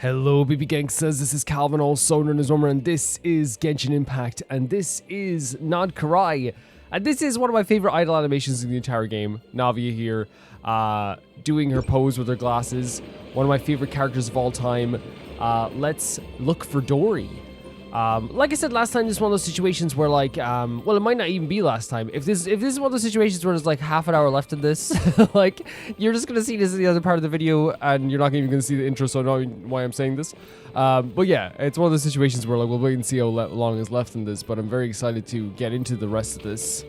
Hello BB Gangsters, this is Calvin, also known as Norma, and this is Genshin Impact, and this is not Krai. And this is one of my favorite idle animations in the entire game. Navia here, doing her pose with her glasses. One of my favorite characters of all time. Let's look for Dory. Like I said last time, this is one of those situations where like, well, it might not even be last time. If this is one of those situations where there's like half an hour left in this, like, you're just gonna see this in the other part of the video, and you're not even gonna see the intro, so I don't know why I'm saying this. But yeah, it's one of those situations where like, we'll wait and see how long is left in this, but I'm very excited to get into the rest of this.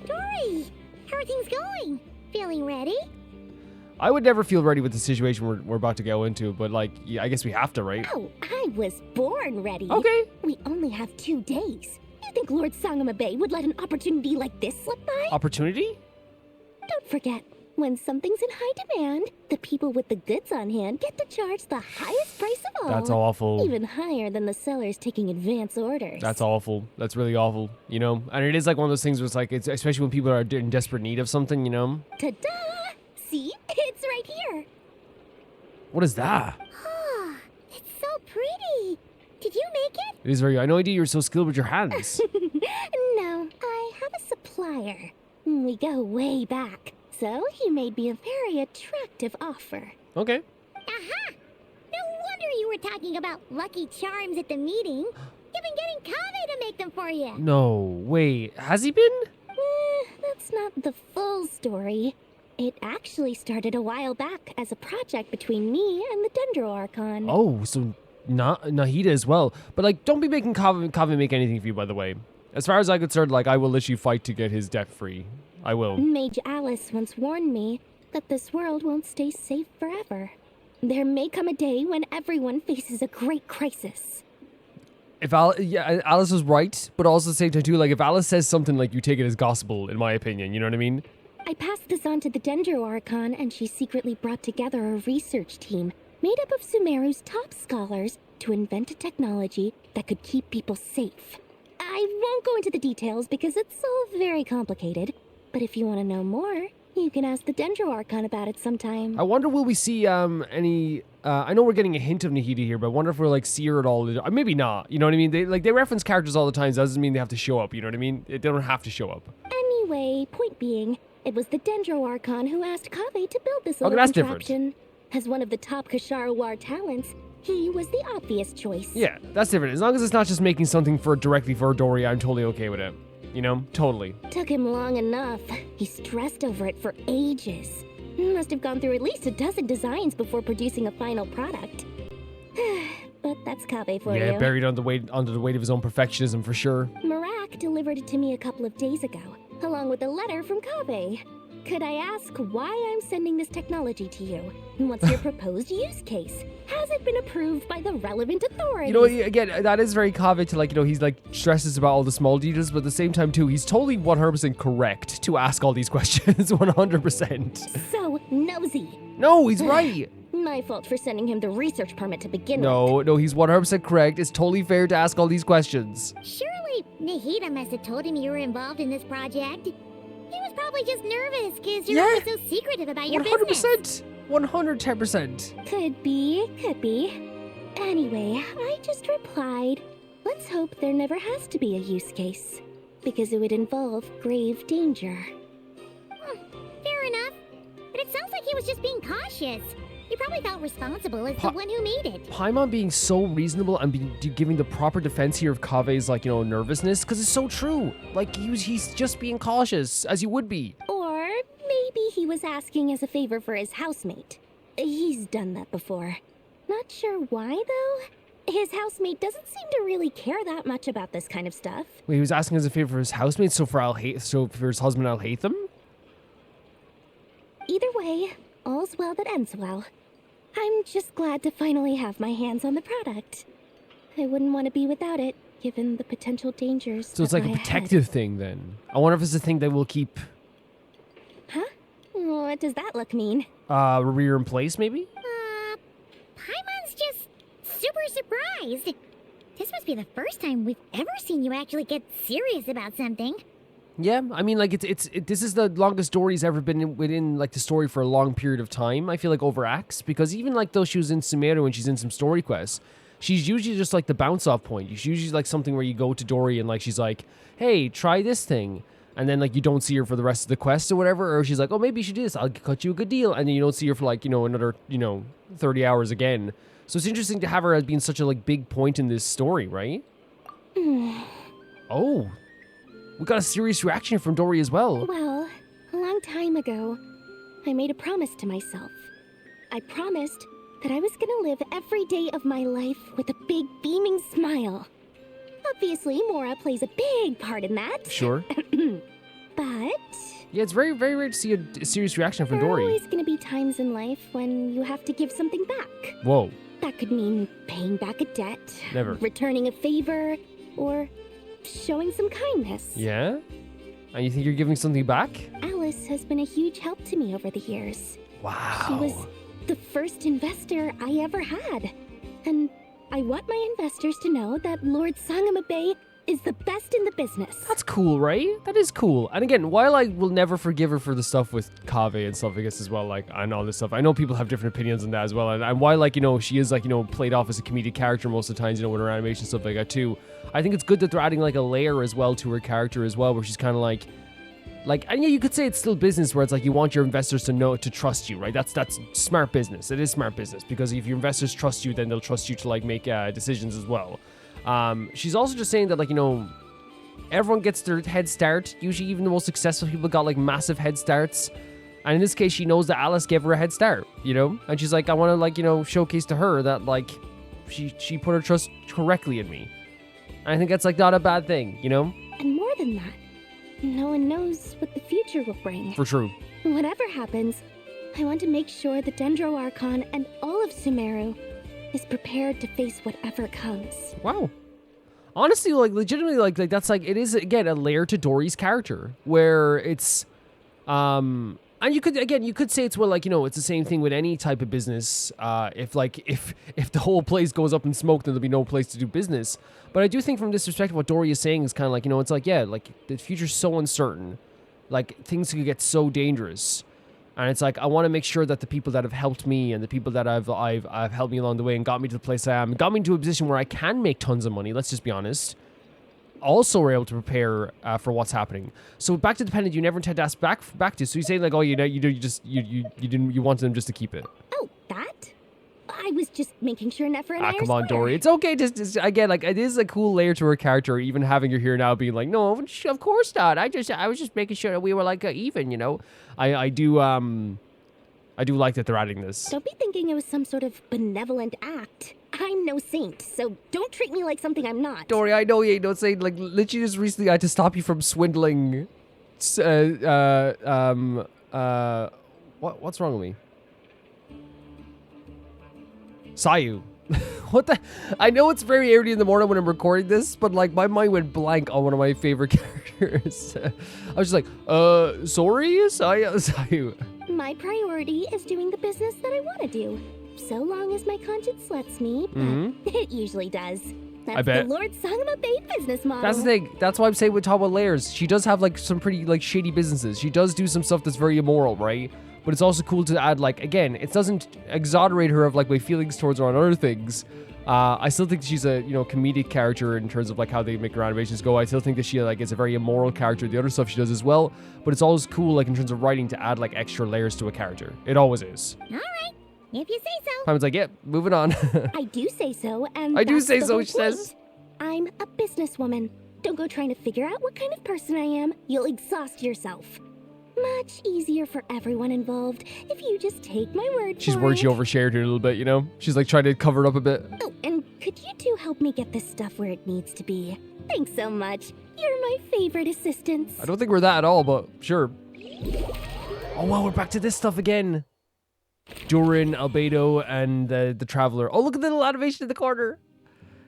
Dory, how are things going? Feeling ready? I would never feel ready with the situation we're about to go into, but like, yeah, I guess we have to, right? Oh, I was born ready. Okay. We only have 2 days. You think Lord Sangamabe would let an opportunity like this slip by? Opportunity? Don't forget, when something's in high demand, the people with the goods on hand get to charge the highest price of all. That's awful. Even higher than the sellers taking advance orders. That's awful. That's really awful, you know? And it is like one of those things where it's like, it's especially when people are in desperate need of something, you know? Ta-da! See? It's right here. What is that? Ah, it's so pretty. Did you make it? It is very. I had no idea you were so skilled with your hands. No, I have a supplier. We go way back, so he made me a very attractive offer. Okay. Aha! No wonder you were talking about lucky charms at the meeting. You've been getting Kave to make them for you. No, wait. Has he been? That's not the full story. It actually started a while back as a project between me and the Dendro Archon. Oh, so Nahida as well. But like, don't be making Kave make anything for you, by the way. As far as I'm concerned, like, I will literally fight to get his debt free. I will. Mage Alice once warned me that this world won't stay safe forever. There may come a day when everyone faces a great crisis. If Alice was right, but also at the same time too, like, if Alice says something, like, you take it as gospel, in my opinion, you know what I mean? I passed this on to the Dendro Archon, and she secretly brought together a research team made up of Sumeru's top scholars to invent a technology that could keep people safe. I won't go into the details because it's all very complicated, but if you want to know more, you can ask the Dendro Archon about it sometime. I wonder, will we see any... I know we're getting a hint of Nahida here, but I wonder if we'll, like, see her at all. Maybe not, you know what I mean? They reference characters all the time, so that doesn't mean they have to show up, you know what I mean? They don't have to show up. Anyway, point being, it was the Dendro Archon who asked Kave to build this little that's contraption. different. As one of the top Kashara War talents, he was the obvious choice. Yeah, that's different. As long as it's not just making something directly for Dory, I'm totally okay with it. You know? Totally. Took him long enough. He stressed over it for ages. Must have gone through at least a dozen designs before producing a final product. But that's Kave for you. Yeah, buried under the weight of his own perfectionism for sure. Marak delivered it to me a couple of days ago, along with a letter from Kave. Could I ask why I'm sending this technology to you? And what's your proposed use case? Has it been approved by the relevant authorities? You know, again, that is very Kave to, like, you know, he's like stresses about all the small details, but at the same time too, he's totally 100% correct to ask all these questions. 100%. So nosy. No, he's right. My fault for sending him the research permit to begin with. No, he's 100% correct. It's totally fair to ask all these questions. Surely Nahida must have told him you were involved in this project. He was probably just nervous because you're always so secretive about your business. 110%. Could be. Anyway, I just replied, let's hope there never has to be a use case, because it would involve grave danger. Fair enough. But it sounds like he was just being cautious. He probably felt responsible as the one who made it. Paimon being so reasonable and giving the proper defense here of Kave's, like, you know, nervousness, because it's so true. Like, he's just being cautious, as he would be. Or maybe he was asking as a favor for his housemate. He's done that before. Not sure why, though. His housemate doesn't seem to really care that much about this kind of stuff. Wait, he was asking as a favor for his housemate, so for his husband, I'll hate them? Either way, all's well that ends well. I'm just glad to finally have my hands on the product. I wouldn't want to be without it, given the potential dangers. So it's like a protective thing, then. I wonder if it's a thing that will keep... Huh? What does that look mean? Rear in place, maybe? Paimon's just super surprised. This must be the first time we've ever seen you actually get serious about something. Yeah, I mean, like, this is the longest Dory's ever been within, like, the story for a long period of time, I feel like, over acts, because even, like, though she was in Sumeru and she's in some story quests, she's usually just, like, the bounce-off point. She's usually, like, something where you go to Dory and, like, she's like, hey, try this thing, and then, like, you don't see her for the rest of the quest or whatever, or she's like, oh, maybe you should do this, I'll cut you a good deal, and then you don't see her for, like, you know, another, 30 hours again. So it's interesting to have her as being such a, like, big point in this story, right? Oh. We got a serious reaction from Dory as well. Well, a long time ago, I made a promise to myself. I promised that I was gonna live every day of my life with a big beaming smile. Obviously, Mora plays a big part in that. Sure. But Yeah, it's very, very rare to see a serious reaction from there are Dory. always gonna be times in life when you have to give something back. Whoa. That could mean paying back a debt, Never. returning a favor, or showing some kindness. Yeah? And you think you're giving something back? Alice has been a huge help to me over the years. Wow. She was the first investor I ever had. And I want my investors to know that Lord Sangamabe is the best in the business. That's cool, right? That is cool. And again, while I will never forgive her for the stuff with Kaveh and stuff, I guess, as well, like, and all this stuff, I know people have different opinions on that as well. And while, like, she is, like, played off as a comedic character most of the times, with her animation stuff like that too, I think it's good that they're adding, like, a layer as well to her character as well, where she's kind of like, and yeah, you could say it's still business where it's like you want your investors to trust you, right? That's smart business. It is smart business because if your investors trust you, then they'll trust you to, like, make decisions as well. She's also just saying that, like, everyone gets their head start. Usually even the most successful people got, like, massive head starts. And in this case, she knows that Alice gave her a head start, And she's like, I want to, like, showcase to her that, like, she put her trust correctly in me. And I think that's, like, not a bad thing, And more than that, no one knows what the future will bring. For true. Whatever happens, I want to make sure the Dendro Archon and all of Sumeru is prepared to face whatever comes. Wow. Honestly, like, legitimately, like that's, like, it is, again, a layer to Dory's character where it's, and you could say it's, well, like, it's the same thing with any type of business. If the whole place goes up in smoke, then there'll be no place to do business. But I do think from this perspective, what Dory is saying is kind of like, it's like, yeah, like, the future's so uncertain. Like, things could get so dangerous. And it's like, I want to make sure that the people that have helped me and the people that I've helped me along the way and got me to the place I am, and got me into a position where I can make tons of money, let's just be honest, also were able to prepare for what's happening. So back to dependent, you never intend to ask back to. So you say, like, oh, you wanted them just to keep it. Oh, that? I was just making sure Nefer and I are come on, square. Dory. It's okay. Just again, like, it is a cool layer to her character. Even having her here now, being like, no, of course not. I was just making sure that we were, like, even. I do like that they're adding this. Don't be thinking it was some sort of benevolent act. I'm no saint, so don't treat me like something I'm not. Dory, I know you ain't no saint. Like, literally, just recently, I had to stop you from swindling. What's wrong with me? Sayu. What the? I know it's very early in the morning when I'm recording this, but, like, my mind went blank on one of my favorite characters. I was just like, sorry, Sayu. My priority is doing the business that I want to do, so long as my conscience lets me, but it usually does. That's I bet. the Lord Sangamabe business model. That's the thing. That's why I'm saying with talk about layers. She does have, like, some pretty, like, shady businesses. She does do some stuff that's very immoral, right? But it's also cool to add, like, again, it doesn't exonerate her of, like, my feelings towards her on other things. I still think she's a, comedic character in terms of, like, how they make her animations go. I still think that she, like, is a very immoral character, the other stuff she does as well. But it's always cool, like, in terms of writing, to add, like, extra layers to a character. It always is. All right, if you say so. Simon's like, yep, moving on. I do say so, and I do that's say the so, whole she says. point. I'm a businesswoman. Don't go trying to figure out what kind of person I am. You'll exhaust yourself. Much easier for everyone involved if you just take my word She's for worried it. she overshared her a little bit, She's, like, trying to cover it up a bit. Oh, and could you two help me get this stuff where it needs to be? Thanks so much. You're my favorite assistants. I don't think we're that at all, but sure. Oh, wow, we're back to this stuff again. Durin, Albedo, and the Traveler. Oh, look at the little animation in the corner.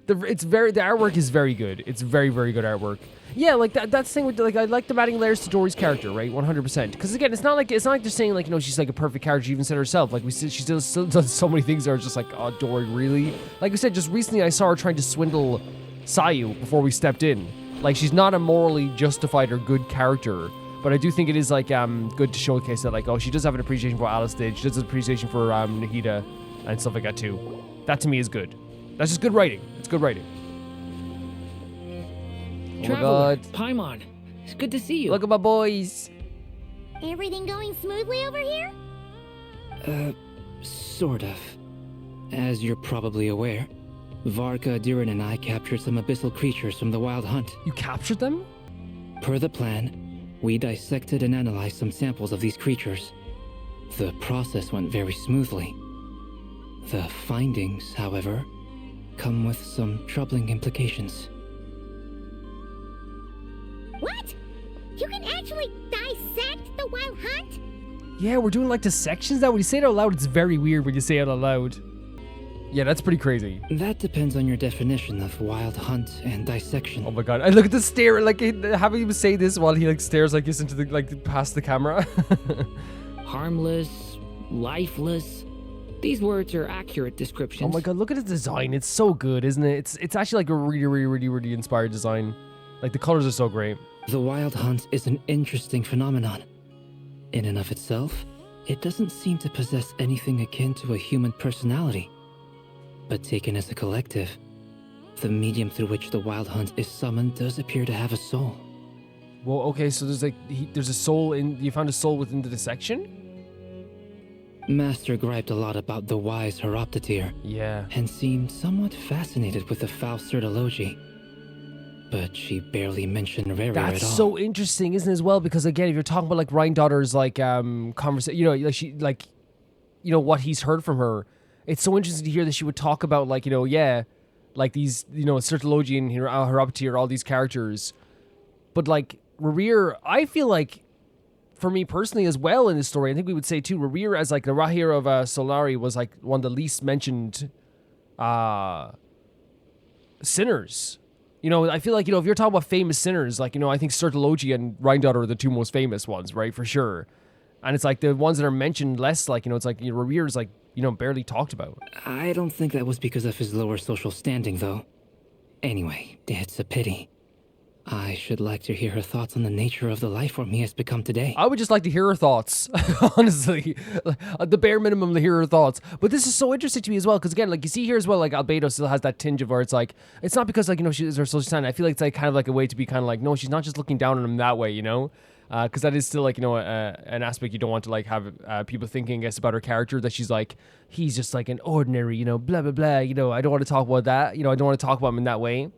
The artwork is very good. It's very, very good artwork. Yeah, like that's the thing with, like, I like them adding layers to Dory's character, right? 100%. Because again, it's not like they're saying, like, she's, like, a perfect character. She even said herself, like, she still does so many things that are just like, oh, Dory, really? Like we said, just recently I saw her trying to swindle Sayu before we stepped in. Like, she's not a morally justified or good character, but I do think it is, like, good to showcase that, like, oh, she does have an appreciation for what Alice did. She does have an appreciation for Nahida and stuff like that, too. That, to me, is good. That's just good writing. It's good writing. Oh, my Traveler, God. Paimon, it's good to see you. Look at my boys. Everything going smoothly over here? Sort of. As you're probably aware, Varka, Durin, and I captured some abyssal creatures from the Wild Hunt. You captured them? Per the plan, we dissected and analyzed some samples of these creatures. The process went very smoothly. The findings, however, come with some troubling implications. What? You can actually dissect the Wild Hunt? Yeah, we're doing, like, dissections now. When you say it out loud, it's very weird when you say it out loud. Yeah, that's pretty crazy. That depends on your definition of Wild Hunt and dissection. Oh my god! I look at the stare, like, having him say this while he, like, stares like this into the, like, past the camera. Harmless, lifeless. These words are accurate descriptions. Oh my god! Look at his design. It's so good, isn't it? It's actually like a really inspired design. Like, the colors are so great. The Wild Hunt is an interesting phenomenon. In and of itself, it doesn't seem to possess anything akin to a human personality. But taken as a collective, the medium through which the Wild Hunt is summoned does appear to have a soul. Well, okay, so there's, like, there's a soul in. You found a soul within the dissection? Master griped a lot about the wise Horoptetyr. Yeah. And seemed somewhat fascinated with the foul Certology. But she barely mentioned Rere at all. That's so interesting, isn't it, as well? Because, again, if you're talking about, like, Rhine-Daughter's, like, conversation, you know, like, she, like, you know, what he's heard from her, it's so interesting to hear that she would talk about, like, you know, yeah, like, these, you know, Certology and Horoptetyr, all these characters. But, like, Rere, I feel like, for me personally as well in this story, I think we would say, too, Rere as, like, the Rahir of Solari was, like, one of the least mentioned sinners. You know, I feel like, you know, if you're talking about famous sinners, like, you know, I think Certology and Rhine-Daughter are the two most famous ones, right? For sure. And it's like the ones that are mentioned less, like, you know, it's like, you know, Rere's, like, you know, barely talked about. I don't think that was because of his lower social standing, though. Anyway, it's a pity. I should like to hear her thoughts on the nature of the life form he has become today. I would just like to hear her thoughts, honestly. The bare minimum to hear her thoughts. But this is so interesting to me as well, because again, like, you see here as well, like, Albedo still has that tinge of where it's like, it's not because, like, you know, she is her social standing. I feel like it's, like, kind of like a way to be kind of like, no, she's not just looking down on him that way, you know? Because that is still, like, you know, an aspect you don't want to, like, have people thinking, I guess, about her character, that she's like, he's just like an ordinary, you know, blah, blah, blah, you know, I don't want to talk about that, you know, I don't want to talk about him in that way.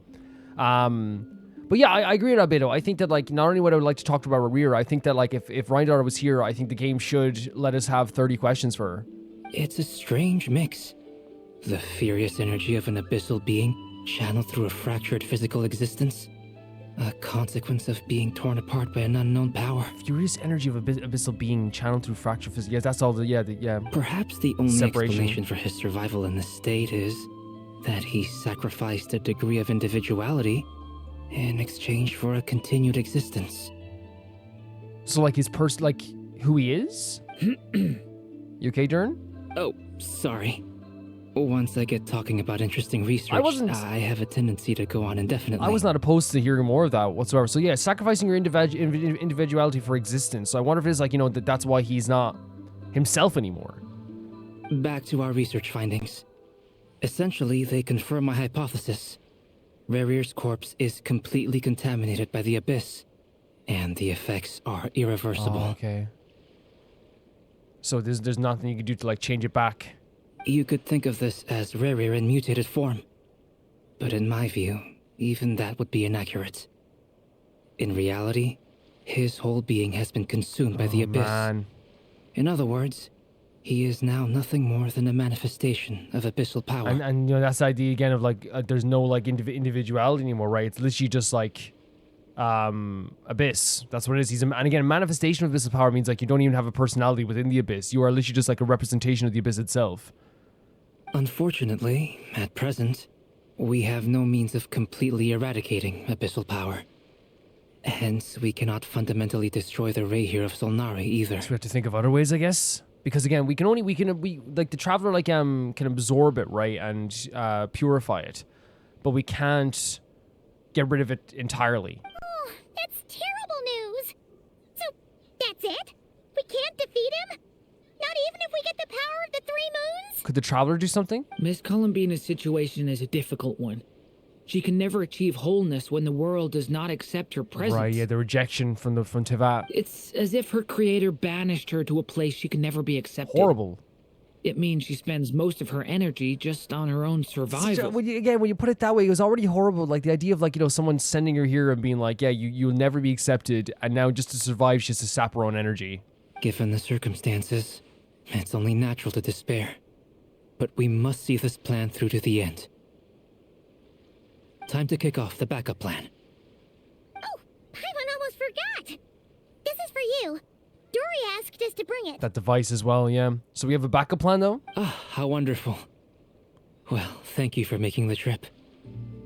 But yeah, I agree with Albedo. I think that, like, not only would I would like to talk about Rere, I think that, like, if Rhine-Daughter was here, I think the game should let us have 30 questions for her. It's a strange mix. The furious energy of an abyssal being channeled through a fractured physical existence. A consequence of being torn apart by an unknown power. Furious energy of abyssal being channeled through fractured physics. Yes, that's all yeah. Perhaps the only Separation. explanation for his survival in this state is that he sacrificed a degree of individuality in exchange for a continued existence. So, like, his person, like, who he is? You okay, Dern? Oh, sorry. Once I get talking about interesting research, I have a tendency to go on indefinitely. I was not opposed to hearing more of that whatsoever. So yeah, sacrificing your individuality for existence. So I wonder if it's like, you know, that's why he's not himself anymore. Back to our research findings. Essentially, they confirm my hypothesis. Rere's corpse is completely contaminated by the Abyss, and the effects are irreversible. Oh, okay. So there's nothing you can do to, like, change it back. You could think of this as Rere in mutated form. But in my view, even that would be inaccurate. In reality, his whole being has been consumed by the Abyss. Man. In other words, he is now nothing more than a manifestation of abyssal power. And you know, that's the idea again of, like, there's no, like, individuality anymore, right? It's literally just, like, Abyss. That's what it is. And again, manifestation of abyssal power means, like, you don't even have a personality within the Abyss. You are literally just, like, a representation of the Abyss itself. Unfortunately, at present, we have no means of completely eradicating abyssal power. Hence, we cannot fundamentally destroy the Rahir of Solnari either. So we have to think of other ways, I guess. Because again, we like, the Traveler, like, can absorb it, right, and purify it, but we can't get rid of it entirely. Oh, that's terrible news. So, that's it? We can't defeat him? Not even if we get the power of the 3 moons? Could the Traveler do something? Miss Columbina's situation is a difficult one. She can never achieve wholeness when the world does not accept her presence. Right, yeah, the rejection from Tevat. It's as if her creator banished her to a place she can never be accepted. Horrible. It means she spends most of her energy just on her own survival. When you put it that way, it was already horrible. Like the idea of like, someone sending her here and being like, yeah, you'll never be accepted. And now just to survive, she has to sap her own energy. Given the circumstances, it's only natural to despair. But we must see this plan through to the end. Time to kick off the backup plan. Oh, Paimon almost forgot. This is for you. Dory asked us to bring it. That device as well, yeah. So we have a backup plan though? Ah, how wonderful. Well, thank you for making the trip.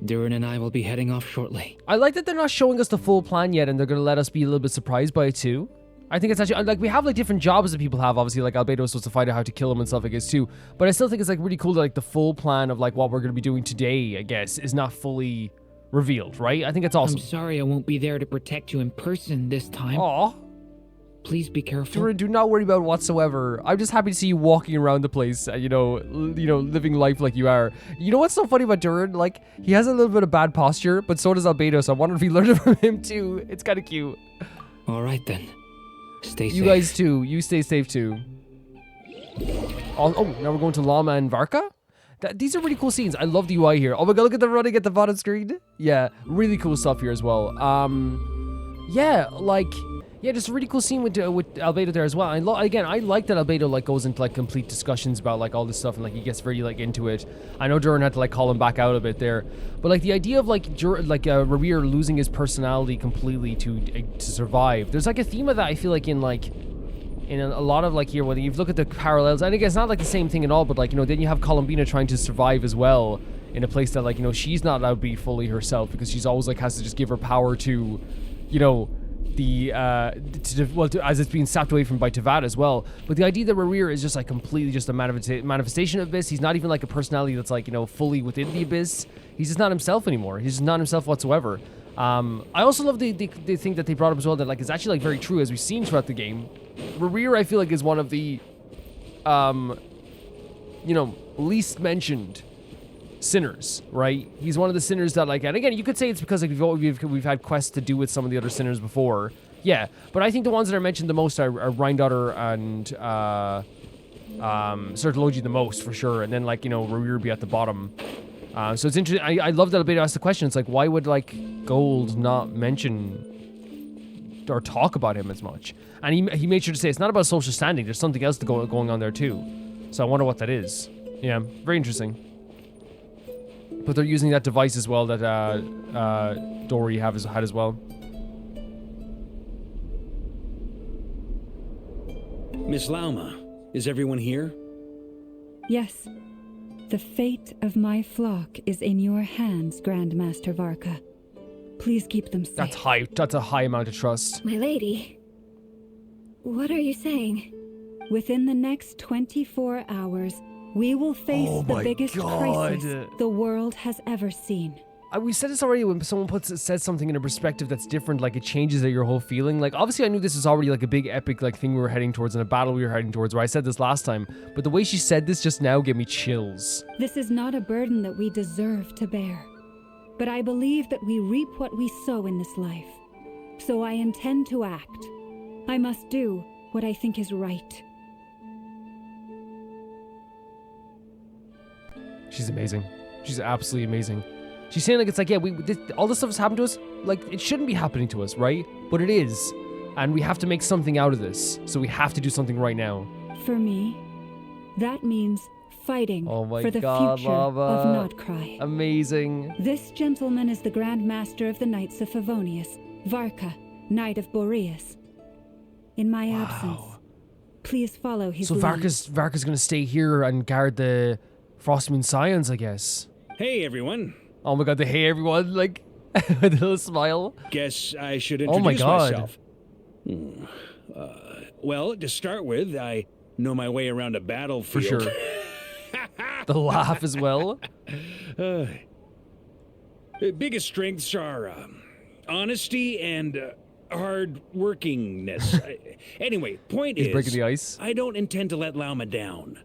Durin and I will be heading off shortly. I like that they're not showing us the full plan yet and they're going to let us be a little bit surprised by it too. I think it's actually, like, we have, like, different jobs that people have, obviously, like, Albedo is supposed to find out how to kill him and stuff, I guess, too. But I still think it's, like, really cool that, like, the full plan of, like, what we're going to be doing today, I guess, is not fully revealed, right? I think it's awesome. I'm sorry I won't be there to protect you in person this time. Aw. Please be careful. Durin, do not worry about it whatsoever. I'm just happy to see you walking around the place, living life like you are. You know what's so funny about Durin? Like, he has a little bit of bad posture, but so does Albedo, so I wonder if he learned it from him, too. It's kind of cute. All right, then. Stay safe. You guys too. You stay safe too. Oh, now we're going to Llama and Varka? These are really cool scenes. I love the UI here. Oh my god, look at the running at the bottom screen. Yeah, really cool stuff here as well. Yeah, just a really cool scene with Albedo there as well. I like that Albedo like goes into like complete discussions about like all this stuff and like he gets very like into it. I know Durin had to like call him back out a bit there, but like the idea of Revere losing his personality completely to survive. There's like a theme of that I feel like in a lot of like here when you look at the parallels. I think it's not like the same thing at all, but like then you have Columbina trying to survive as well in a place that like she's not allowed to be fully herself because she's always like has to just give her power to as it's being sapped away from by Tevat as well. But the idea that Revere is just like completely just a manifestation of Abyss. He's not even like a personality that's like fully within the Abyss. He's just not himself anymore. He's just not himself whatsoever. I also love the thing that they brought up as well that like is actually like very true as we've seen throughout the game. Revere I feel like is one of the least mentioned sinners, right? He's one of the sinners that like, and again, you could say it's because like we've had quests to do with some of the other sinners before, yeah. But I think the ones that are mentioned the most are Rhine-Daughter and Certology the most for sure, and then like Revere be at the bottom. So it's interesting. I love that Albedo asked the question. It's like, why would like Gold not mention or talk about him as much? And he made sure to say it's not about social standing. There's something else going on there too. So I wonder what that is. Yeah, very interesting. But they're using that device as well that Dory had as well. Miss Lauma, is everyone here? Yes. The fate of my flock is in your hands, Grandmaster Varka. Please keep them safe. That's high. That's a high amount of trust. My lady, what are you saying? Within the next 24 hours, we will face the biggest crisis the world has ever seen. We said this already when someone says something in a perspective that's different, like it changes your whole feeling. Like obviously I knew this was already like a big epic like thing we were heading towards and a battle we were heading towards, where I said this last time, but the way she said this just now gave me chills. This is not a burden that we deserve to bear, but I believe that we reap what we sow in this life. So I intend to act. I must do what I think is right. She's amazing. She's absolutely amazing. She's saying like it's like, yeah, all this stuff has happened to us. Like it shouldn't be happening to us, right? But it is, and we have to make something out of this. So we have to do something right now. For me, that means fighting for the future of Krai. Amazing. This gentleman is the Grand Master of the Knights of Favonius, Varka, Knight of Boreas. In my absence, please follow his lead. So Varka's gonna stay here and guard the Frostmoon Scions, I guess. Hey, everyone. Oh my god, the hey, everyone, like, with a little smile. Guess I should introduce myself. Well, to start with, I know my way around a battlefield. For sure. The laugh as well. Biggest strengths are honesty and hard workingness. Anyway, point He's is, breaking the ice. I don't intend to let Lama down.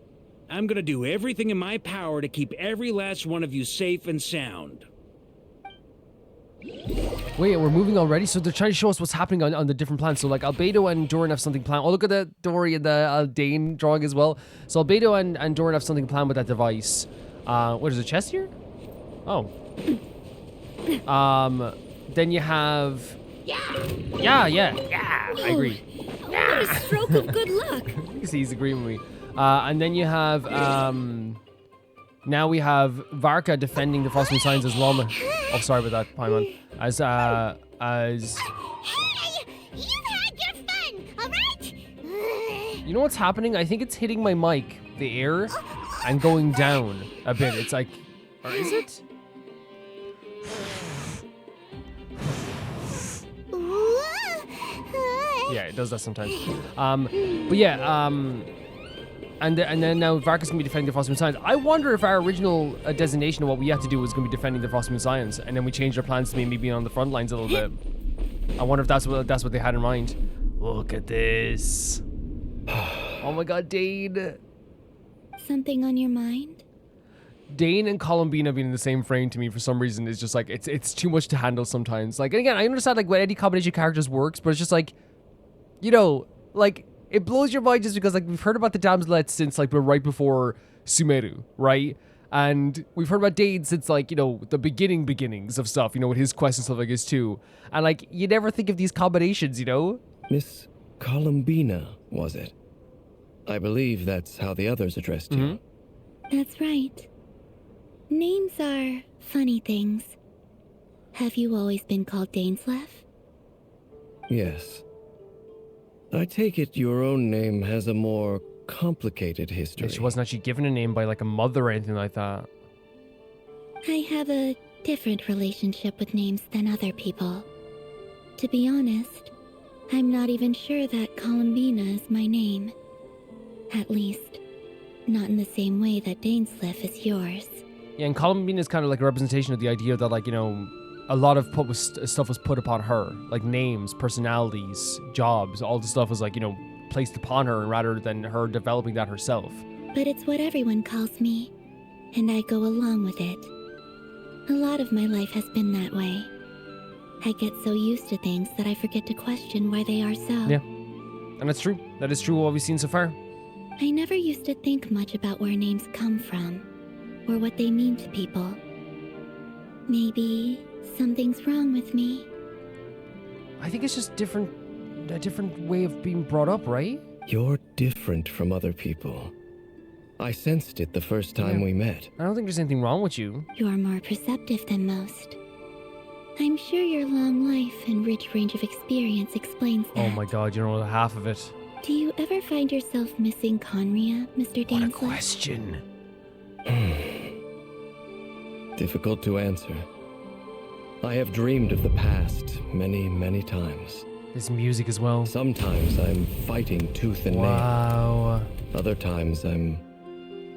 I'm gonna do everything in my power to keep every last one of you safe and sound. Wait, we're moving already? So they're trying to show us what's happening on the different plans. So like Albedo and Doran have something planned. Oh, look at the Dory and the Dane drawing as well. So Albedo and Doran have something planned with that device. What is a chest here? Oh. Then you have... Yeah, I agree. What a stroke of good luck. You can see he's agreeing with me. And then you have... now we have Varka defending the Frostmoon Signs as Lama. Oh, sorry about that, Paimon. As Hey! You've had your fun, alright? you know what's happening? I think it's hitting my mic, the air, and going down a bit. It's like, or is it? Yeah, it does that sometimes. But yeah, and then now Varka's gonna be defending the Frostmoon Science. I wonder if our original designation of what we had to do was gonna be defending the Frostmoon Science, and then we changed our plans to maybe being on the front lines a little bit. I wonder if that's what they had in mind. Look at this. Oh my God, Dane. Something on your mind? Dane and Columbina being in the same frame to me for some reason is just like it's too much to handle sometimes. Like, and again, I understand like when any combination of characters works, but it's just like, you know, like it blows your mind just because like we've heard about the Damselettes since like we're right before Sumeru, right? And we've heard about Dane since like, you know, the beginnings of stuff, you know, with his quest and stuff like this too. And like you never think of these combinations, you know? Miss Columbina, was it? I believe that's how the others addressed you. That's right. Names are funny things. Have you always been called Dainsleif? Yes. I take it your own name has a more complicated history. She wasn't actually given a name by like a mother or anything like that. I have a different relationship with names than other people. To be honest, I'm not even sure that Columbina is my name. At least, not in the same way that Dainsleif is yours. Yeah, and Columbina is kind of like a representation of the idea that like, you know, a lot of stuff was put upon her, like names, personalities, jobs, all the stuff was like, you know, placed upon her rather than her developing that herself. But it's what everyone calls me, and I go along with it. A lot of my life has been that way. I get so used to things that I forget to question why they are so. Yeah, and that's true. That is true what we've seen so far. I never used to think much about where names come from, or what they mean to people. Maybe something's wrong with me. I think it's just a different way of being brought up, right? You're different from other people. I sensed it the first time we met. I don't think there's anything wrong with you. You're more perceptive than most. I'm sure your long life and rich range of experience explains that. Oh my God, you don't know half of it. Do you ever find yourself missing Conria, Mr. What a Dainsleif? question. Difficult to answer. I have dreamed of the past many, many times. This music as well. Sometimes I'm fighting tooth and nail. Wow. Other times I'm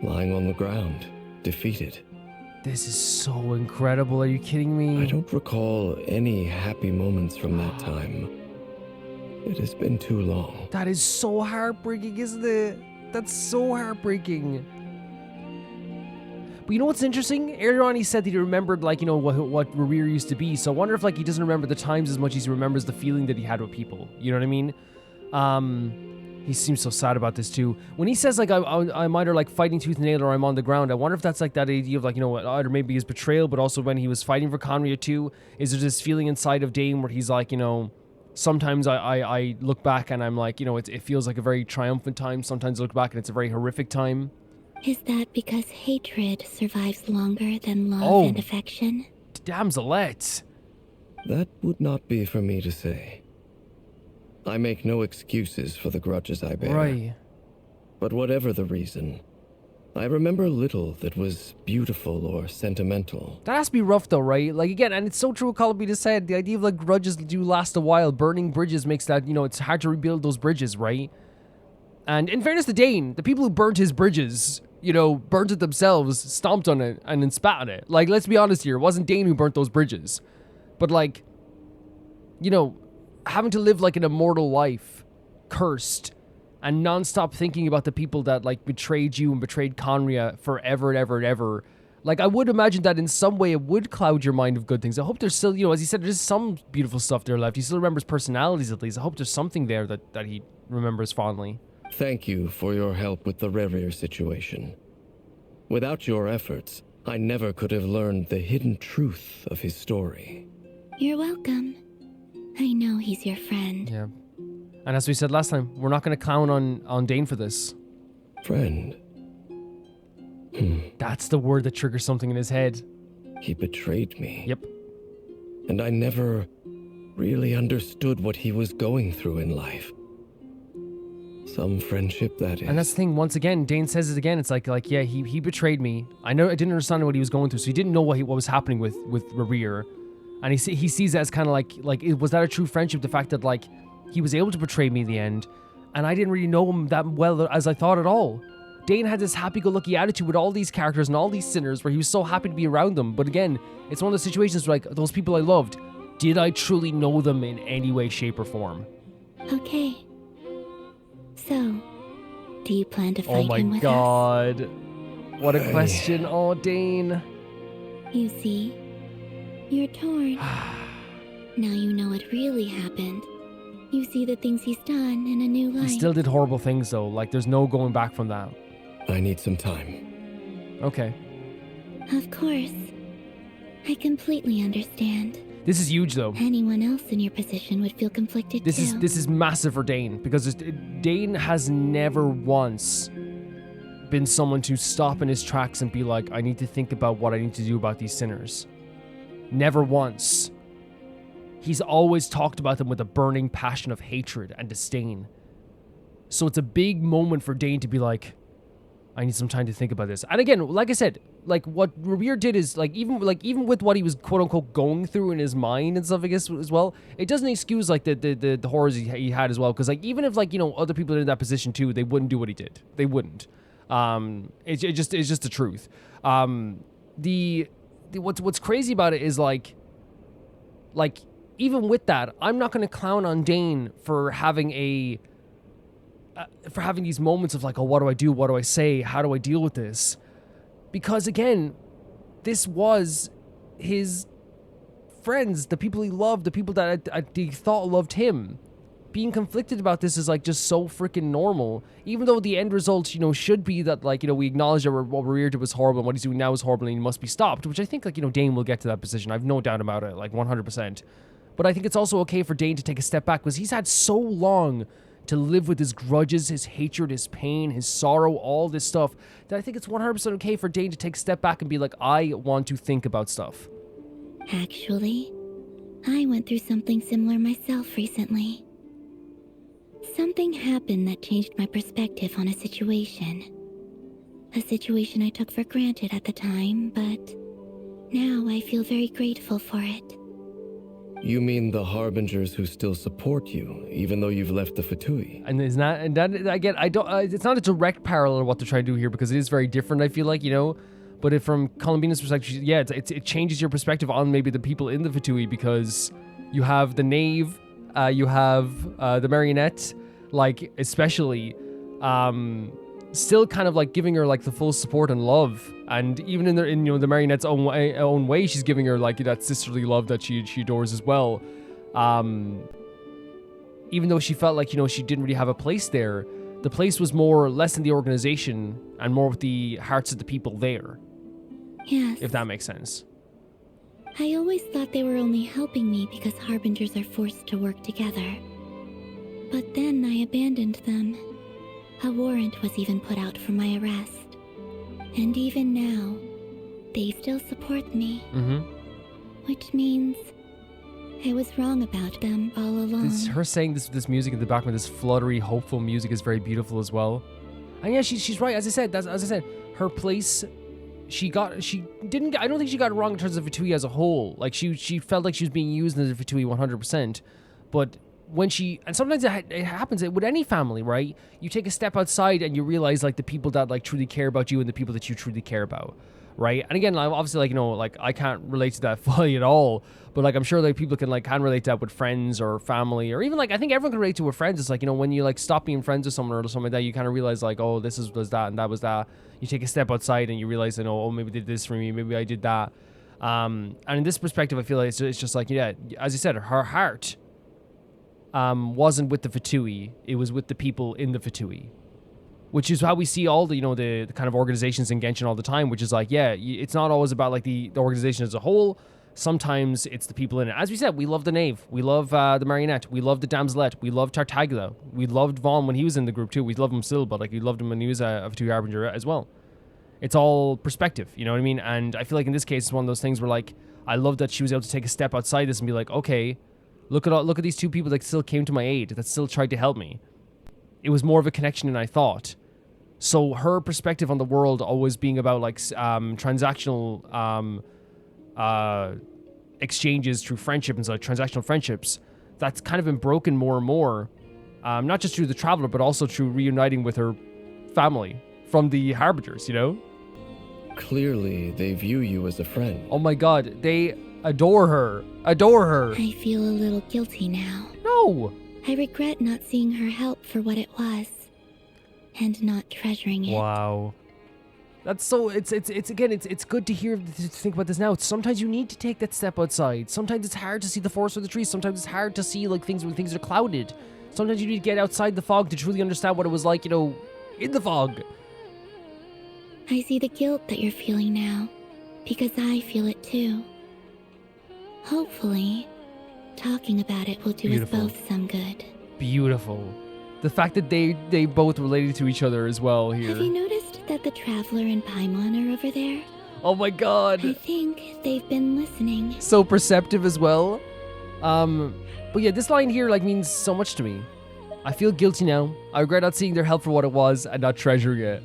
lying on the ground, defeated. This is so incredible. Are you kidding me? I don't recall any happy moments from that time. It has been too long. That is so heartbreaking, isn't it? That's so heartbreaking. But you know what's interesting? Earlier on he said that he remembered, like, you know, what Revere used to be. So I wonder if, like, he doesn't remember the times as much as he remembers the feeling that he had with people. You know what I mean? He seems so sad about this too. When he says, like, I'm either, like, fighting tooth and nail or I'm on the ground, I wonder if that's, like, that idea of, like, you know, either maybe his betrayal, but also when he was fighting for Conria too, is there this feeling inside of Dane where he's like, you know, sometimes I look back and I'm like, you know, it feels like a very triumphant time. Sometimes I look back and it's a very horrific time. Is that because hatred survives longer than love and affection? Damselette. That would not be for me to say. I make no excuses for the grudges I bear. Right. But whatever the reason, I remember little that was beautiful or sentimental. That has to be rough though, right? Like, again, and it's so true what Columbina said, the idea of, like, grudges do last a while. Burning bridges makes that, you know, it's hard to rebuild those bridges, right? And in fairness to Dane, the people who burnt his bridges you know, burnt it themselves, stomped on it, and then spat on it. Like, let's be honest here, it wasn't Dane who burnt those bridges. But, like, you know, having to live, like, an immortal life, cursed, and non-stop thinking about the people that, like, betrayed you and betrayed Conria forever and ever and ever. Like, I would imagine that in some way it would cloud your mind of good things. I hope there's still, you know, as he said, there's some beautiful stuff there left. He still remembers personalities, at least. I hope there's something there that he remembers fondly. Thank you for your help with the Revier situation. Without your efforts, I never could have learned the hidden truth of his story. You're welcome. I know he's your friend. Yeah. And as we said last time, we're not going to clown on Dane for this. Friend? That's the word that triggers something in his head. He betrayed me. Yep. And I never really understood what he was going through in life. Some friendship, that is. And that's the thing, once again, Dane says it again. It's like yeah, he betrayed me. I didn't understand what he was going through, so he didn't know what was happening with Revier. And he sees it as kind of like, was that a true friendship? The fact that, like, he was able to betray me in the end, and I didn't really know him that well as I thought at all. Dane had this happy-go-lucky attitude with all these characters and all these sinners where he was so happy to be around them. But again, it's one of those situations where, like, those people I loved, did I truly know them in any way, shape, or form? Okay. So, do you plan to Oh fight my him with god. What a question. Oh, Dane. us? You see, you're torn. Now you know what really happened. You see the things he's done in a new light. He still did horrible things, though. Like, there's no going back from that. I need some time. Okay. Of course. I completely understand. This is huge, though. Anyone else in your position would feel conflicted This too. is massive for Dane, because Dane has never once been someone to stop in his tracks and be like, I need to think about what I need to do about these sinners. Never once. He's always talked about them with a burning passion of hatred and disdain. So it's a big moment for Dane to be like, I need some time to think about this. And again, like I said, like what Revier did is even with what he was quote unquote going through in his mind and stuff, I guess, as well, it doesn't excuse like the horrors he had as well. Because like even if like, you know, other people in that position too, they wouldn't do what he did. They wouldn't. It's just the truth. What's crazy about it is like even with that, I'm not going to clown on Dane for having these moments of like, oh, what do I do? What do I say? How do I deal with this? Because again, this was his friends, the people he loved, the people that he thought loved him. Being conflicted about this is like just so freaking normal. Even though the end result, you know, should be that like, you know, we acknowledge that what Revier did was horrible and what he's doing now is horrible and he must be stopped, which I think like, you know, Dane will get to that position. I've no doubt about it, like 100%. But I think it's also okay for Dane to take a step back because he's had so long to live with his grudges, his hatred, his pain, his sorrow, all this stuff, that I think it's 100% okay for Dane to take a step back and be like, I want to think about stuff. Actually, I went through something similar myself recently. Something happened that changed my perspective on a situation. A situation I took for granted at the time, but now I feel very grateful for it. You mean the Harbingers who still support you, even though you've left the Fatui? And it's not, and that again, I don't. It's not a direct parallel of what they're trying to do here because it is very different. I feel like, you know, but if from Columbina's perspective, yeah, it changes your perspective on maybe the people in the Fatui because you have the knave, you have the marionette, like especially, still kind of like giving her like the full support and love, and even in you know the marionette's own way, she's giving her like that sisterly love that she adores as well. Even though she felt like, you know, she didn't really have a place there, the place was more less in the organization and more with the hearts of the people there. Yes. If that makes sense. I always thought they were only helping me because Harbingers are forced to work together. But then I abandoned them. A warrant was even put out for my arrest. And even now, they still support me. Mm-hmm. Which means I was wrong about them all along. Her saying this music in the background, this fluttery, hopeful music is very beautiful as well. And yeah, she's right. As I said, her place, I don't think she got it wrong in terms of Fatui as a whole. Like she felt like she was being used in the Fatui 100%. But when she, and sometimes it happens with any family, right? You take a step outside and you realize like the people that like truly care about you and the people that you truly care about, right? And again, like, obviously, like, you know, like I can't relate to that fully at all, but like I'm sure like people can relate to that with friends or family, or even like I think everyone can relate to with friends. It's like, you know, when you like stop being friends with someone or something like that, you kind of realize like, oh, was that and that was that. You take a step outside and you realize, you know, oh, maybe they did this for me, maybe I did that. And in this perspective, I feel like it's just like, yeah, as you said, her heart wasn't with the Fatui, it was with the people in the Fatui, which is how we see all the, you know, the kind of organizations in Genshin all the time, which is like, yeah, it's not always about like the organization as a whole. Sometimes it's the people in it. As we said, we love the Knave, we love the Marionette, we love the Damselette, we love Tartaglia, we loved Vaughn when he was in the group too. We love him still, but like we loved him when he was a Fatui Harbinger as well. It's all perspective, you know what I mean? And I feel like in this case, it's one of those things where like, I love that she was able to take a step outside this and be like, okay, look at these two people that still came to my aid, that still tried to help me. It was more of a connection than I thought. So her perspective on the world always being about like transactional exchanges through friendship and so like transactional friendships, that's kind of been broken more and more, not just through the Traveler, but also through reuniting with her family from the Harbingers, you know? Clearly, they view you as a friend. Oh my god, they adore her. Adore her. I feel a little guilty now. No. I regret not seeing her help for what it was, and not treasuring it. Wow. That's so, it's good to hear, to think about this now. Sometimes you need to take that step outside. Sometimes it's hard to see the forest for the trees. Sometimes it's hard to see like things when things are clouded. Sometimes you need to get outside the fog to truly understand what it was like, you know, in the fog. I see the guilt that you're feeling now, because I feel it too. Hopefully, talking about it will do Beautiful. us both some good. Beautiful. The fact that they both related to each other as well here. Have you noticed that the Traveler and Paimon are over there? Oh my god. I think they've been listening. So perceptive as well. But yeah, this line here like means so much to me. I feel guilty now. I regret not seeing their help for what it was and not treasuring it.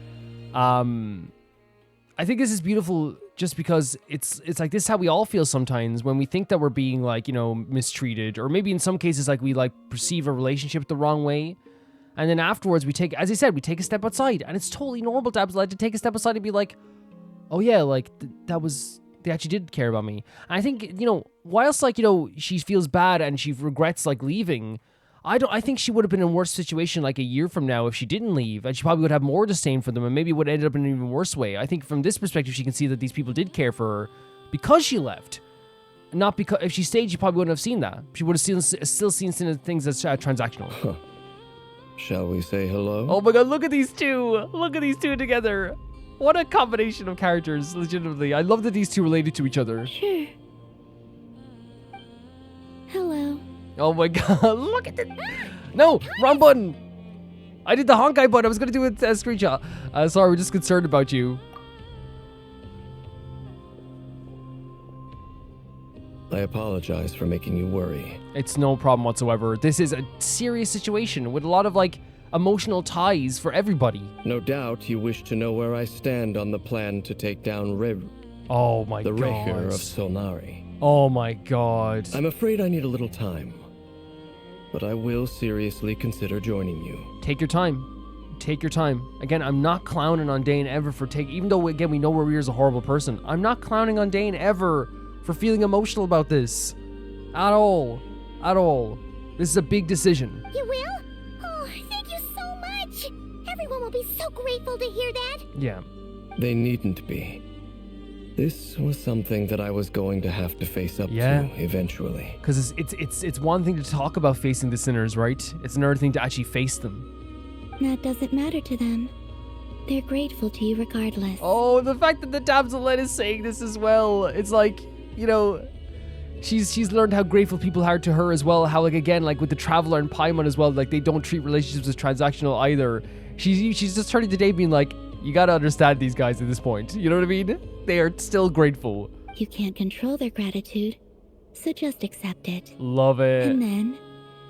I think this is beautiful just because it's like this is how we all feel sometimes when we think that we're being like, you know, mistreated, or maybe in some cases like we like perceive a relationship the wrong way. And then afterwards we take, as I said, we take a step outside, and it's totally normal to take a step aside and be like, oh yeah, like they actually did care about me. And I think, you know, whilst like, you know, she feels bad and she regrets like leaving, I think she would have been in a worse situation like a year from now if she didn't leave, and she probably would have more disdain for them, and maybe would have ended up in an even worse way. I think from this perspective, she can see that these people did care for her because she left. Not because, if she stayed, she probably wouldn't have seen that. She would have still seen things as transactional. Huh. Shall we say hello? Oh my god, look at these two! Look at these two together! What a combination of characters, legitimately. I love that these two related to each other. Sure. Hello. Oh my god, look at it! No, wrong button! I did the honkai button, I was gonna do a screenshot. Sorry, we're just concerned about you. I apologize for making you worry. It's no problem whatsoever. This is a serious situation with a lot of, like, emotional ties for everybody. No doubt you wish to know where I stand on the plan to take down Oh my god. the Raker of Solnari. Oh my god. I'm afraid I need a little time, but I will seriously consider joining you. Take your time. Take your time. Again, I'm not clowning on Dane ever for even though, again, we know Rarier's a horrible person. I'm not clowning on Dane ever for feeling emotional about this. At all. At all. This is a big decision. You will? Oh, thank you so much. Everyone will be so grateful to hear that. Yeah. They needn't be. This was something that I was going to have to face up to eventually. Because it's one thing to talk about facing the sinners, right? It's another thing to actually face them. That doesn't matter to them. They're grateful to you regardless. Oh, the fact that the Damselette is saying this as well. It's like, you know, she's learned how grateful people are to her as well. How, like, again, like with the Traveler and Paimon as well, like they don't treat relationships as transactional either. She's just turning today being like, you gotta understand these guys at this point. You know what I mean? They are still grateful. You can't control their gratitude, so just accept it. Love it. And then,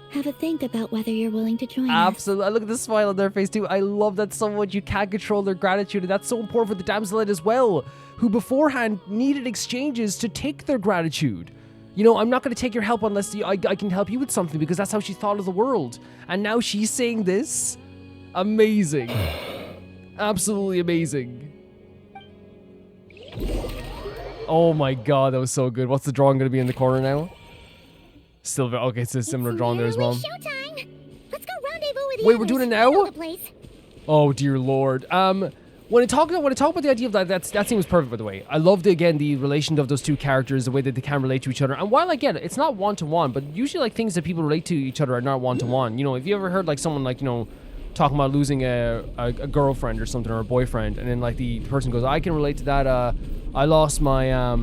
have a think about whether you're willing to join us. Absolutely. Look at the smile on their face too. I love that so much. You can't control their gratitude, and that's so important for the Damselette as well, who beforehand needed exchanges to take their gratitude. You know, I'm not going to take your help unless I can help you with something, because that's how she thought of the world. And now she's saying this? Amazing. Absolutely amazing. Oh my god, that was so good. What's the drawing going to be in the corner now? Still, okay, it's a similar drawing there as well. Showtime. Let's go rendezvous with the Wait, others. we're doing it I know now? the place. Oh dear lord. When I talk about the idea of that scene was perfect, by the way. I loved again the relation of those two characters, the way that they can relate to each other. And while I get it, it's not one to one, but usually like things that people relate to each other are not one to one. You know, if you ever heard like someone like, you know, talking about losing a girlfriend or something, or a boyfriend, and then like the person goes, I can relate to that. I lost my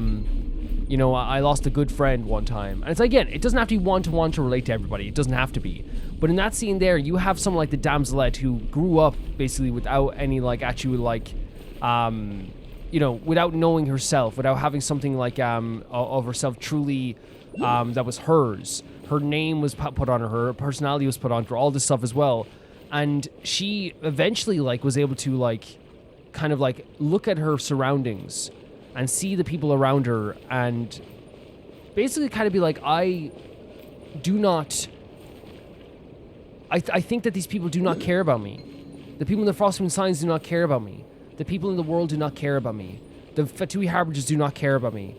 you know, I lost a good friend one time. And it's like, again, it doesn't have to be one to one to relate to everybody. It doesn't have to be. But in that scene there, you have someone like the damselette who grew up basically without any like actual like, you know, without knowing herself, without having something like of herself truly that was hers. Her name was put on her personality was put on her, all this stuff as well. And she eventually like was able to like kind of like look at her surroundings and see the people around her and basically kind of be like, I do not... I think that these people do not care about me. The people in the Frostmoon Signs do not care about me. The people in the world do not care about me. The Fatui Harbingers do not care about me.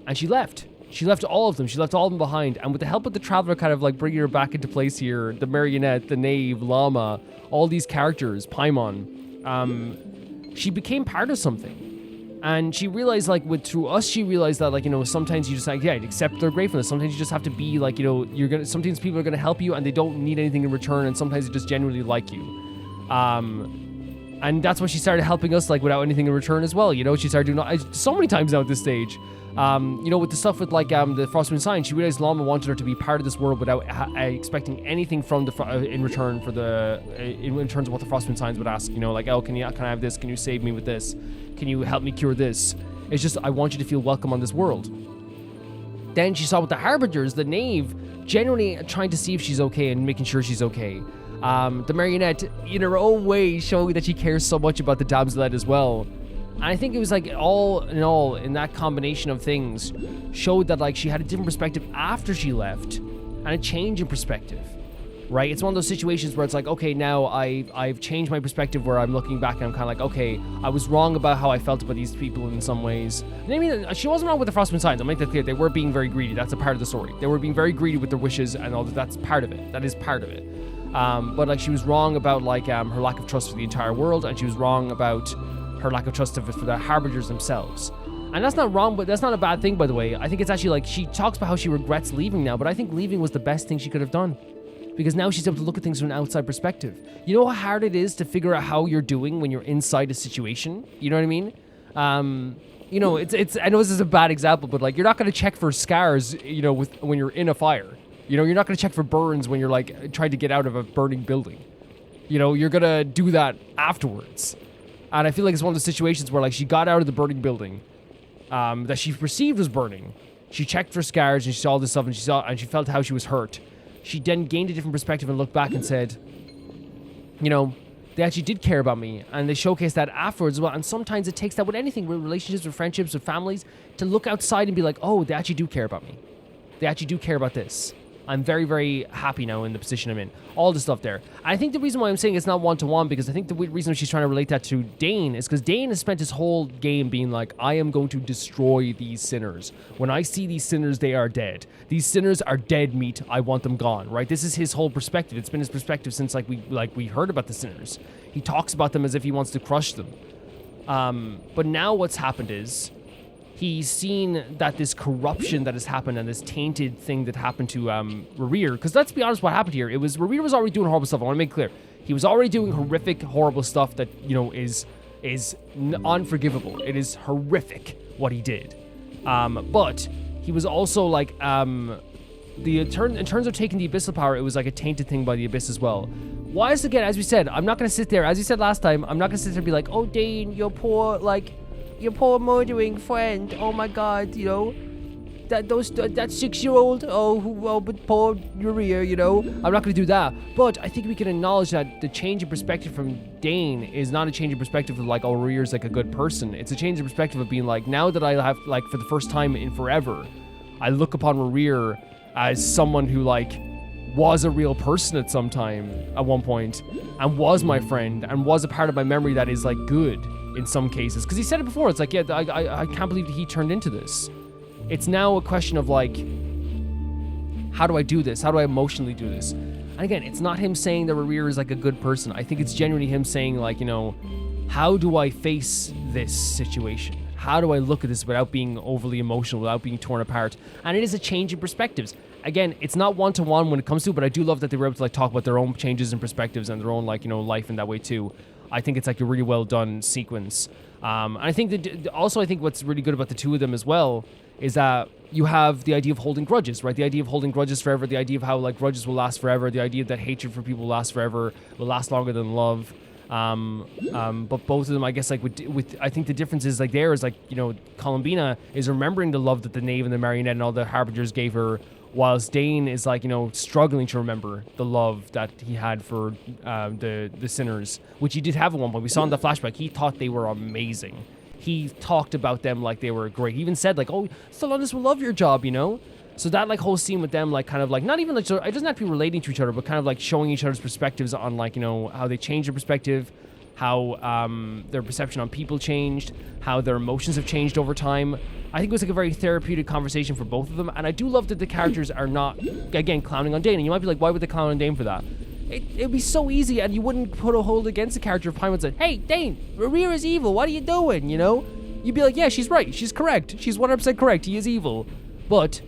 And she left. She left all of them. She left all of them behind. And with the help of the Traveler kind of like bringing her back into place here, the Marionette, the Knave, Llama, all these characters, Paimon, she became part of something. And she realized, like, through us, she realized that, like, you know, sometimes you just, like, yeah, accept their gratefulness. Sometimes you just have to be, like, you know, sometimes people are gonna help you and they don't need anything in return, and sometimes they just genuinely like you. And that's when she started helping us, like, without anything in return as well, you know? She started doing so many times now at this stage. You know, with the stuff with, like, the Frostmoon Sign, she realized Llama wanted her to be part of this world without expecting anything from in return for in terms of what the Frostmoon Signs would ask. You know, like, oh, can I have this? Can you save me with this? Can you help me cure this? It's just, I want you to feel welcome on this world. Then she saw with the Harbingers, the Knave, genuinely trying to see if she's okay and making sure she's okay. The Marionette, in her own way, showing that she cares so much about the Damselette as well. And I think it was like all in all, in that combination of things, showed that like she had a different perspective after she left, and a change in perspective, right? It's one of those situations where it's like, okay, now I've changed my perspective, where I'm looking back and I'm kind of like, okay, I was wrong about how I felt about these people in some ways. And I mean, she wasn't wrong with the Frostmoon Signs. I'll make that clear. They were being very greedy. That's a part of the story. They were being very greedy with their wishes and all that. That's part of it. That is part of it. But like she was wrong about like her lack of trust for the entire world, and she was wrong about her lack of trust for the Harbingers themselves. And that's not wrong, but that's not a bad thing, by the way. I think it's actually like, she talks about how she regrets leaving now, but I think leaving was the best thing she could have done. Because now she's able to look at things from an outside perspective. You know how hard it is to figure out how you're doing when you're inside a situation? You know what I mean? You know, it's I know this is a bad example, but like, you're not going to check for scars, you know, when you're in a fire. You know, you're not going to check for burns when you're like trying to get out of a burning building. You know, you're going to do that afterwards. And I feel like it's one of the situations where like she got out of the burning building that she perceived was burning. She checked for scars and she saw all this stuff, and she felt how she was hurt. She then gained a different perspective and looked back and said, you know, they actually did care about me, and they showcased that afterwards as well. And sometimes it takes that with anything, with relationships, with friendships, with families, to look outside and be like, oh, they actually do care about me. They actually do care about this. I'm very, very happy now in the position I'm in. All the stuff there. I think the reason why I'm saying it's not one-to-one, because I think the reason she's trying to relate that to Dane is because Dane has spent his whole game being like, I am going to destroy these sinners. When I see these sinners, they are dead. These sinners are dead meat. I want them gone, right? This is his whole perspective. It's been his perspective since we heard about the sinners. He talks about them as if he wants to crush them. But now what's happened is, he's seen that this corruption that has happened and this tainted thing that happened to Rerir, because let's be honest, what happened here, it was Rerir was already doing horrible stuff. I want to make it clear. He was already doing horrific, horrible stuff that, you know, is unforgivable. It is horrific what he did. But he was also like, in terms of taking the Abyssal power, it was like a tainted thing by the Abyss as well. Why is, again, as we said, I'm not going to sit there, as you said last time, I'm not going to sit there and be like, oh, Dane, your poor murdering friend, oh my god, you know, that 6-year-old, but poor Rerir, you know, I'm not going to do that. But I think we can acknowledge that the change in perspective from Dane is not a change in perspective of like, oh, Rerir's like a good person. It's a change in perspective of being like, now that I have, like, for the first time in forever, I look upon Rerir as someone who, like, was a real person at some time, at one point, and was my friend, and was a part of my memory that is, like, good in some cases. Because he said it before, it's like, yeah, I can't believe he turned into this. It's now a question of, like, how do I do this? How do I emotionally do this? And again, it's not him saying that Rerir is, like, a good person. I think it's genuinely him saying, like, you know, how do I face this situation? How do I look at this without being overly emotional, without being torn apart? And it is a change in perspectives. Again, it's not one-to-one when it comes to it, but I do love that they were able to, like, talk about their own changes in perspectives and their own, like, you know, life in that way too. I think it's, like, a really well done sequence. And I think that also, I think what's really good about the two of them as well is that you have the idea of holding grudges, right? The idea of holding grudges forever, the idea of how, like, grudges will last forever, the idea that hatred for people will last forever, will last longer than love. But both of them, I guess, like, with I think the difference is, like, there is, like, you know, Columbina is remembering the love that the Knave and the Marionette and all the Harbingers gave her, whilst Dane is, like, you know, struggling to remember the love that he had for the sinners, which he did have at one point. We saw in the flashback, he thought they were amazing. He talked about them like they were great. He even said, like, oh, Solanas will love your job, you know? So that, like, whole scene with them, like, kind of, like, not even, like, it doesn't have to be relating to each other, but kind of, like, showing each other's perspectives on, like, you know, how they changed their perspective, how their perception on people changed, how their emotions have changed over time. I think it was, like, a very therapeutic conversation for both of them, and I do love that the characters are not, again, clowning on Dane, and you might be like, why would they clown on Dane for that? It'd be so easy, and you wouldn't put a hold against the character if Paimon said, hey, Dane, Rerir is evil, what are you doing, you know? You'd be like, yeah, she's right, she's correct, she's 100% correct, he is evil, but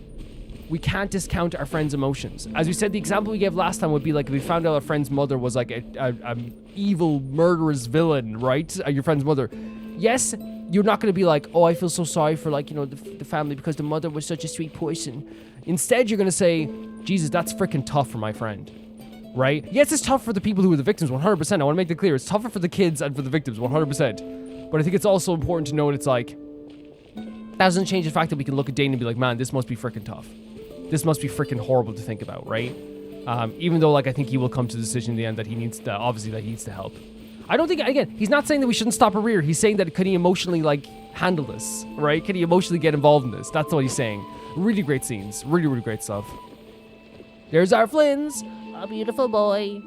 we can't discount our friend's emotions. As we said, the example we gave last time would be, like, if we found out our friend's mother was, like, a evil, murderous villain, right? Your friend's mother. Yes, you're not going to be like, oh, I feel so sorry for, like, you know, the family because the mother was such a sweet person. Instead, you're going to say, Jesus, that's freaking tough for my friend, right? Yes, it's tough for the people who were the victims, 100%. I want to make that clear. It's tougher for the kids and for the victims, 100%. But I think it's also important to note it's like, that doesn't change the fact that we can look at Dane and be like, man, this must be freaking tough. This must be freaking horrible to think about, right? Even though, like, I think he will come to the decision in the end that he needs to, obviously, that he needs to help. I don't think, again, he's not saying that we shouldn't stop Rerir. He's saying that can he emotionally, like, handle this, right? Can he emotionally get involved in this? That's what he's saying. Really great scenes. Really, really great stuff. There's our Flynn's. A beautiful boy.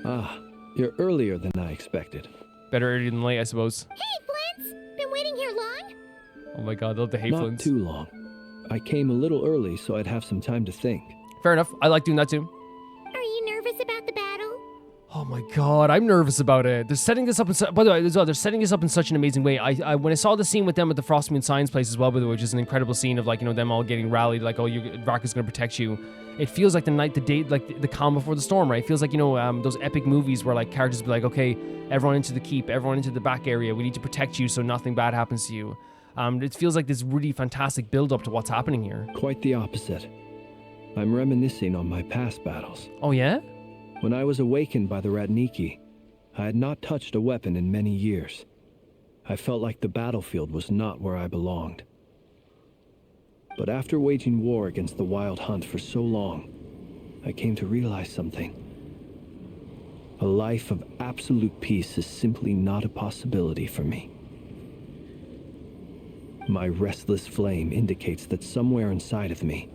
Ah, you're earlier than I expected. Better early than late, I suppose. Hey, Flint's! Been waiting here long? Oh my god, I love the hey Not Flynn's. too long. I came a little early so I'd have some time to think. Fair enough. I like doing that too. Are you nervous about the battle? Oh my god, I'm nervous about it. They're setting this up in by the way, as well, they're setting this up in such an amazing way. I when I saw the scene with them at the Frostmoon Science place as well, by the way, which is an incredible scene of, like, you know, them all getting rallied, like, oh, Varka's gonna protect you. It feels like the day, like the calm before the storm, right? It feels like, you know, those epic movies where, like, characters be like, okay, everyone into the keep, everyone into the back area. We need to protect you so nothing bad happens to you. It feels like this really fantastic build up to what's happening here. Quite the opposite. I'm reminiscing on my past battles. Oh yeah? When I was awakened by the Ratniki, I had not touched a weapon in many years. I felt like the battlefield was not where I belonged. But after waging war against the Wild Hunt for so long, I came to realize something. A life of absolute peace is simply not a possibility for me. My restless flame indicates that somewhere inside of me,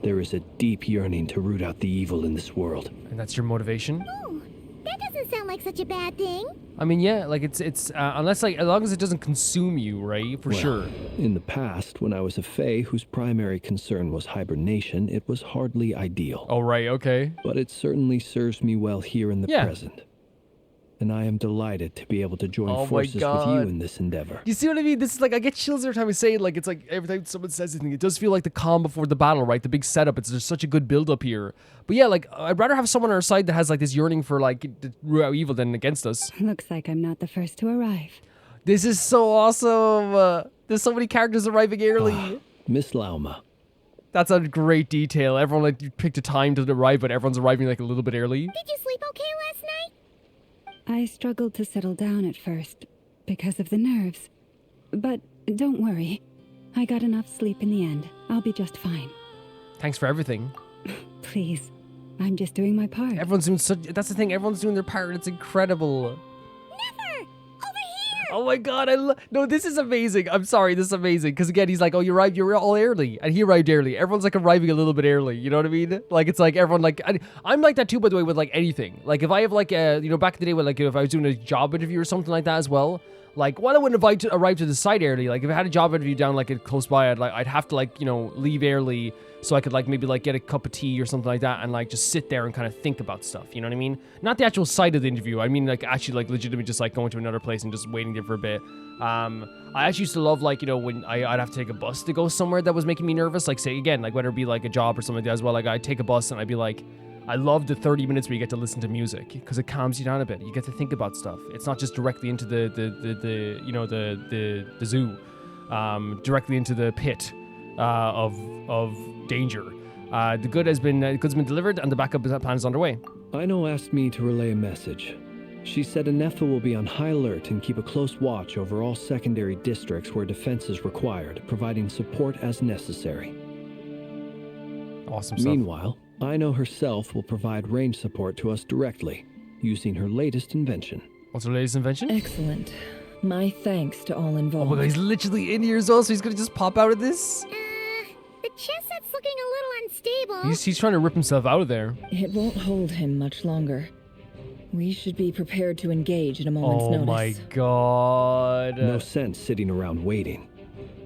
there is a deep yearning to root out the evil in this world. And that's your motivation? Ooh, that doesn't sound like such a bad thing. I mean, yeah, like it's unless, like, as long as it doesn't consume you, right? For sure. In the past, when I was a Fae whose primary concern was hibernation, it was hardly ideal. Oh, right, okay. But it certainly serves me well here in the present. And I am delighted to be able to join forces with you in this endeavor. You see what I mean? This is like, I get chills every time I say it. Like, it's like every time someone says anything, it does feel like the calm before the battle, right? The big setup. There's such a good build up here. But yeah, like, I'd rather have someone on our side that has, like, this yearning for, like, to root out evil than against us. Looks like I'm not the first to arrive. This is so awesome. There's so many characters arriving early. Miss Lauma. That's a great detail. Everyone, like, you picked a time to arrive, but everyone's arriving, like, a little bit early. Did you sleep okay last night? I struggled to settle down at first because of the nerves. But don't worry. I got enough sleep in the end. I'll be just fine. Thanks for everything. Please. I'm just doing my part. Everyone's doing that's the thing. Everyone's doing their part. It's incredible. Never! Over here! Oh my god, no, this is amazing. I'm sorry, this is amazing. Because again, he's like, oh, you arrived, you're all early. And he arrived early. Everyone's like arriving a little bit early. You know what I mean? Like, it's like everyone like, I'm like that too, by the way, with like anything. Like if I have like, you know, back in the day when like, if I was doing a job interview or something like that as well, like, while I wouldn't arrive to the site early, like if I had a job interview down like close by, I'd have to like, you know, leave early so I could like maybe like get a cup of tea or something like that and like just sit there and kind of think about stuff. You know what I mean? Not the actual site of the interview. I mean like actually like legitimately just like going to another place and just waiting there for a bit. I actually used to love like, you know, when I'd have to take a bus to go somewhere that was making me nervous. Like say again, like whether it be like a job or something like that as well. Like I'd take a bus and I'd be like, I love the 30 minutes where you get to listen to music because it calms you down a bit. You get to think about stuff. It's not just directly into the you know, the zoo, directly into the pit of danger. The goods has been delivered and the backup plan is underway. Ino asked me to relay a message. She said Anefa will be on high alert and keep a close watch over all secondary districts where defense is required, providing support as necessary. Awesome stuff. Meanwhile, Ino herself will provide range support to us directly, using her latest invention. What's her latest invention? Excellent. My thanks to all involved. Oh my god, he's literally in here as well, so he's gonna just pop out of this? The chestnut's looking a little unstable. He's trying to rip himself out of there. It won't hold him much longer. We should be prepared to engage at a moment's notice. Oh my god. No sense sitting around waiting.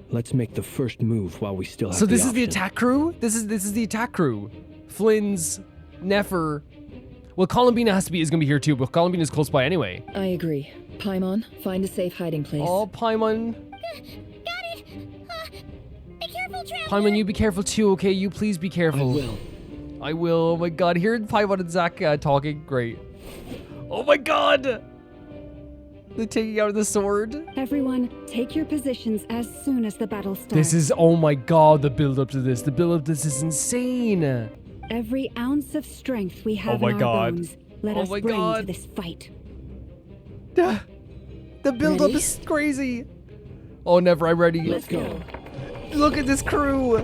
Let's make the first move while we still have So this the is the option. attack crew? This is the attack crew. Flynn's, Nefer. Well, Columbina is gonna be here too, but Columbina's close by anyway. I agree. Paimon, find a safe hiding place. Oh, Paimon. Got it. Be careful, traveler. Paimon, you be careful too, okay? You please be careful. I will. I will. Oh my god, hearing Paimon and Zach talking, great. Oh my god! They're taking out the sword. Everyone, take your positions as soon as the battle starts. This is, oh my god, the build up to this. The build up to this is insane. Every ounce of strength we have Oh my in our god. bones, let Oh us my bring god. to this fight. The build up Ready? is crazy. Oh, never, I'm ready. Let's go. Look at this crew.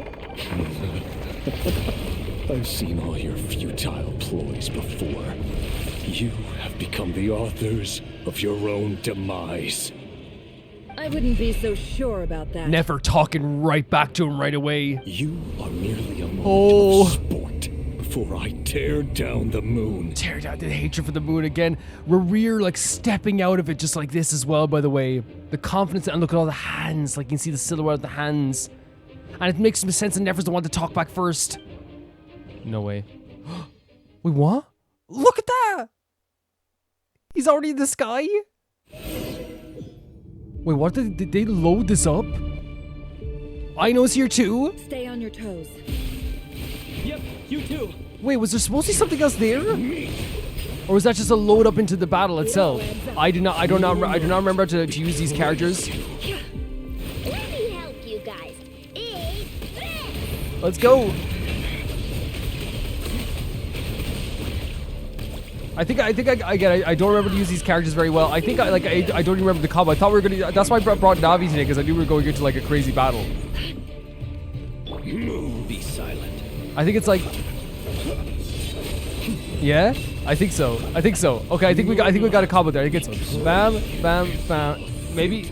I've seen all your futile ploys before. You have become the authors of your own demise. I wouldn't be so sure about that. Never talking right back to him right away. You are merely a moment Oh. of sport before I tear down the moon. Tear down the hatred for the moon again. Rereer like stepping out of it just like this as well, by the way. The confidence, and look at all the hands. Like you can see the silhouette of the hands. And it makes some sense and Never's the one to talk back first. No way. Wait, what? Look at that! He's already in the sky? Wait, what? Did they load this up? Ino's here too? Stay on your toes. Yep, you too. Wait, was there supposed to be something else there? Or was that just a load up into the battle itself? I do not remember to use these characters. Let me help you guys. Eat this. Let's go. I think I get it. I don't remember to use these characters very well. I think I don't even remember the combo. I thought we were gonna. That's why I brought Navi today because I knew we were going into like a crazy battle. Be silent. I think it's like. Yeah, I think so. Okay, I think we got a combo there. I think it's bam, bam, bam. Maybe.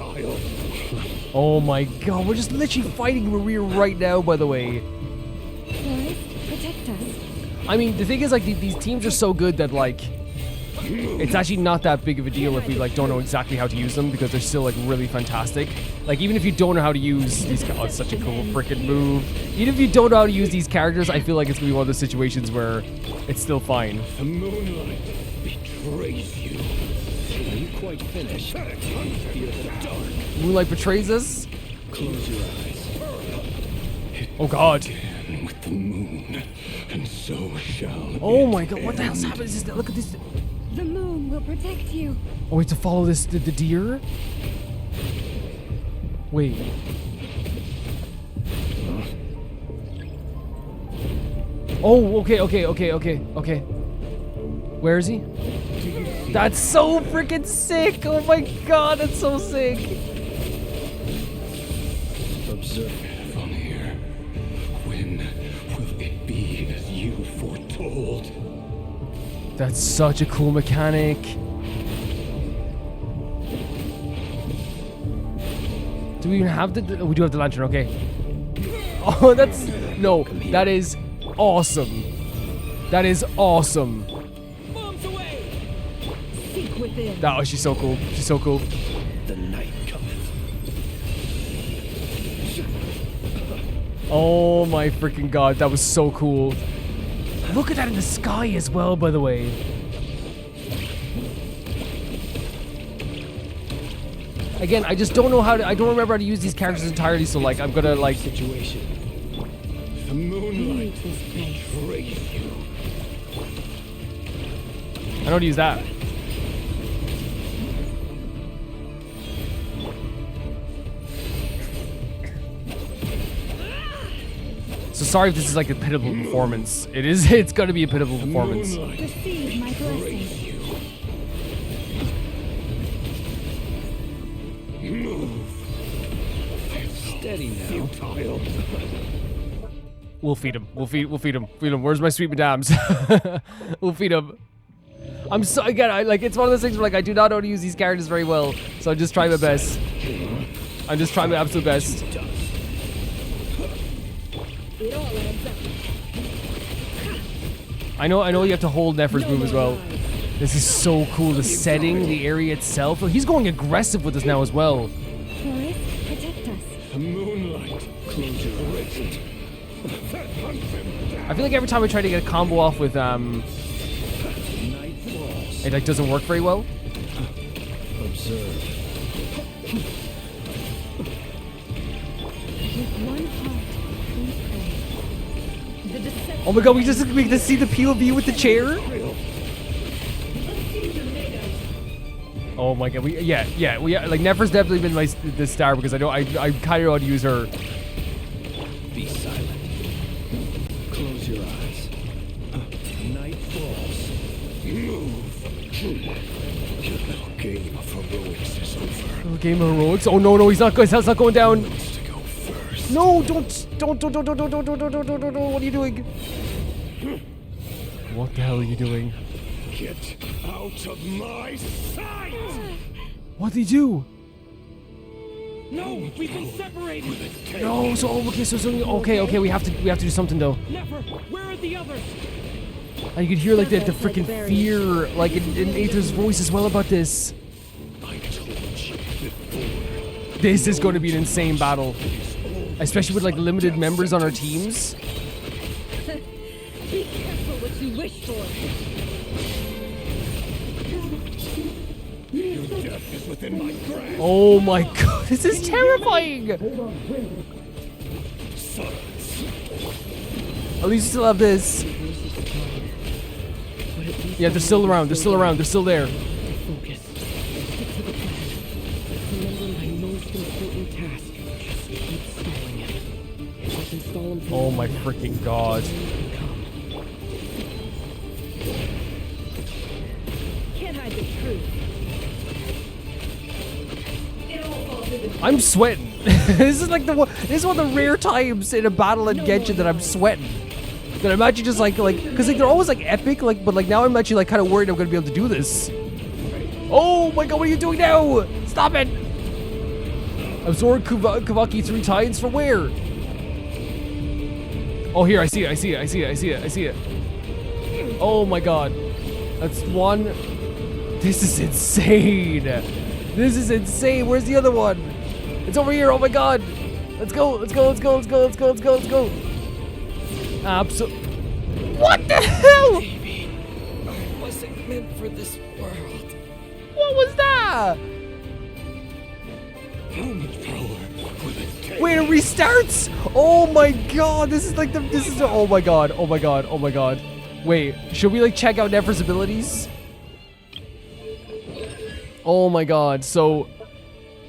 Oh my god, we're just literally fighting Maria right now. By the way. Boys, protect us. I mean, the thing is, like, these teams are so good that, like, it's actually not that big of a deal if we, like, don't know exactly how to use them because they're still, like, really fantastic. Like, even if you don't know how to use these... Oh, it's such a cool freaking move. Even if you don't know how to use these characters, I feel like it's going to be one of those situations where it's still fine. The moonlight betrays you. Are you quite finished? Fear the dark. Moonlight betrays us? Close your eyes. Oh, God. Again with the moon, and so shall Oh, my it God. What the hell's end. happening? Is this, look at this. The moon will protect you. Oh, we have to follow this, the deer? Wait. Oh, okay. Where is he? That's so freaking sick! Oh my god, that's so sick! Observe from here. When will it be as you foretold? That's such a cool mechanic. Do we even have the... Oh, we do have the lantern, okay. Oh, that's... No, that is awesome. That is awesome. Bombs away! Seek within. Oh, she's so cool. She's so cool. The night cometh. Oh my freaking god, that was so cool. Look at that in the sky as well, by the way. Again, I just don't know how to... I don't remember how to use these characters entirely, so like, I'm gonna like... Situation. The moonlight betrays you. I know how to use that. So sorry if this is like a pitiful performance. It is, it's gonna be a pitiful performance. Receive my blessing. Steady now. Futile. We'll feed him. We'll feed him. Feed him. Where's my sweet madams? We'll feed him. I'm so, again, I like, it's one of those things where like I do not know how to use these characters very well, so I'm just trying my best. I'm just trying my absolute best. I know you have to hold Nefer's move as well. This is so cool. The setting, the area itself. Oh, he's going aggressive with us now as well. Forest, protect us. The moonlight. Close your eyes. I feel like every time I try to get a combo off with Night falls. it like doesn't work very well. Observe. With one heart, we pray. The deception. Oh my god, we get to see the POV with the chair. Oh my god, like Nefer's definitely been the star because I kind of know how to use her. Be silent. Close your eyes. Night falls. Move. Your little game of heroics is over. Oh, game of heroics. Oh no, he's not going. Hell's not going down. Wants to go first. No, don't. What are you doing? What the hell are you doing? Get out of my sight! What did he do? No, we've been separated. No, so okay, okay, we have to do something though. Never. Where are the others? And you could hear like the freaking fear like in Aether's voice as well about this. I told you before. This is going to be an insane battle, especially with like limited members on our teams. Be careful what you wish for. Your death is within my grasp. Oh my god, this is terrifying! Silence. At least you still have this. Yeah, they're still around, they're still there. Focus. Stick to the plan. Remember my most important task. Just keep stalling it. If I can stall him for Oh my freaking god. Can't hide the truth. I'm sweating. This is like this is one of the rare times in a battle in Genshin that I'm sweating. That I'm actually just like, cause like they're always like epic, like, but like now I'm actually like kind of worried I'm gonna be able to do this. Oh my god, what are you doing now? Stop it! Absorb Kavaki 3 times from where? Oh, here, I see it. Oh my god. That's one. This is insane. This is insane. Where's the other one? It's over here. Oh my god. Let's go. Absolutely. What the hell? Baby, I wasn't meant for this world. What was that? How much power will it take? Wait, it restarts? Oh my god. This is like oh my god. Wait, should we like check out Nefer's abilities? Oh my god. So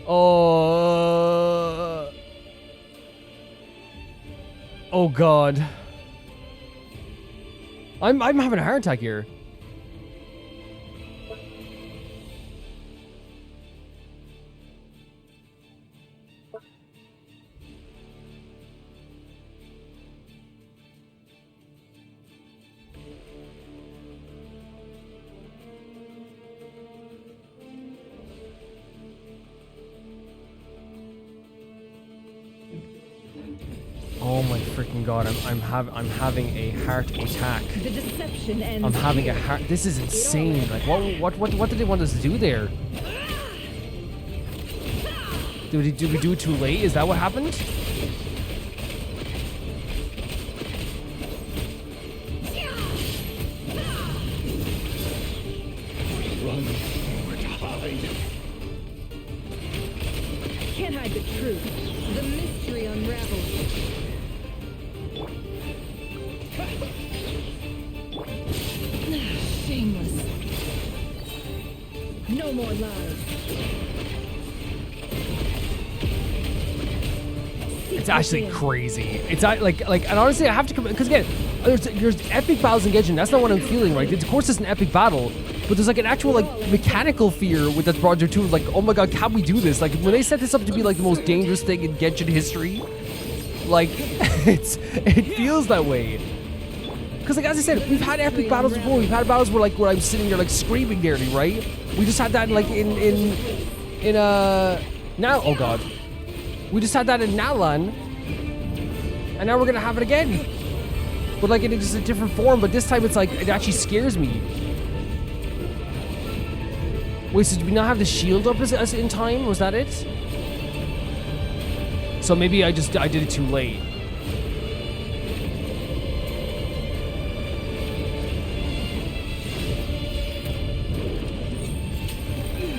oh god. I'm having a heart attack here. freaking god! I'm having a heart attack. The deception ends I'm having here. a heart. This is insane. Like what did they want us to do there? Did we do it too late? Is that what happened? Run or hide. Can't hide the truth. The mystery unravels. Shameless. No more lies. It's actually crazy. It's like, and honestly, I have to come because again, there's epic battles in Genshin. That's not what I'm feeling, right? Of course, it's an epic battle, but there's like an actual like mechanical fear with that project too. Like, oh my god, can we do this? Like when they set this up to be like the most dangerous thing in Genshin history, like it feels that way. Because like as I said, we've had epic battles before. We've had battles where I'm sitting there like screaming nearly, right? We just had that like in now. Oh god. We just had that in Nalan, and now we're gonna have it again. But like in just a different form, but this time it's like, it actually scares me. Wait, so did we not have the shield up as in time? Was that it? So maybe I did it too late.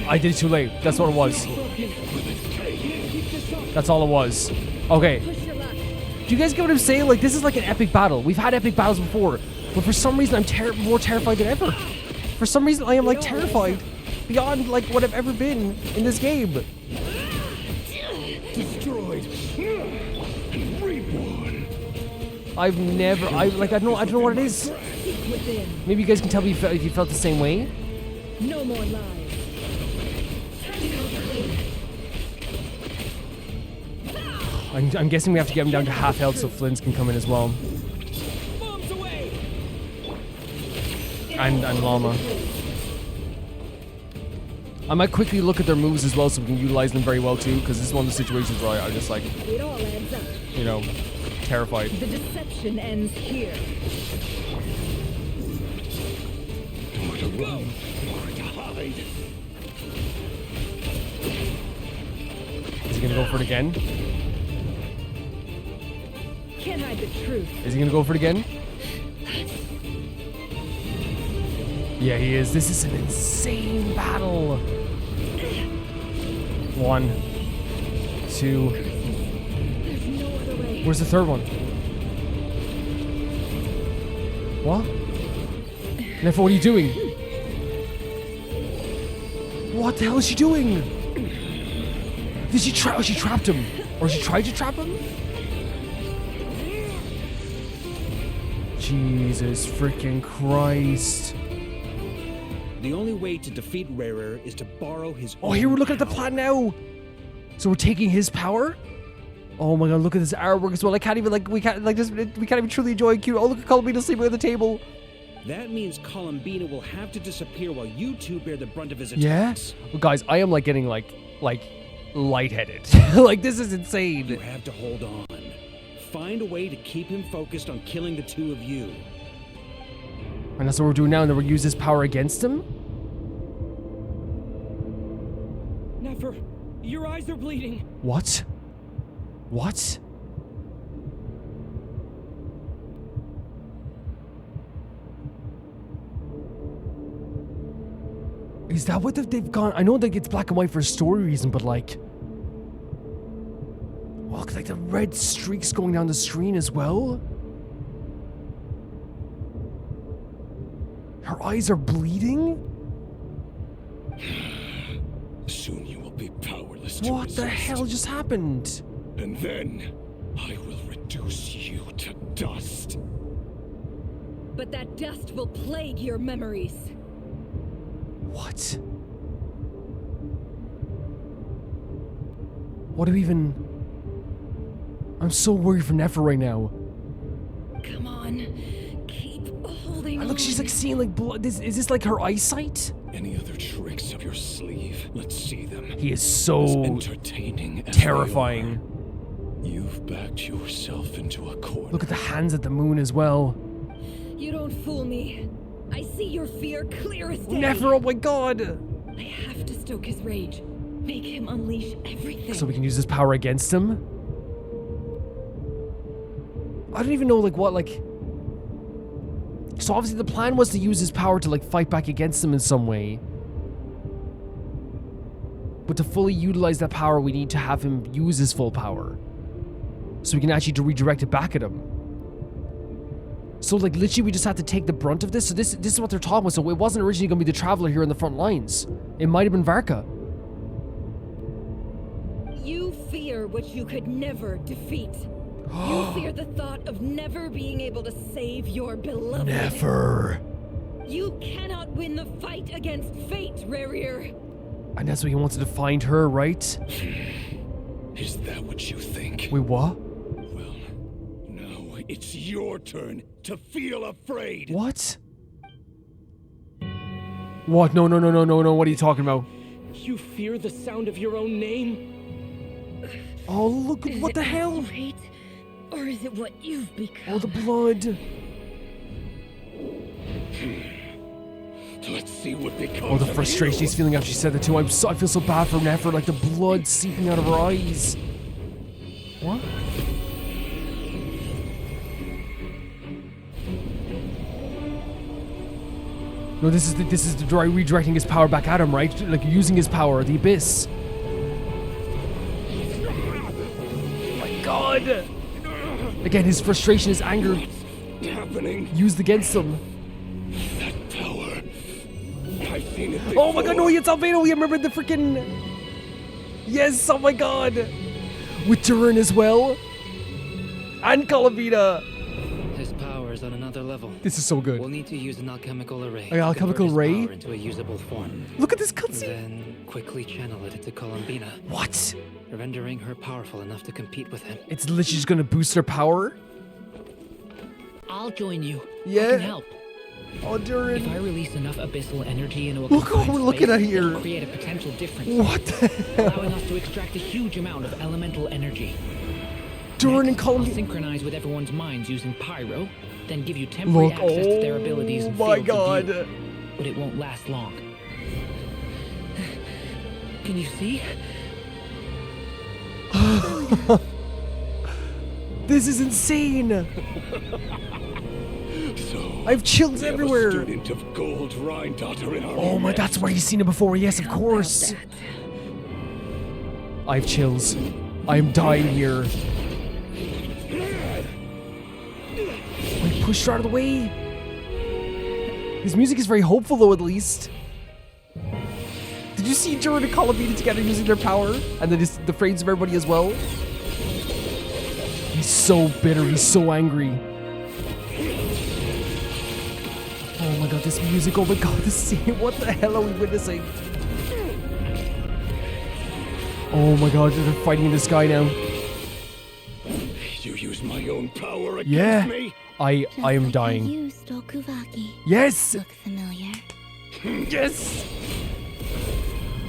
I did it too late. That's what it was. That's all it was. Okay. Do you guys get what I'm saying? Like, this is like an epic battle. We've had epic battles before, but for some reason I'm more terrified than ever. For some reason I am like terrified beyond like what I've ever been in this game. Destroyed. Reborn. I don't know what it is. Maybe you guys can tell me if you felt the same way. No more lies. I'm guessing we have to get him down to half health so Flynn's can come in as well. And Llama. I might quickly look at their moves as well so we can utilize them very well too, because this is one of the situations where I'm just like, It all adds up. you know, terrified. The deception ends here. Nowhere to run, nowhere to hide. Is he gonna go for it again? Can't hide the truth. Is he gonna go for it again? Yeah, he is. This is an insane battle. 1, 2. There's no other way. Where's the third one? What? Neff, what are you doing? What the hell is she doing? Did she trap? Oh, she trapped him. Or she tried to trap him? Jesus freaking Christ. The only way to defeat Rarer is to borrow his Oh, here we're looking at the plan now. So we're taking his power? Oh my god, look at this artwork as well. I can't even we can't even truly enjoy it. Cute. Oh, look at Columbina sleeping at the table. That means Columbina will have to disappear while you two bear the brunt of his attacks. Yeah? Well, guys, I am like getting like lightheaded. Like, this is insane. You have to hold on. Find a way to keep him focused on killing the two of you. And that's what we're doing now, and then we'll use this power against him? Nefer, your eyes are bleeding. What? What? Is that what they've gone? I know that it's black and white for a story reason, but like... Oh, look, like the red streaks going down the screen as well? Her eyes are bleeding? Soon you will be powerless to What the resist. hell just happened? And then I will reduce you to dust. But that dust will plague your memories. What? What do we even... I'm so worried for Nefer right now. Come on. Keep holding And look, she's like seeing like blood. Is this like her eyesight? Any other tricks up your sleeve? Let's see them. He is As so entertaining as terrifying. You've backed yourself into a corner. Look at the hands at the moon as well. You don't fool me. I see your fear clear as day. Never, oh my god! I have to stoke his rage. Make him unleash everything. So we can use this power against him? I don't even know, like, what, like... So obviously the plan was to use his power to, like, fight back against him in some way. But to fully utilize that power, we need to have him use his full power. So we can actually redirect it back at him. So, like, literally we just had to take the brunt of this. So this is what they're talking about. So it wasn't originally going to be the Traveler here in the front lines. It might have been Varka. You fear what you could never defeat. You fear the thought of never being able to save your beloved. Never. You cannot win the fight against fate, Rerir. And that's why he wanted to find her, right? Is that what you think? Wait, what? Well, now it's your turn to feel afraid. What? What? No, what are you talking about? You fear the sound of your own name? Oh, look, what the hell? Fate, or is it what you've become? Oh, the blood. Let's see what becomes. Oh, the frustration he's feeling after she said that too. I feel so bad for Nefer, like the blood seeping out of her eyes. What? No, this is the Dory redirecting his power back at him, right? Like using his power, the Abyss. Oh my god! Again, his frustration, his anger used against him. That power. I've seen it Oh my god, no, it's Albedo. We remember the freaking... Yes, oh my god. With Durin as well. And Columbina. His power is on another level. This is so good. We'll need to use an alchemical array. An alchemical to convert his array? power into a usable form. Look at this cutscene. Then quickly channel it into Columbina. What? Rendering her powerful enough to compete with him. It's literally just gonna boost her power? I'll join you. Yeah. I can help. Oh, Durin. If I release enough abyssal energy into a Look what confined we're looking space, at here. it'll create a potential difference. What the hell? Allowing us to extract a huge amount of elemental energy. Durin and Next, I'll Columbina. synchronize with everyone's minds using pyro, then give you temporary Look, access to their abilities and my fields of god. view. But it won't last long. Can you see? This is insane. So I have chills we have everywhere. a student of Gold Rhine-Daughter in our Oh my, midst. that's where you've seen it before. Yes, of course. I have chills. I'm dying here. Wait, pushed her out of the way. His music is very hopeful, though, at least. Did you see Durin and Columbina together using their power? And then the frames of everybody as well? He's so bitter. He's so angry. Oh my god, this music. Oh my god, this scene. What the hell are we witnessing? Oh my god, they're fighting in the sky now. You use my own power against Yeah. me? I am dying. You stole Kuvaki. Yes! Look familiar. Yes!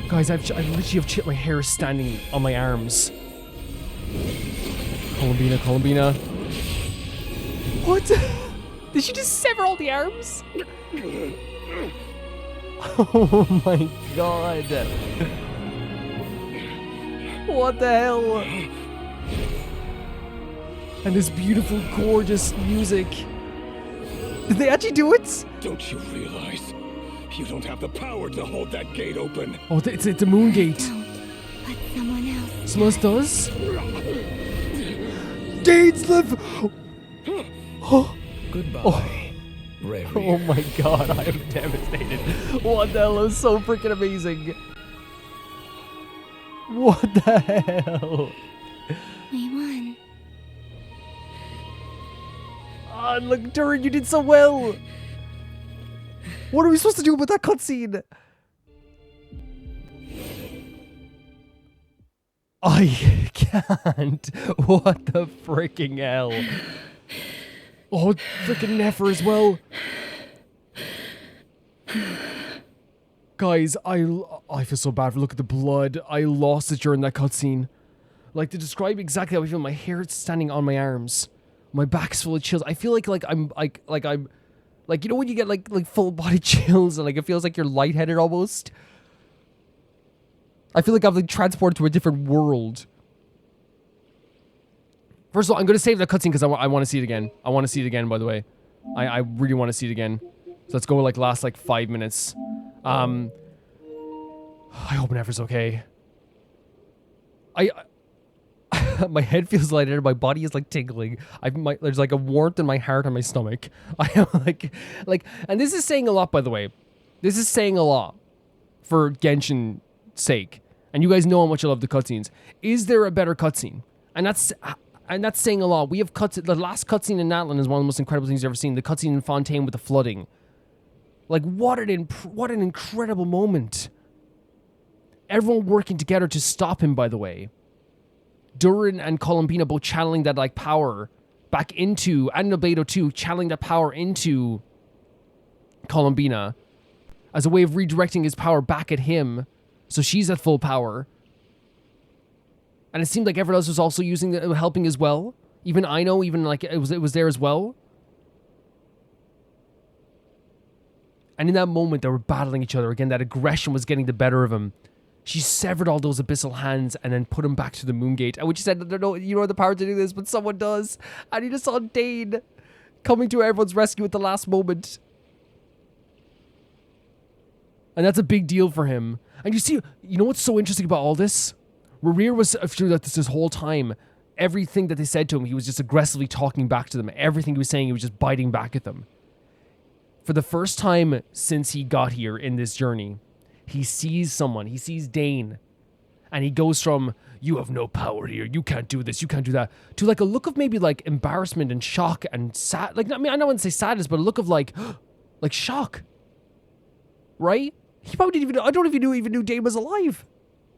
Guys, I literally have my hair standing on my arms. Columbina. What? Did she just sever all the arms? Oh my god. What the hell? And this beautiful, gorgeous music. Did they actually do it? Don't you realize you don't have the power to hold that gate open? Oh, it's a moon gate. But someone else. Someone else does? Dainsleif! Oh, Goodbye. oh my god, I am devastated. What the hell is so freaking amazing? What the hell? We won. Oh, look, Durin, you did so well. What are we supposed to do about that cutscene? I can't. What the freaking hell? Oh, freaking Nefer as well. Guys, I feel so bad. Look at the blood. I lost it during that cutscene. Like, to describe exactly how I feel, my hair is standing on my arms. My back's full of chills. I feel like I'm you know when you get like full body chills and like it feels like you're lightheaded almost? I feel like I'm like transported to a different world. First of all, I'm gonna save the cutscene because I want to see it again. I want to see it again, by the way. I really want to see it again. So let's go like last like 5 minutes. I hope Nefer's okay. My head feels lighter. My body is like tingling. There's like a warmth in my heart and my stomach. I am like, and this is saying a lot, by the way. This is saying a lot for Genshin's sake. And you guys know how much I love the cutscenes. Is there a better cutscene? And that's saying a lot. We have the last cutscene in Natlan is one of the most incredible things I've ever seen. The cutscene in Fontaine with the flooding. Like, what an incredible moment. Everyone working together to stop him, by the way. Dory and Columbina both channeling that, like, power back into, and Nobledo too, channeling that power into Columbina as a way of redirecting his power back at him, so she's at full power. And it seemed like everyone else was also helping as well. Even Aino, like, it was there as well. And in that moment, they were battling each other again. That aggression was getting the better of him. She severed all those abyssal hands and then put him back to the Moongate. And which said, you don't have the power to do this, but someone does. And he just saw Dane coming to everyone's rescue at the last moment. And that's a big deal for him. And you know what's so interesting about all this? Rerir was through this whole time. Everything that they said to him, he was just aggressively talking back to them. Everything he was saying, he was just biting back at them. For the first time since he got here in this journey, he sees someone, he sees Dane, and he goes from, you have no power here, you can't do this, you can't do that, to like a look of maybe like embarrassment and shock and sad, like, I mean, I don't want to say sadness, but a look of like shock, right? He probably didn't even, I don't know if he even knew Dane was alive.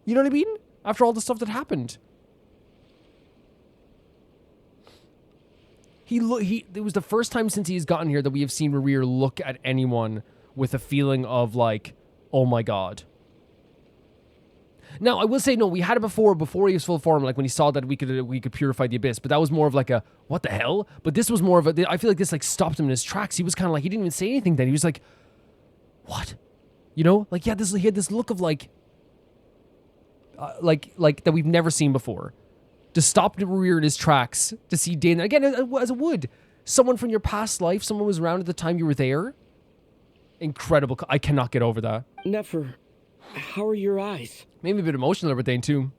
You know what I mean? After all the stuff that happened. It was the first time since he's gotten here that we have seen Rerir look at anyone with a feeling of like, oh my god. Now, I will say, no, we had it before he was full form, like when he saw that we could purify the abyss, but that was more of like a, what the hell? But this was more of a, I feel like this like stopped him in his tracks. He was kind of like, he didn't even say anything then. He was like, what? You know? Like, he had this look of like that we've never seen before. To stop Rerir in his tracks, to see Dane, again, as it would. Someone from your past life, someone was around at the time you were there. Incredible. I cannot get over that. Nefer, how are your eyes? Made me a bit emotional over Dane too.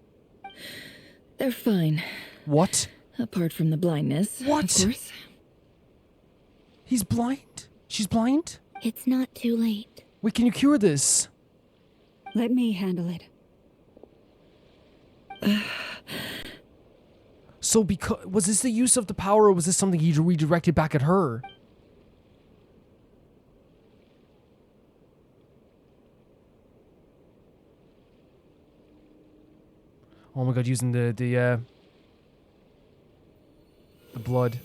They're fine. What? Apart from the blindness, what? Of course. He's blind? She's blind? It's not too late. Wait, can you cure this? Let me handle it. So was this the use of the power, or was this something he redirected back at her? Oh my god, using the blood.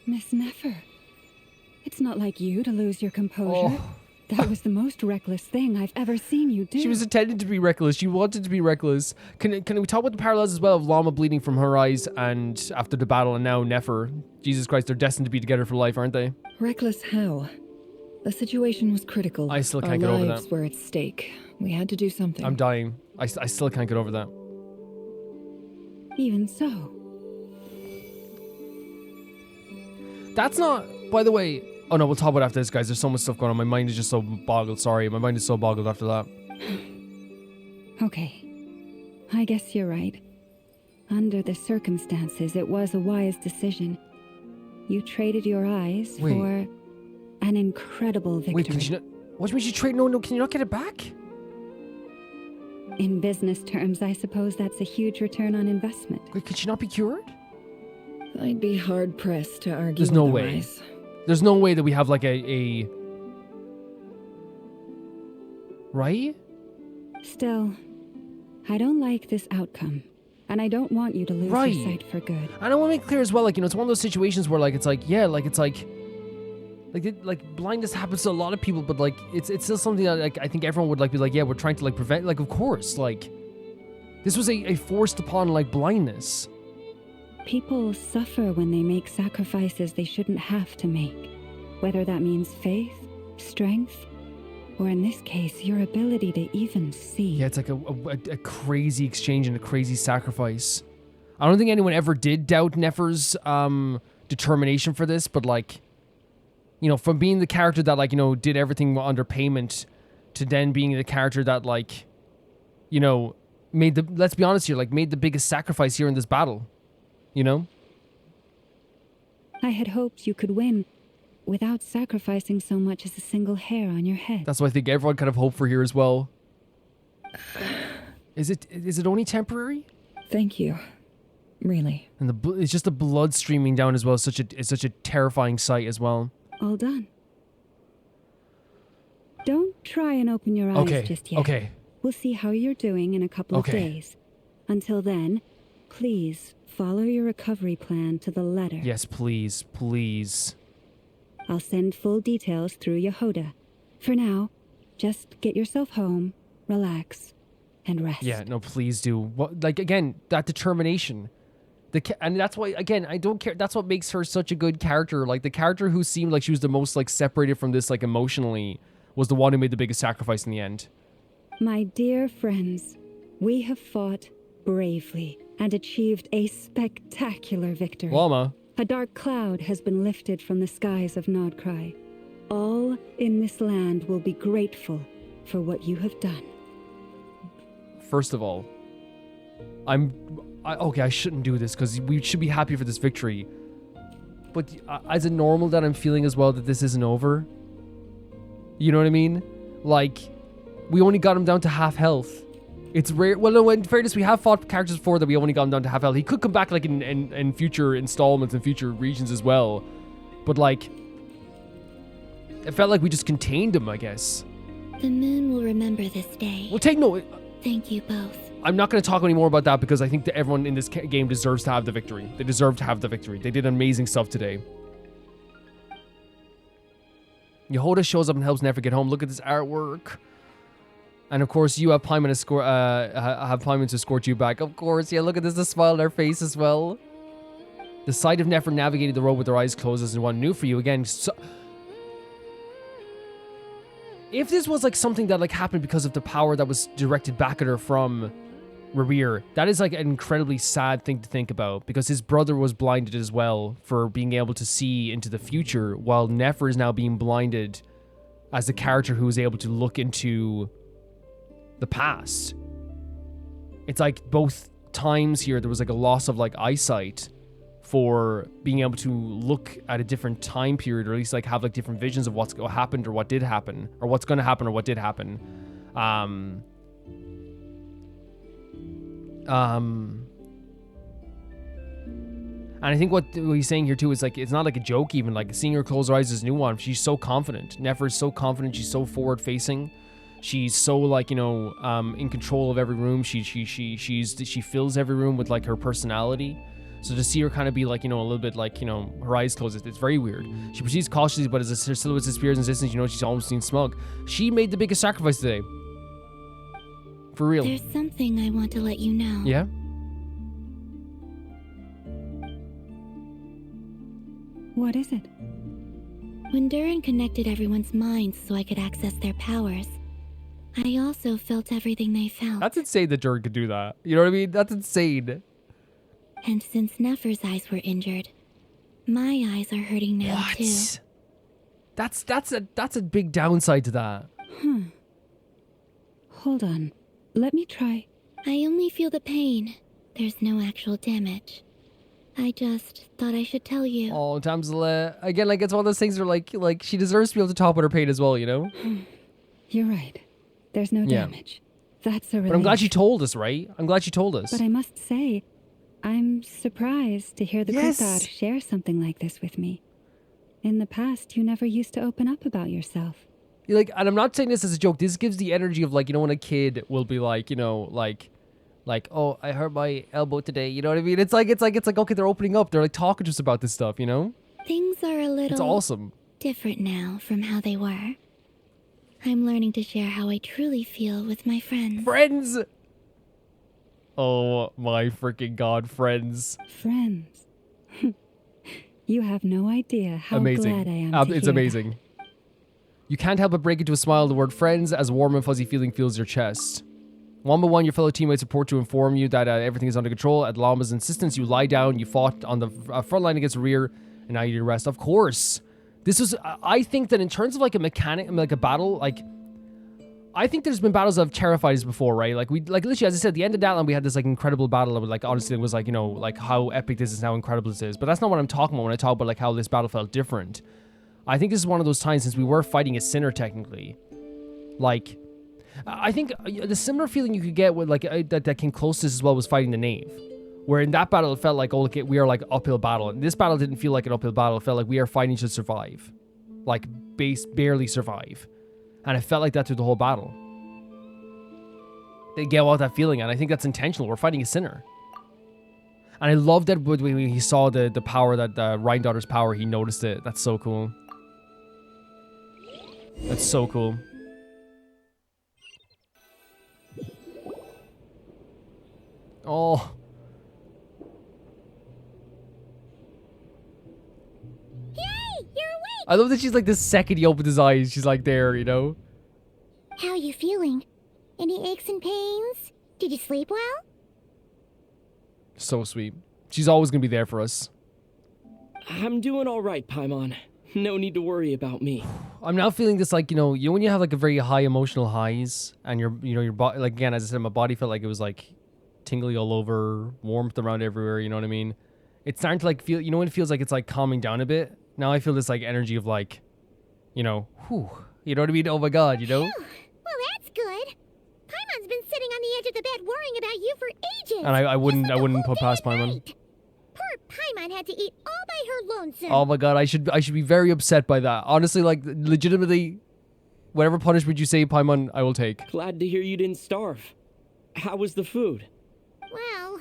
Miss Nefer, it's not like you to lose your composure. Oh. That was the most reckless thing I've ever seen you do. She was intended to be reckless. She wanted to be reckless. Can we talk about the parallels as well of Llama bleeding from her eyes and after the battle, and now Nefer? Jesus Christ, they're destined to be together for life, aren't they? Reckless how? The situation was critical. I still can't get over that. Our lives were at stake. We had to do something. I'm dying. I still can't get over that. Even so. That's not, by the way... Oh no, we'll talk about it after this, guys. There's so much stuff going on. My mind is just so boggled. Sorry, my mind is so boggled after that. Okay. I guess you're right. Under the circumstances, it was a wise decision. You traded your eyes for an incredible victory. Wait, can you not... What do you mean you trade? No, can you not get it back? In business terms, I suppose that's a huge return on investment. Wait, could she not be cured? I'd be hard-pressed to argue There's no way. otherwise. There's no way that we have like a... Right? Still, I don't like this outcome. And I don't want you to lose your sight for good. And I want to make clear as well, like, you know, it's one of those situations where, like, it's like, yeah, like, it's like... Like blindness happens to a lot of people, but like it's still something that like I think everyone would like be like, yeah, we're trying to like prevent. Like of course, like this was a forced upon like blindness. People suffer when they make sacrifices they shouldn't have to make, whether that means faith, strength, or in this case, your ability to even see. Yeah, it's like a crazy exchange and a crazy sacrifice. I don't think anyone ever did doubt Nefer's determination for this, but like, you know, from being the character that like, you know, did everything under payment to then being the character that like, you know, made the, let's be honest here, like made the biggest sacrifice here in this battle, you know? I had hoped you could win without sacrificing so much as a single hair on your head. That's what I think everyone kind of hoped for here as well. Is it only temporary? Thank you. Really. And it's just the blood streaming down as well. It's such a terrifying sight as well. All done. Don't try and open your eyes just yet. Okay. We'll see how you're doing in a couple of days. Until then, please follow your recovery plan to the letter. Yes, please, please. I'll send full details through Yehoda. For now, just get yourself home, relax, and rest. Yeah, no, please do. What, like again, that determination. And that's why, again, I don't care. That's what makes her such a good character. Like the character who seemed like she was the most like separated from this like emotionally was the one who made the biggest sacrifice in the end. My dear friends, we have fought bravely and achieved a spectacular victory. Llama. A dark cloud has been lifted from the skies of Krai. All in this land will be grateful for what you have done. First of all, okay, I shouldn't do this because we should be happy for this victory. But as a normal that I'm feeling as well that this isn't over. You know what I mean? Like, we only got him down to half health. It's rare. Well, no, in fairness, we have fought characters before that we only got him down to half health. He could come back like in future installments and future regions as well. But like, it felt like we just contained him, I guess. The moon will remember this day. Well, take note. Thank you both. I'm not going to talk anymore about that because I think that everyone in this game deserves to have the victory. They deserve to have the victory. They did amazing stuff today. Yehoda shows up and helps Nefer get home. Look at this artwork. And of course, you have Paimon to escort you back. Of course, yeah, look at this, the smile on her face as well. The sight of Nefer navigating the road with her eyes closed isn't one new for you. Again, if this was like something that like happened because of the power that was directed back at her from Rerir, that is like an incredibly sad thing to think about because his brother was blinded as well for being able to see into the future while Nefer is now being blinded as the character who was able to look into the past. It's like both times here there was like a loss of like eyesight for being able to look at a different time period or at least like have like different visions of what's happened or what did happen or what's going to happen or what did happen. And I think what he's saying here too is like it's not like a joke even, like seeing her close her eyes is a new one. She's so confident. Nefer is so confident. She's so forward facing. She's so like, you know, in control of every room. She fills every room with like her personality. So to see her kind of be like, you know, a little bit like, you know, her eyes closed, it's very weird. She proceeds cautiously, but as her silhouette disappears in distance, you know, she's almost seen smug. She made the biggest sacrifice today. For real. There's something I want to let you know. Yeah? What is it? When Durin connected everyone's minds so I could access their powers, I also felt everything they felt. That's insane that Durin could do that. You know what I mean? That's insane. And since Nefer's eyes were injured, my eyes are hurting now too. That's a big downside to that. Hold on. Let me try. I only feel the pain. There's no actual damage. I just thought I should tell you. Oh, Tamzala. Again, like it's one of those things where like she deserves to be able to talk about her pain as well, you know? You're right. There's no damage. That's a relief. But I'm glad she told us, right? I'm glad she told us. But I must say, I'm surprised to hear the Kuthar share something like this with me. In the past, you never used to open up about yourself. Like, and I'm not saying this as a joke. This gives the energy of like, you know, when a kid will be like, you know, like, oh, I hurt my elbow today. You know what I mean? It's like, okay, they're opening up. They're like talking to us about this stuff, you know? Things are a little... It's awesome. different now from how they were. I'm learning to share how I truly feel with my friends. Friends! Oh my freaking god, friends. Friends. You have no idea how Amazing. glad I am to It's hear amazing. that. You can't help but break into a smile the word friends as a warm and fuzzy feeling fills your chest. One by one, your fellow teammates report to inform you that everything is under control. At Llama's insistence, you lie down, you fought on the front line against the rear, and now you need to rest. Of course. This was, I think that in terms of like a mechanic, like a battle, like, I think there's been battles that have terrified us before, right? Like, literally, as I said, at the end of Datland, we had this, like, incredible battle. Like, honestly, it was, like, you know, like, how epic this is and how incredible this is. But that's not what I'm talking about when I talk about, like, how this battle felt different. I think this is one of those times, since we were fighting a sinner, technically. Like, I think the similar feeling you could get with, like, that came close to this as well was fighting the Knave. Where in that battle, it felt like, oh, look, we are, like, uphill battle. And this battle didn't feel like an uphill battle. It felt like we are fighting to survive. Like, barely survive. And it felt like that through the whole battle. They get all that feeling, and I think that's intentional. We're fighting a sinner. And I love that when he saw the power, that Rhine-Daughter's power, he noticed it. That's so cool. That's so cool. Oh. Yay! You're awake! I love that she's like the second he opened his eyes, she's like there, you know? How are you feeling? Any aches and pains? Did you sleep well? So sweet. She's always gonna be there for us. I'm doing all right, Paimon. No need to worry about me. I'm now feeling this, like, you know when you have like a very high emotional highs and your body, like, again, as I said, my body felt like it was like tingly all over, warmth around everywhere, you know what I mean? It's starting to like feel, you know when it feels like it's like calming down a bit? Now I feel this like energy of like, you know, whew, you know what I mean? Oh my god, you know? Phew. Well, that's good. Paimon's been sitting on the edge of the bed worrying about you for ages. And I wouldn't put past Paimon. Poor Paimon had to eat all by her lonesome. Oh my god, I should be very upset by that. Honestly, like, legitimately, whatever punishment you say, Paimon, I will take. Glad to hear you didn't starve. How was the food? Well,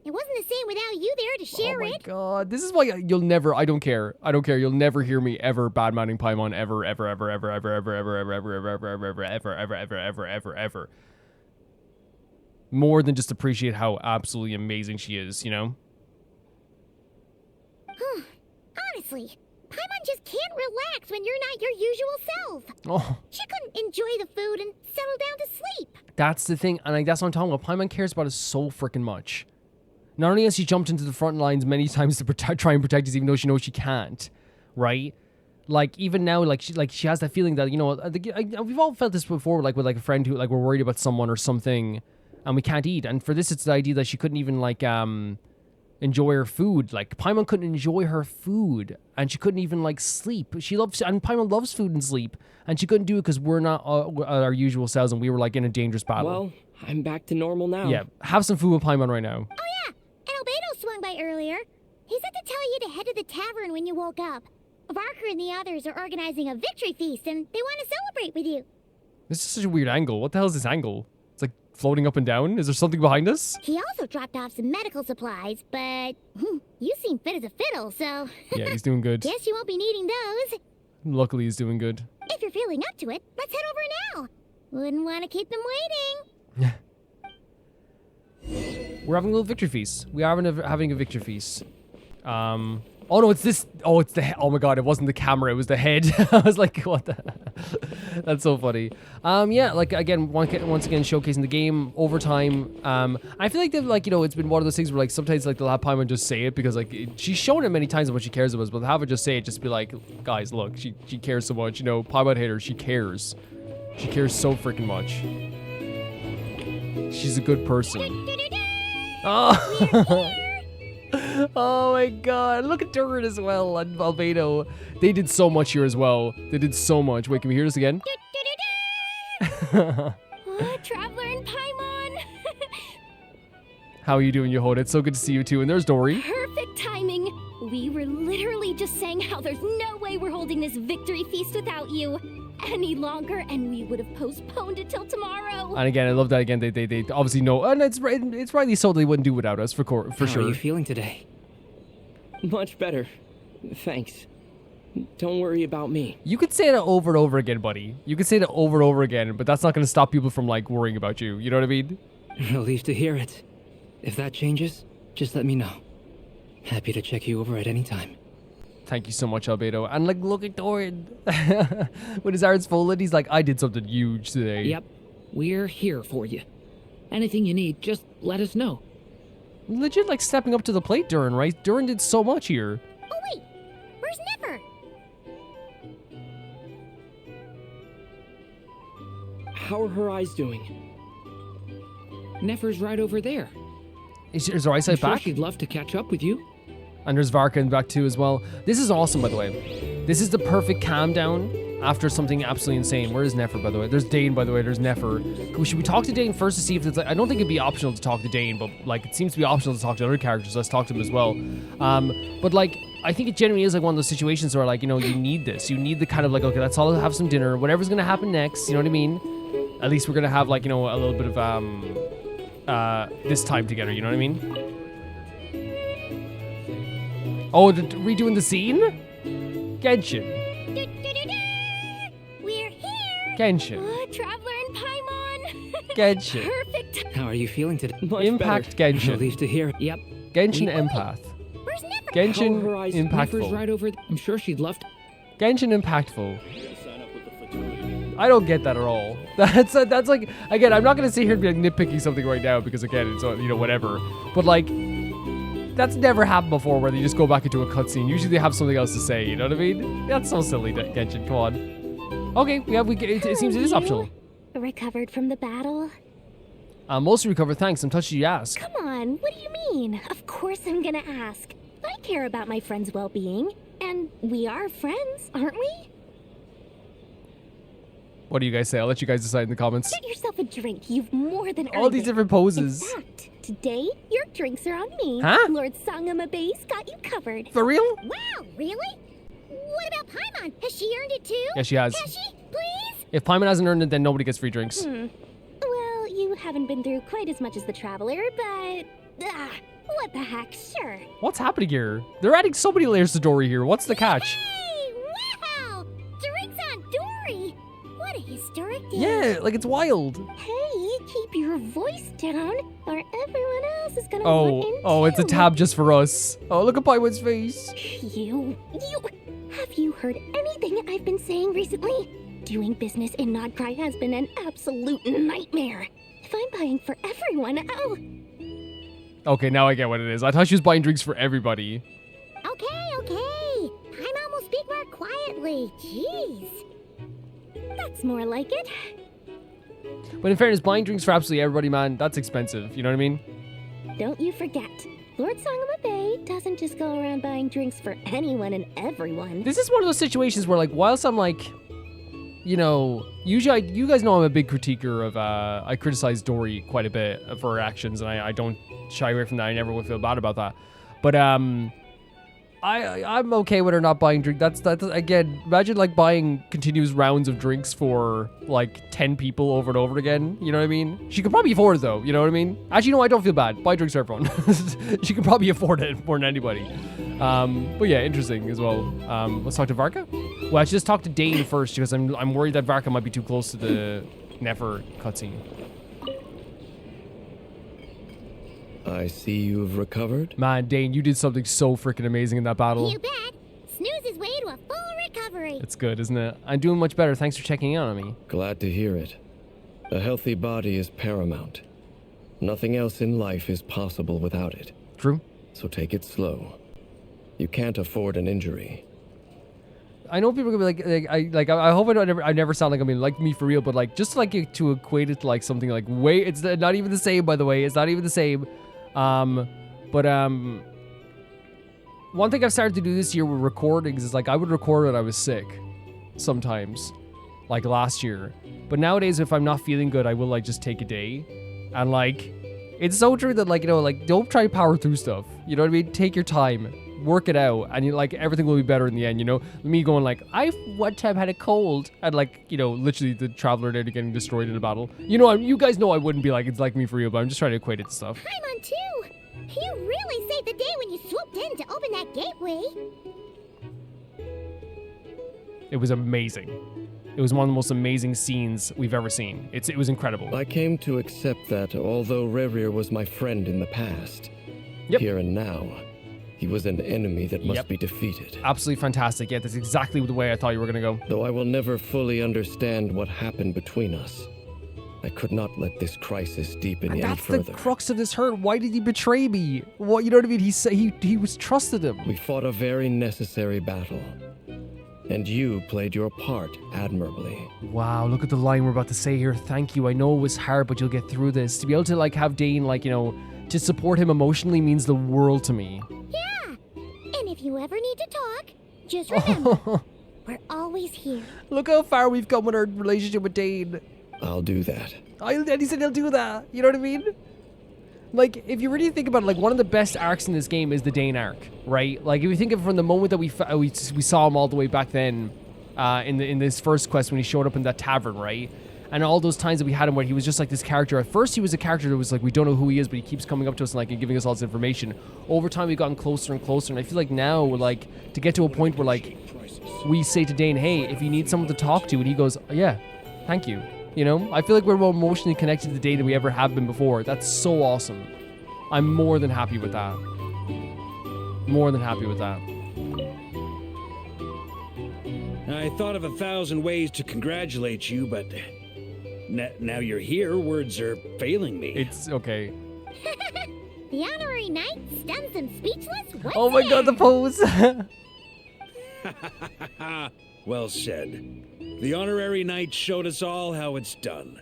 it wasn't the same without you there to share it. Oh my god, this is why you'll never, I don't care, you'll never hear me ever bad-mouthing Paimon ever. More than just appreciate how absolutely amazing she is, you know? Honestly, Paimon just can't relax when you're not your usual self. Oh. She couldn't enjoy the food and settle down to sleep. That's the thing, and like, that's what I'm talking about. Paimon cares about us so freaking much. Not only has she jumped into the front lines many times to try and protect us, even though she knows she can't, right? Like, even now, like she has that feeling that, you know, we've all felt this before, like with like a friend who, like, we're worried about someone or something, and we can't eat. And for this, it's the idea that she couldn't even like enjoy her food. Like, Paimon couldn't enjoy her food, and she couldn't even like sleep. And Paimon loves food and sleep, and she couldn't do it because we're not our usual selves, and we were like in a dangerous battle. Well, I'm back to normal now. Yeah, have some food with Paimon right now. Oh yeah, and Albedo swung by earlier. He said to tell you to head to the tavern when you woke up. Varka and the others are organizing a victory feast, and they want to celebrate with you. This is such a weird angle. What the hell is this angle? It's like floating up and down. Is there something behind us? He also dropped off some medical supplies, but you seem fit as a fiddle, so... Yeah, he's doing good. Guess you won't be needing those. Luckily, he's doing good. If you're feeling up to it, let's head over now. Wouldn't want to keep them waiting. We're having a little victory feast. We are having a victory feast. Oh no, it's this. Oh, it's the. Oh my god, it wasn't the camera. It was the head. I was like, what the? That's so funny. Yeah, like, again, once again, showcasing the game over time. I feel like they've, like, you know, it's been one of those things where, like, sometimes, like, they'll have Paimon just say it because, like, she's shown it many times what she cares about us, but have her just say it, just be like, guys, look, she cares so much. You know, Paimon hate her. She cares. She cares so freaking much. She's a good person. Oh. Oh my god, look at Dory as well, and Albedo. They did so much here as well. They did so much. Wait, can we hear this again? Oh, Traveler and Paimon. How are you doing, Yehoda? It's so good to see you too. And there's Dory. Perfect timing. We were literally just saying how there's no way we're holding this victory feast without you any longer, and we would have postponed it till tomorrow. And again, I love that again. They obviously know, and it's rightly so. They wouldn't do without us for sure. How are you feeling today? Much better. Thanks. Don't worry about me. You could say that over and over again, buddy. You could say that over and over again, but that's not going to stop people from, like, worrying about you. You know what I mean? Relieved to hear it. If that changes, just let me know. Happy to check you over at any time. Thank you so much, Albedo. And, like, look at Doran. With his arms folded, he's like, I did something huge today. Yep. We're here for you. Anything you need, just let us know. Legit, like, stepping up to the plate, Duran, right? Duran did so much here. Oh wait, where's Nefer? How are her eyes doing? Nefer's right over there. Is her eyesight I'm sure back? she'd love to catch up with you. And there's Varka in the back too as well. This is awesome, by the way. This is the perfect calm down after something absolutely insane. Where is Nefer, by the way? There's Dane, by the way. There's Nefer. Should we talk to Dane first to see if it's like, I don't think it'd be optional to talk to Dane, but like it seems to be optional to talk to other characters. So let's talk to them as well. But like, I think it genuinely is like one of those situations where like, you know, you need this. You need the kind of like, okay, let's all have some dinner. Whatever's gonna happen next, you know what I mean? At least we're gonna have like, you know, a little bit of this time together, you know what I mean? Oh, redoing the scene? Genshin. We're here! Genshin. Traveler and Paimon! Genshin. Perfect! How are you feeling today? Impact Genshin. Relieved to hear it. Yep. Genshin Empath. Where's Nefer? Genshin How are her eyes? Nefer's Impactful. right over there. I'm sure she'd love to. Genshin Impactful. I don't get that at all. That's like, again, I'm not gonna sit here and be like nitpicking something right now because again, it's you know whatever. But like, that's never happened before where they just go back into a cutscene. Usually they have something else to say. You know what I mean? That's so silly, Genshin. Come on. Okay, it seems it is optional. Recovered from the battle? Mostly recovered. Thanks. I'm touchy you ask. Come on, what do you mean? Of course I'm gonna ask. I care about my friend's well-being. And we are friends, aren't we? What do you guys say? I'll let you guys decide in the comments. Get yourself a drink. You've more than earned All these it. different poses. In fact, today, your drinks are on me. Huh? Lord Sangamabe's got you covered. For real? Wow, really? What about Paimon? Has she earned it too? Yeah, she has. Has she? Please? If Paimon hasn't earned it, then nobody gets free drinks. Well, you haven't been through quite as much as the Traveler, but... what the heck, sure. What's happening here? They're adding so many layers to Dory here. What's the catch? Hey, wow! Drinks on Dory! What a historic day. Yeah, like it's wild. Hey, keep your voice down, or everyone else is gonna want in Oh, it's a too. tab just for us. Oh, look at Paimon's face. You... Have you heard anything I've been saying recently? Doing business in Krai has been an absolute nightmare. If I'm buying for everyone, Okay, now I get what it is. I thought she was buying drinks for everybody. Okay. Paimon will speak more quietly. Jeez. That's more like it. But in fairness, buying drinks for absolutely everybody, man, that's expensive. You know what I mean? Don't you forget, Lord Sangamabe doesn't just go around buying drinks for anyone and everyone. This is one of those situations where, like, whilst I'm like, you know, usually you guys know I'm a big critiquer of, I criticize Dory quite a bit for her actions, and I don't shy away from that. I never would feel bad about that. But, I'm okay with her not buying drink. That's again, imagine like buying continuous rounds of drinks for like 10 people over and over again. You know what I mean? She could probably afford it though. You know what I mean? Actually, no, I don't feel bad. Buy drinks for everyone. She could probably afford it more than anybody. But yeah, interesting as well. Let's talk to Varka. Well, I should just talk to Dane first because I'm worried that Varka might be too close to the Nefer cutscene. I see you've recovered. Man, Dane, you did something so freaking amazing in that battle. You bet. Snooze his way to a full recovery. It's good, isn't it? I'm doing much better. Thanks for checking in on me. Glad to hear it. A healthy body is paramount. Nothing else in life is possible without it. True. So take it slow. You can't afford an injury. I know people are gonna be I hope I never sound like like me for real, but like just like to equate it to like something like it's not even the same, by the way. It's not even the same. One thing I've started to do this year with recordings is like I would record when I was sick sometimes, like last year. But nowadays, if I'm not feeling good, I will like just take a day. And like, it's so true that like, you know, like don't try to power through stuff. You know what I mean? Take your time, work it out, and you like everything will be better in the end. You know, me going like, I one time had a cold, and like, you know, literally the Traveler there getting destroyed in a battle. You know, you guys know I wouldn't be like it's like me for real, but I'm just trying to equate it to stuff. Paimon too. You really saved the day when you swooped in to open that gateway. It was amazing. It was one of the most amazing scenes we've ever seen. It was incredible. I came to accept that although Rerir was my friend in the past, Yep. here and now, he was an enemy that must Yep. be defeated. Absolutely fantastic. Yeah, that's exactly the way I thought you were going to go. Though I will never fully understand what happened between us, I could not let this crisis deepen And any that's further. the crux of this hurt. Why did he betray me? What, you know what I mean? He was trusted him. We fought a very necessary battle, and you played your part admirably. Wow, look at the line we're about to say here. Thank you. I know it was hard, but you'll get through this. To be able to like have Dane to support him emotionally means the world to me. Yeah. And if you ever need to talk, just remember, we're always here. Look how far we've come with our relationship with Dane. I'll do that. And he said he'll do that. You know what I mean? Like, if you really think about it, like, one of the best arcs in this game is the Dane arc, right? Like, if you think of it from the moment that we saw him all the way back then, in this first quest when he showed up in that tavern, right? And all those times that we had him where he was just like this character. At first, he was a character that was like, we don't know who he is, but he keeps coming up to us and like and giving us all this information. Over time, we've gotten closer and closer, and I feel like now we're like, to get to a point where like, we say to Dane, hey, if you need someone to talk to, and he goes, yeah, thank you. You know, I feel like we're more emotionally connected to Dane than we ever have been before. That's so awesome. I'm more than happy with that. More than happy with that. I thought of 1,000 ways to congratulate you, but now you're here, words are failing me. It's okay. The honorary knight stuns them speechless once Oh my god, the pose! Well said. The honorary knight showed us all how it's done.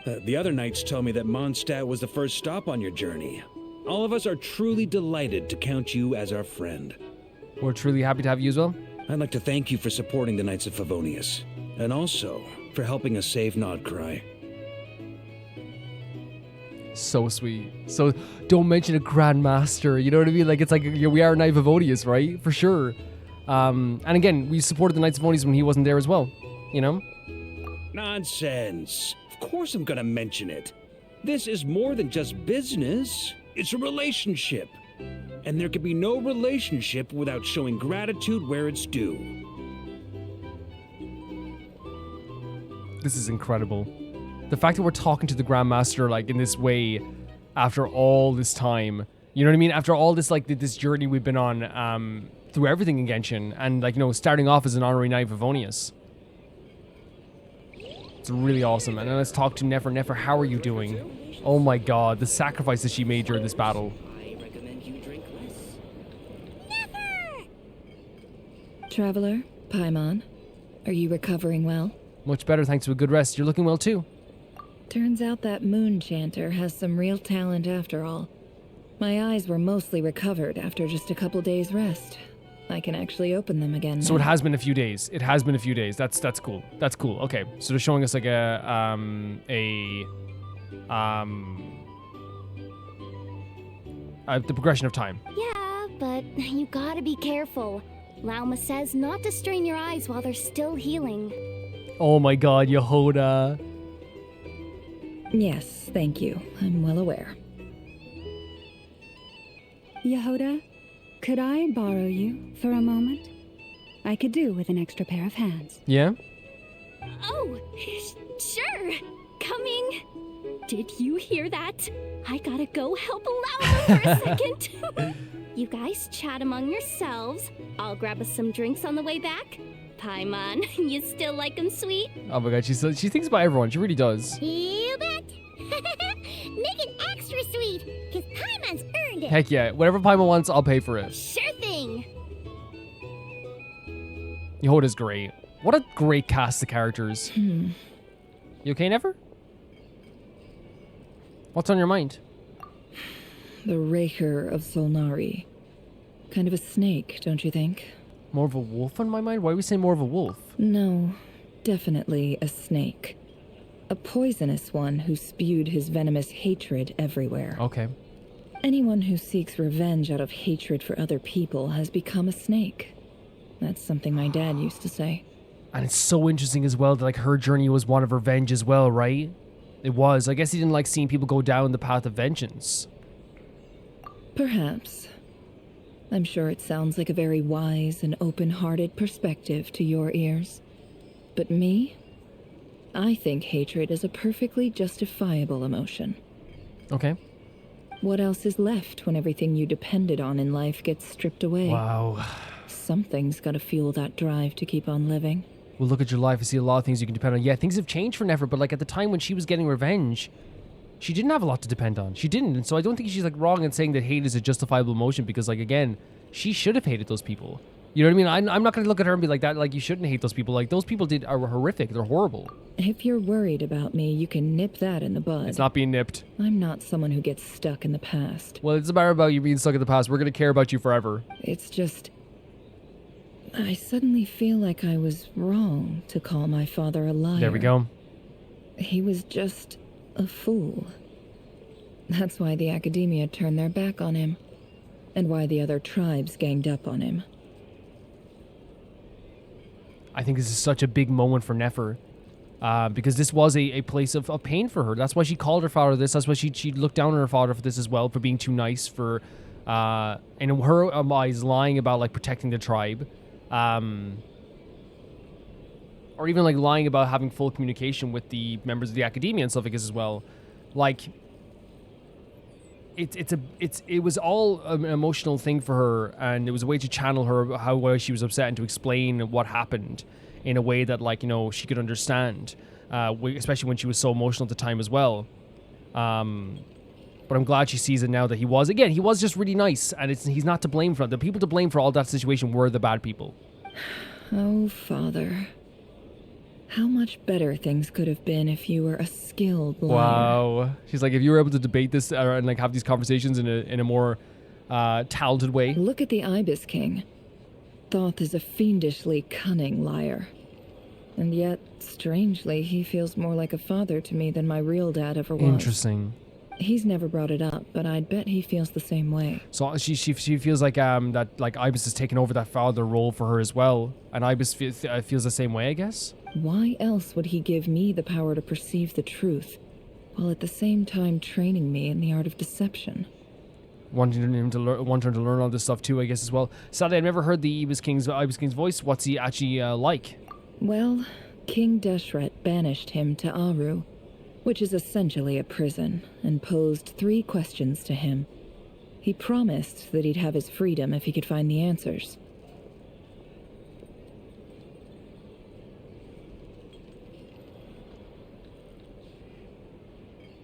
The other knights tell me that Mondstadt was the first stop on your journey. All of us are truly delighted to count you as our friend. We're truly happy to have you as well. I'd like to thank you for supporting the Knights of Favonius, and also for helping us save Krai. So sweet. So don't mention a Grandmaster, you know what I mean? Like, it's like, we are Knight of Favonius, right? For sure. And again, we supported the Knights of Favonius when he wasn't there as well, you know? Nonsense. Of course I'm gonna mention it. This is more than just business. It's a relationship. And there can be no relationship without showing gratitude where it's due. This is incredible. The fact that we're talking to the Grandmaster, like, in this way, after all this time, you know what I mean? After all this, like, this journey we've been on, through everything in Genshin, and, like, starting off as an honorary Knight of Favonius. It's really awesome. And then let's talk to Nefer. Nefer, how are you doing? Oh my god, the sacrifices she made during this battle. Traveler, Paimon, are you recovering well? Much better thanks to a good rest. You're looking well too. Turns out that moon chanter has some real talent after all. My eyes were mostly recovered after just a couple days rest. I can actually open them again So now. it has been a few days. It has been a few days. That's cool. That's cool. Okay, so they're showing us like the progression of time. Yeah, but you gotta be careful. Lauma says not to strain your eyes while they're still healing. Oh my god, Yehoda. Yes, thank you. I'm well aware. Yehoda, could I borrow you for a moment? I could do with an extra pair of hands. Yeah? Oh, sure. Coming. Did you hear that? I gotta go help Lauma for a second. You guys chat among yourselves. I'll grab us some drinks on the way back. Paimon, you still like 'em sweet? Oh my god, she thinks about everyone. She really does. You bet. Make it extra sweet, because Paimon's earned it. Heck yeah. Whatever Paimon wants, I'll pay for it. Sure thing. Yehoda's great. What a great cast of characters. You okay, Never? What's on your mind? The Raker of Solnari. Kind of a snake, don't you think? More of a wolf on my mind? Why are we saying more of a wolf? No, definitely a snake. A poisonous one who spewed his venomous hatred everywhere. Okay. Anyone who seeks revenge out of hatred for other people has become a snake. That's something my dad used to say. And it's so interesting as well that like her journey was one of revenge as well, right? It was. I guess he didn't like seeing people go down the path of vengeance. Perhaps. I'm sure it sounds like a very wise and open-hearted perspective to your ears. But me? I think hatred is a perfectly justifiable emotion. Okay. What else is left when everything you depended on in life gets stripped away? Wow. Something's gotta fuel that drive to keep on living. Well, look at your life. I see a lot of things you can depend on. Yeah, things have changed for Nefer, but like at the time when she was getting revenge, she didn't have a lot to depend on. She didn't. And so I don't think she's like wrong in saying that hate is a justifiable emotion because like, again, she should have hated those people. You know what I mean? I'm not going to look at her and be like that, like you shouldn't hate those people. Like those people are horrific. They're horrible. If you're worried about me, you can nip that in the bud. It's not being nipped. I'm not someone who gets stuck in the past. Well, it's a matter about you being stuck in the past. We're going to care about you forever. It's just... I suddenly feel like I was wrong to call my father a liar. There we go. He was just a fool. That's why the academia turned their back on him. And why the other tribes ganged up on him. I think this is such a big moment for Nefer. Because this was a place of pain for her. That's why she called her father this. That's why she looked down on her father for this as well, for being too nice, for, in her eyes, lying about, like, protecting the tribe. Or even, like, lying about having full communication with the members of the academia and stuff like this as well. Like, it was all an emotional thing for her, and it was a way to channel her, how she was upset, and to explain what happened in a way that, like, you know, she could understand, especially when she was so emotional at the time as well. But I'm glad she sees it now that he was just really nice, and he's not to blame for it. The people to blame for all that situation were the bad people. Oh, Father. How much better things could have been if you were a skilled liar. Wow. She's like, if you were able to debate this and like have these conversations in a more talented way. Look at the Ibis King. Thoth is a fiendishly cunning liar. And yet, strangely, he feels more like a father to me than my real dad ever was. Interesting. He's never brought it up, but I'd bet he feels the same way. So she feels like that like Ibis has taken over that father role for her as well, and Ibis feels the same way, I guess. Why else would he give me the power to perceive the truth, while at the same time training me in the art of deception? Wanting him to learn all this stuff too, I guess, as well. Sadly, I've never heard the Ibis King's voice. What's he actually like? Well, King Deshret banished him to Aru, which is essentially a prison, and posed 3 questions to him. He promised that he'd have his freedom if he could find the answers.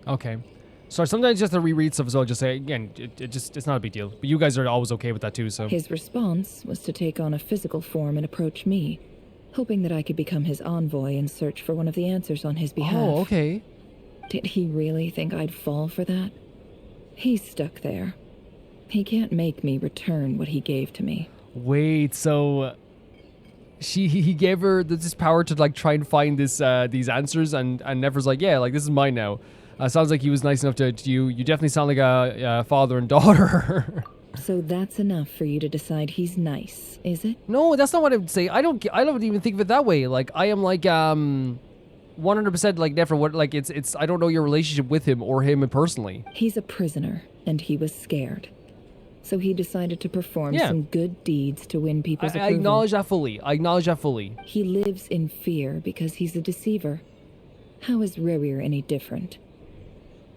Okay. So sometimes just to reread stuff as well, just say, again, it's not a big deal. But you guys are always okay with that too, so. His response was to take on a physical form and approach me, hoping that I could become his envoy and search for one of the answers on his behalf. Oh, okay. Did he really think I'd fall for that? He's stuck there. He can't make me return what he gave to me. Wait, so he gave her this power to like try and find these answers, and Nefer's like, yeah, like this is mine now. Sounds like he was nice enough to you. You definitely sound like a father and daughter. So that's enough for you to decide he's nice, is it? No, that's not what I would say. I don't even think of it that way. Like I am like 100% like Nefer. What like it's I don't know your relationship with him or him personally. He's a prisoner, and he was scared. So he decided to perform some good deeds to win people's approval. I acknowledge that fully. He lives in fear because he's a deceiver. How is Rerir any different?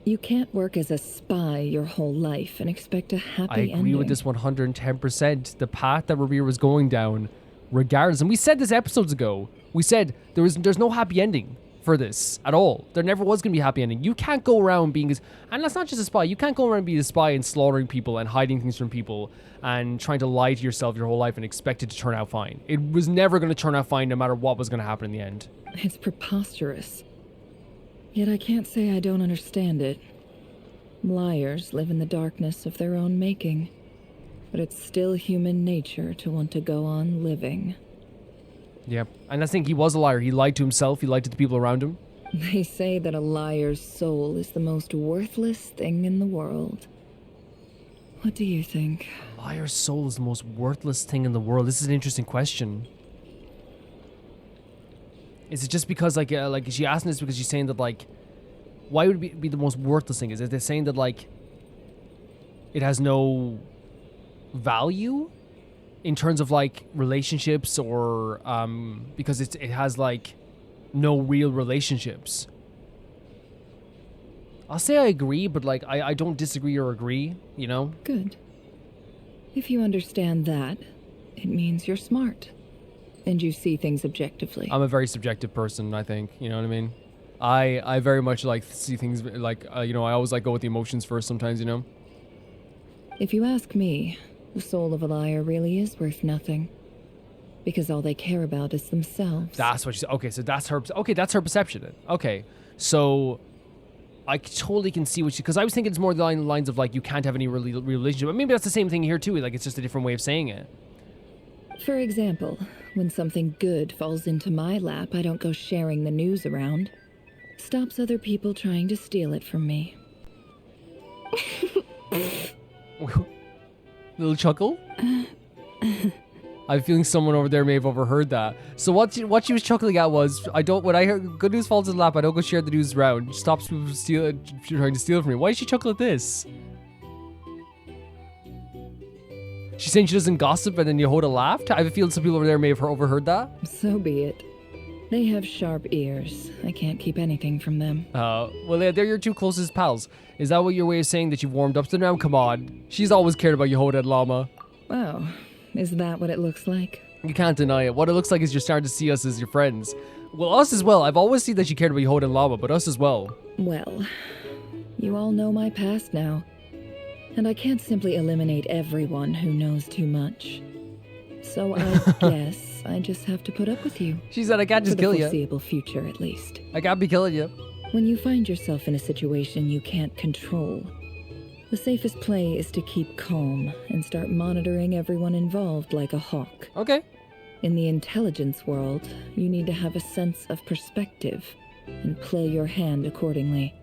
You can't work as a spy your whole life and expect a happy ending. I agree with this 110%. The path that Rerir was going down, regardless, and we said this episodes ago, we said there's no happy ending for this at all. There never was going to be a happy ending. You can't go around being, and that's not just a spy, you can't go around being a spy and slaughtering people and hiding things from people and trying to lie to yourself your whole life and expect it to turn out fine. It was never going to turn out fine no matter what was going to happen in the end. It's preposterous. Yet I can't say I don't understand it. Liars live in the darkness of their own making, but it's still human nature to want to go on living. Yeah, and I think he was a liar. He lied to himself, he lied to the people around him. They say that a liar's soul is the most worthless thing in the world. What do you think? A liar's soul is the most worthless thing in the world. This is an interesting question. Is it just because, like is she asking this because she's saying that, like, why would it be the most worthless thing? Is it they're saying that, like, it has no value in terms of like relationships or because it has like no real relationships. I'll say I agree, but like I don't disagree or agree, you know? Good. If you understand that, it means you're smart. And you see things objectively. I'm a very subjective person, I think, you know what I mean? I very much like see things like, you know, I always like go with the emotions first sometimes, you know? If you ask me, the soul of a liar really is worth nothing. Because all they care about is themselves. That's what she said. Okay, so that's her, okay, that's her perception then. Okay, so I totally can see what she, because I was thinking it's more along the lines of like, you can't have any relationship, but maybe that's the same thing here too, like it's just a different way of saying it. For example, when something good falls into my lap, I don't go sharing the news around. Stops other people trying to steal it from me. Little chuckle? I'm feeling someone over there may have overheard that. So what she was chuckling at was, when I hear good news falls in the lap, I don't go share the news around. Stops people from trying to steal it from me. Why is she chuckle at this? She's saying she doesn't gossip and then Yehoda laughed? I have a feeling some people over there may have overheard that. So be it. They have sharp ears. I can't keep anything from them. Well, they're your two closest pals. Is that what your way of saying that you've warmed up to them now? Come on. She's always cared about Yehoda and Llama. Wow. Is that what it looks like? You can't deny it. What it looks like is you're starting to see us as your friends. Well, us as well. I've always seen that she cared about Yehoda and Llama, but us as well. Well, you all know my past now. And I can't simply eliminate everyone who knows too much. So I guess I just have to put up with you. She said I can't just kill you. For the foreseeable future, at least. I can't be killing you. When you find yourself in a situation you can't control, the safest play is to keep calm and start monitoring everyone involved like a hawk. Okay. In the intelligence world, you need to have a sense of perspective and play your hand accordingly.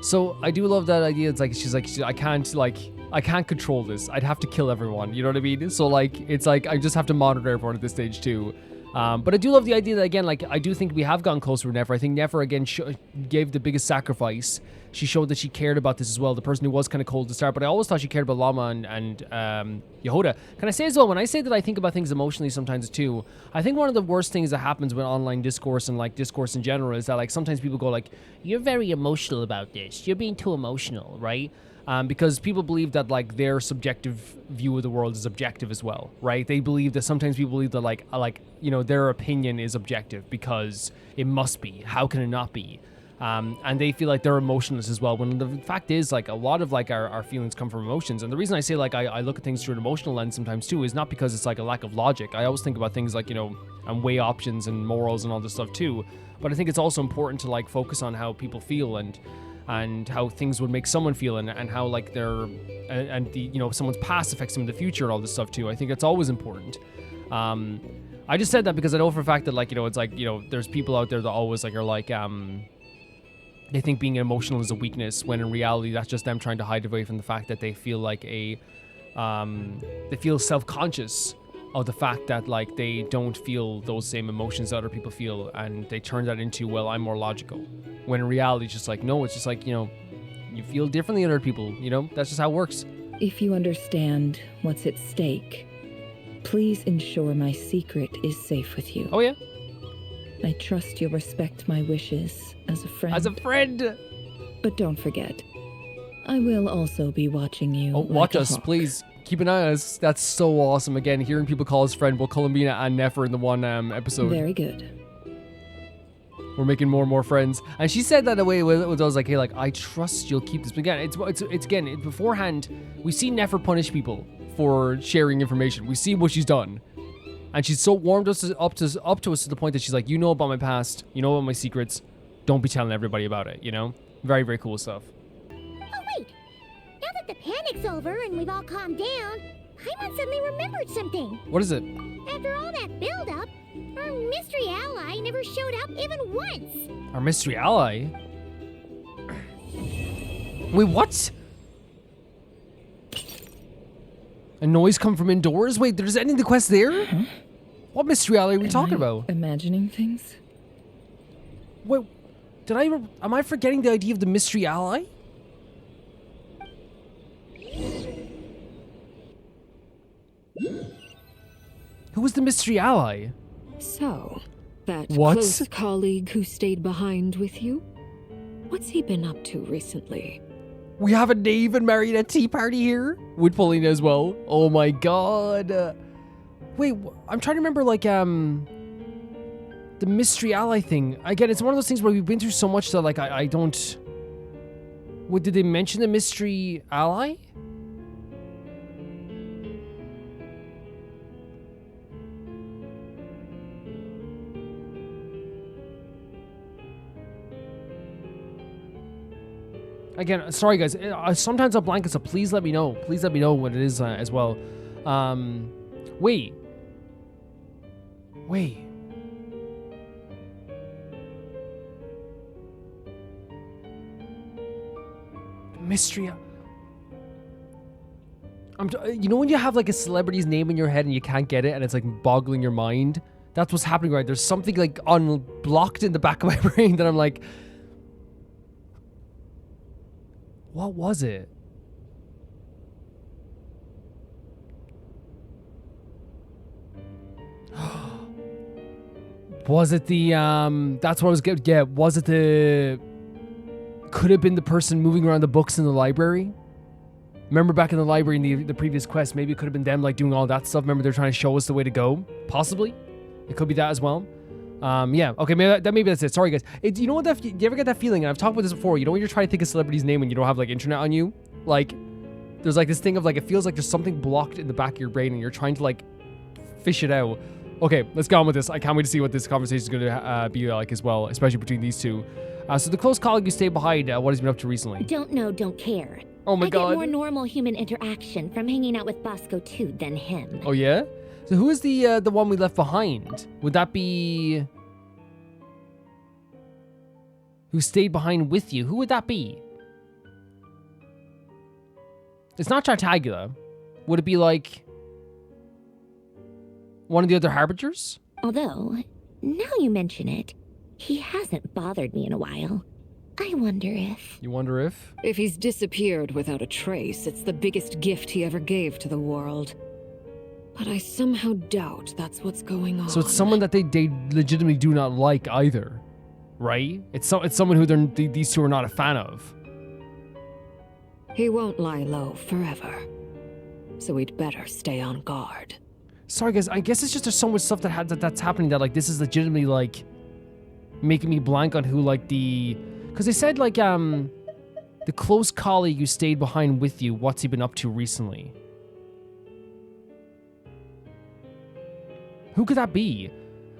So I do love that idea. It's like she's like I can't control this. I'd have to kill everyone. You know what I mean? So like it's like I just have to monitor everyone at this stage too. But I do love the idea that again, like I do think we have gone closer with Nefer. I think Nefer again gave the biggest sacrifice. She showed that she cared about this as well. The person who was kind of cold to start, but I always thought she cared about Llama and Yehoda. Can I say as well, when I say that I think about things emotionally sometimes too, I think one of the worst things that happens with online discourse and like discourse in general is that like sometimes people go like, you're very emotional about this. You're being too emotional, right? Because people believe that like their subjective view of the world is objective as well, right? They believe that sometimes people believe that like you know their opinion is objective because it must be. How can it not be? And they feel like they're emotionless as well. When the fact is like a lot of like our feelings come from emotions. And the reason I say like I look at things through an emotional lens sometimes too is not because it's like a lack of logic. I always think about things like you know and weigh options and morals and all this stuff too. But I think it's also important to like focus on how people feel and how things would make someone feel and how like their and the you know someone's past affects them in the future and all this stuff too. I think that's always important. I just said that because I know for a fact that like you know it's like you know there's people out there that always like are like they think being emotional is a weakness when in reality that's just them trying to hide away from the fact that they feel like they feel self-conscious of the fact that like they don't feel those same emotions that other people feel and they turn that into, well, I'm more logical, when in reality it's just like, no, it's just like, you know, you feel differently than other people, you know, that's just how it works. If you understand what's at stake, please ensure my secret is safe with you. Oh yeah? I trust you'll respect my wishes as a friend. As a friend! But don't forget, I will also be watching you. Oh, like watch a us, hawk. please. Keep an eye on us. That's so awesome. Again, hearing people call us friend, both Columbina and Nefer in the one episode. Very good. We're making more and more friends. And she said that in a way where I was like, hey, like, I trust you'll keep this. But again, it's again, beforehand, we see Nefer punish people for sharing information. We see what she's done. And she's so warmed us up to us to the point that she's like, you know about my past, you know about my secrets, don't be telling everybody about it, you know? Very, very cool stuff. Oh, wait. Now that the panic's over and we've all calmed down, Paimon suddenly remembered something. What is it? After all that build-up, our mystery ally never showed up even once. Our mystery ally? Wait, what? A noise come from indoors? Wait, there's ending the quest there? Huh? What mystery ally are we talking about? Imagining things? Wait, am I forgetting the idea of the mystery ally? Who was the mystery ally? So, that What? close colleague who stayed behind with you? What's he been up to recently? We have a knave and marionette tea party here with Paulina as well. Oh my god. Wait, I'm trying to remember like the mystery ally thing. Again, it's one of those things where we've been through so much that like I don't. What did they mention the mystery ally? Again, sorry guys. Sometimes I'll blank it, so please let me know. Please let me know what it is as well. Wait. Mystery. You know when you have like a celebrity's name in your head and you can't get it and it's like boggling your mind? That's what's happening right. There's something like unblocked in the back of my brain that I'm like, what was it? Was it the that's what I was getting. Yeah, was it the could have been the person moving around the books in the library? Remember back in the library in the previous quest, maybe it could have been them like doing all that stuff. Remember they're trying to show us the way to go? Possibly. It could be that as well. Yeah, okay, maybe that's it. Sorry, guys. You know what? Do you ever get that feeling? And I've talked about this before. You know when you're trying to think of celebrity's name and you don't have like internet on you? Like, there's like this thing of like, it feels like there's something blocked in the back of your brain and you're trying to like fish it out. Okay, let's go on with this. I can't wait to see what this conversation is going to be like as well, especially between these two. So the close colleague who stayed behind, what has he been up to recently? Don't know, don't care. Oh my god. I get more normal human interaction from hanging out with Bosco 2 than him. Oh yeah? So who is the one we left behind? Would that be... Who stayed behind with you? Who would that be? It's not Tartagula. Would it be like... one of the other Harbingers? Although, now you mention it, he hasn't bothered me in a while. I wonder if... You wonder if? If he's disappeared without a trace, it's the biggest gift he ever gave to the world. But I somehow doubt that's what's going on. So it's someone that they legitimately do not like either, right? It's someone who these two are not a fan of. He won't lie low forever. So we'd better stay on guard. Sorry guys, I guess it's just there's so much stuff that's happening that like this is legitimately like making me blank on who like the... Because they said like the close colleague who stayed behind with you, what's he been up to recently? Who could that be?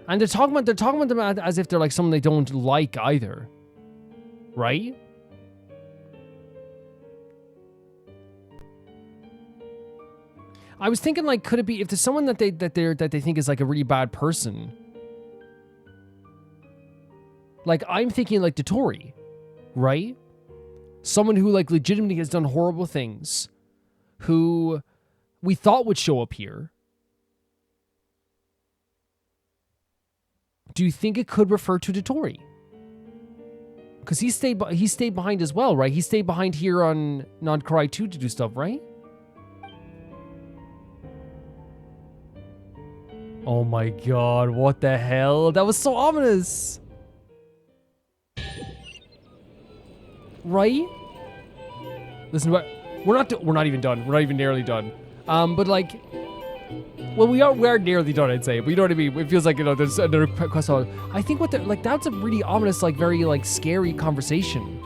And they're talking about them as if they're like someone they don't like either. Right? I was thinking like, could it be if there's someone that they think is like a really bad person? Like I'm thinking like Dory, right? Someone who like legitimately has done horrible things, who we thought would show up here. Do you think it could refer to Dory? Because he stayed behind as well, right? He stayed behind here on Krai 2 to do stuff, right? Oh my god, what the hell? That was so ominous. Right? Listen, we're not even done. We're not even nearly done. But like, well, we are nearly done, I'd say. But you know what I mean? It feels like, you know, there's another quest on. I think what like that's a really ominous, like very like scary conversation.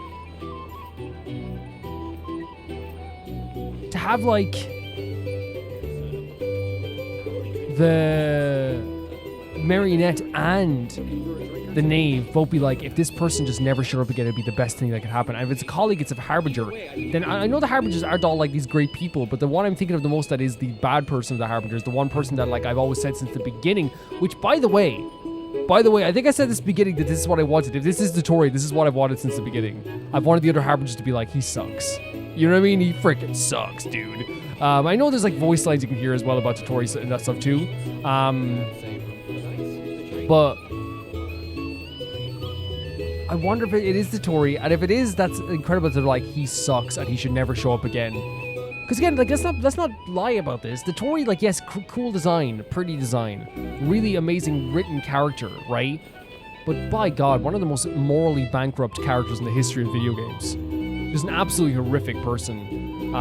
To have like the marionette and the knave both be like, if this person just never showed up again, it'd be the best thing that could happen. And if it's a colleague, it's a harbinger. Then I know the harbingers aren't all like these great people, but the one I'm thinking of the most that is the bad person of the harbingers, the one person that like I've always said since the beginning, which by the way, I think I said this beginning that this is what I wanted. If this is the Dory, this is what I've wanted since the beginning. I've wanted the other harbingers to be like, he sucks. You know what I mean? He freaking sucks, dude. I know there's like voice lines you can hear as well about the Dory and that stuff too. But I wonder if it is the Dory, and if it is, that's incredible. They're like, he sucks and he should never show up again. Because again, like, let's not lie about this. The Dory, like, yes, cool design, pretty design, really amazing written character, right? But by God, one of the most morally bankrupt characters in the history of video games. Just an absolutely horrific person.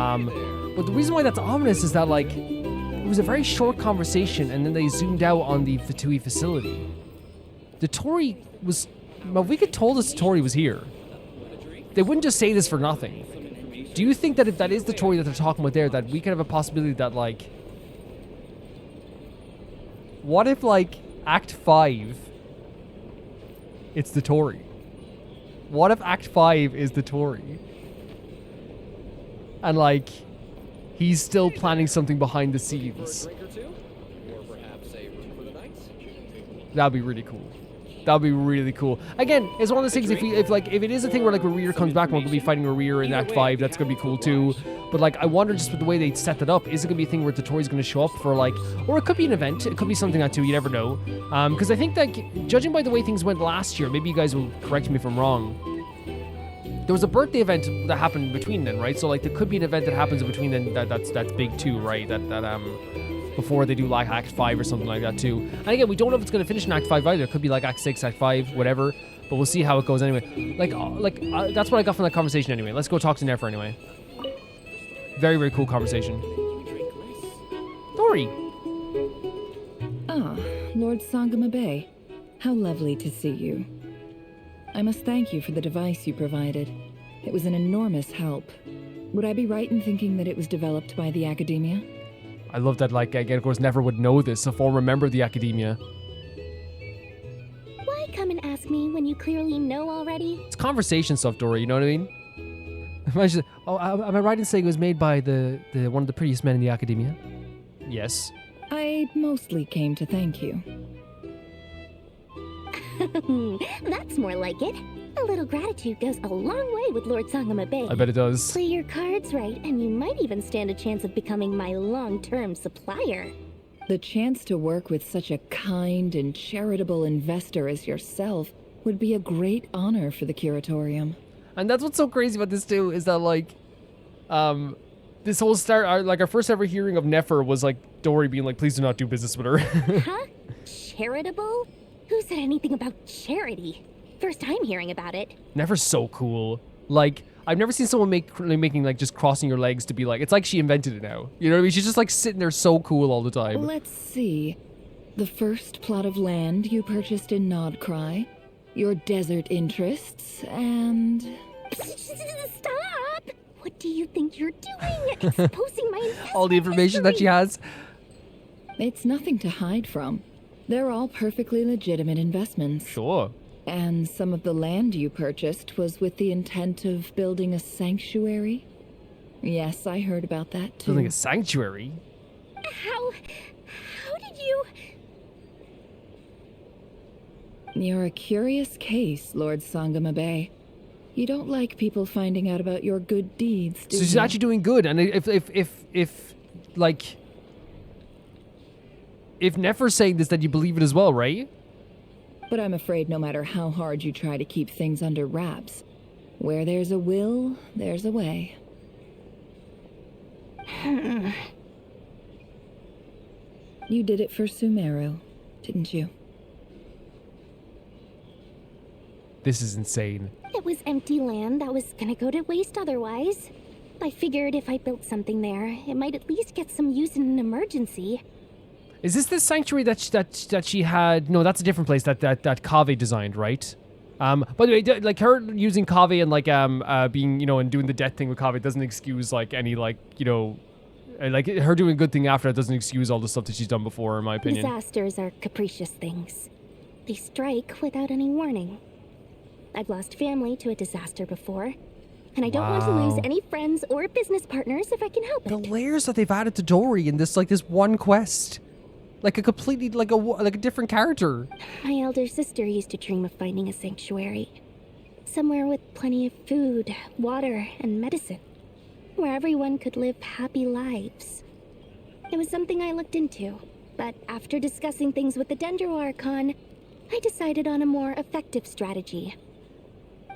But the reason why that's ominous is that, like, it was a very short conversation, and then they zoomed out on the Fatui facility. The Dory was... Well, we could told us the Dory was here. They wouldn't just say this for nothing. Do you think that if that is the Dory that they're talking about there, that we could have a possibility that, like... What if, like, Act 5... It's the Dory? What if Act 5 is the Dory? And, like, he's still planning something behind the scenes. That'd be really cool. That'd be really cool. Again, it's one of those things, if it is a thing where, like, Rear comes back and we're going to be fighting Rear in Act 5, that's going to be cool too. But, like, I wonder just with the way they set that up, is it going to be a thing where the Dory's going to show up for, like... Or it could be an event. It could be something that too, you never know. Because I think that, judging by the way things went last year, maybe you guys will correct me if I'm wrong, there was a birthday event that happened between then, right? So, like, there could be an event that happens in between then that's big too, right? Before they do, like, Act 5 or something like that too. And again, we don't know if it's going to finish in Act 5 either. It could be, like, Act 6, Act 5, whatever. But we'll see how it goes anyway. That's what I got from that conversation anyway. Let's go talk to Nefer anyway. Very, very cool conversation. Dory! Ah, Lord Sangama Bay. How lovely to see you. I must thank you for the device you provided. It was an enormous help. Would I be right in thinking that it was developed by the Academia? I love that, like, again, of course, Never would know this, a former member of the Academia. Why come and ask me when you clearly know already? It's conversation stuff, Dory, you know what I mean? Imagine, am I right in saying it was made by the one of the prettiest men in the Academia? Yes. I mostly came to thank you. That's more like it. A little gratitude goes a long way with Lord Sangama Bay. I bet it does. Play your cards right, and you might even stand a chance of becoming my long-term supplier. The chance to work with such a kind and charitable investor as yourself would be a great honor for the Curatorium. And that's what's so crazy about this too, is that, like, this whole start, like, our first ever hearing of Nefer was, like, Dory being like, please do not do business with her. Huh? Charitable? Who said anything about charity? First time hearing about it. Nefer's so cool. Like, I've never seen someone making, like, just crossing your legs to be like, it's like she invented it now. You know what I mean? She's just, like, sitting there so cool all the time. Let's see. The first plot of land you purchased in Krai, your desert interests, and... Stop! What do you think you're doing? Exposing my all the information that she has. It's nothing to hide from. They're all perfectly legitimate investments. Sure. And some of the land you purchased was with the intent of building a sanctuary? Yes, I heard about that too. Building a sanctuary? How did you... You're a curious case, Lord Sangama Bay. You don't like people finding out about your good deeds, do you? So she's actually doing good, and if Nefer's saying this, then you believe it as well, right? But I'm afraid no matter how hard you try to keep things under wraps, where there's a will, there's a way. You did it for Sumeru, didn't you? This is insane. It was empty land that was gonna go to waste otherwise. I figured if I built something there, it might at least get some use in an emergency. Is this the sanctuary that she had? No, that's a different place that Kaveh designed, right? By the way, like, her using Kaveh and, like, being, you know, and doing the death thing with Kaveh doesn't excuse, like, any, like, you know, like, her doing a good thing after that doesn't excuse all the stuff that she's done before, in my opinion. Disasters are capricious things. They strike without any warning. I've lost family to a disaster before, and I don't want to lose any friends or business partners if I can help it. The layers that they've added to Dory in this, like, this one quest. Like a completely, like a different character. My elder sister used to dream of finding a sanctuary. Somewhere with plenty of food, water, and medicine. Where everyone could live happy lives. It was something I looked into, but after discussing things with the Dendro Archon, I decided on a more effective strategy.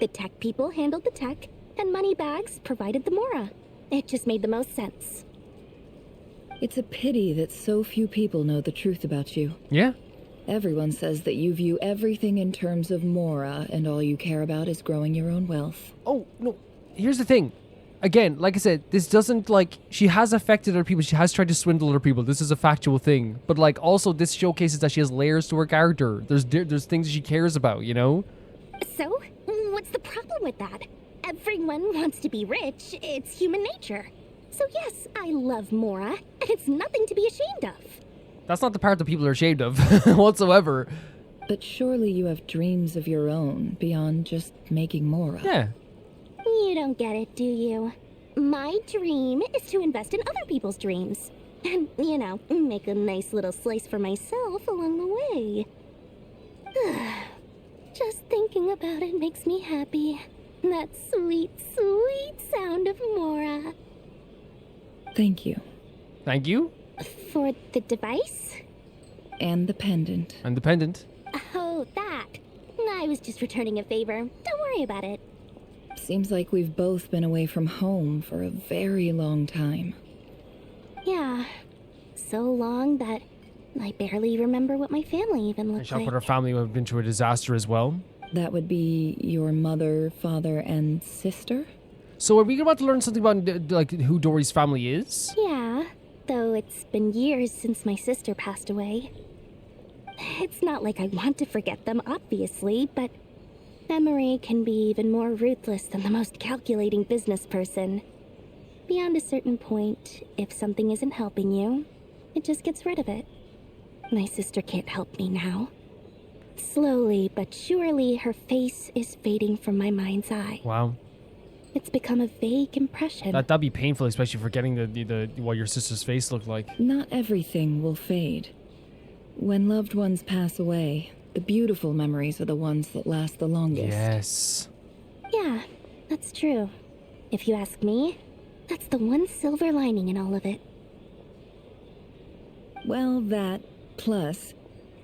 The tech people handled the tech, and Moneybags provided the Mora. It just made the most sense. It's a pity that so few people know the truth about you. Yeah. Everyone says that you view everything in terms of Mora, and all you care about is growing your own wealth. Oh, no. Here's the thing. Again, like I said, this doesn't, like, she has affected other people. She has tried to swindle other people. This is a factual thing. But, like, also, this showcases that she has layers to her character. There's things she cares about, you know? So, what's the problem with that? Everyone wants to be rich. It's human nature. So yes, I love Mora, and it's nothing to be ashamed of. That's not the part that people are ashamed of whatsoever. But surely you have dreams of your own beyond just making Mora. Yeah. You don't get it, do you? My dream is to invest in other people's dreams. And, you know, make a nice little slice for myself along the way. Just thinking about it makes me happy. That sweet, sweet sound of Mora. Thank you. Thank you. For the device? And the pendant. And the pendant. Oh, that. I was just returning a favor. Don't worry about it. Seems like we've both been away from home for a very long time. Yeah. So long that I barely remember what my family even And looked she put like. her family have been through a disaster as well. That would be your mother, father, and sister? So are we about to learn something about, like, who Dory's family is? Yeah, though it's been years since my sister passed away. It's not like I want to forget them, obviously, but memory can be even more ruthless than the most calculating business person. Beyond a certain point, if something isn't helping you, it just gets rid of it. My sister can't help me now. Slowly but surely, her face is fading from my mind's eye. Wow. It's become a vague impression. That'd be painful, especially forgetting the what your sister's face looked like. Not everything will fade. When loved ones pass away, the beautiful memories are the ones that last the longest. Yes. Yeah, that's true. If you ask me, that's the one silver lining in all of it. Well, that, plus,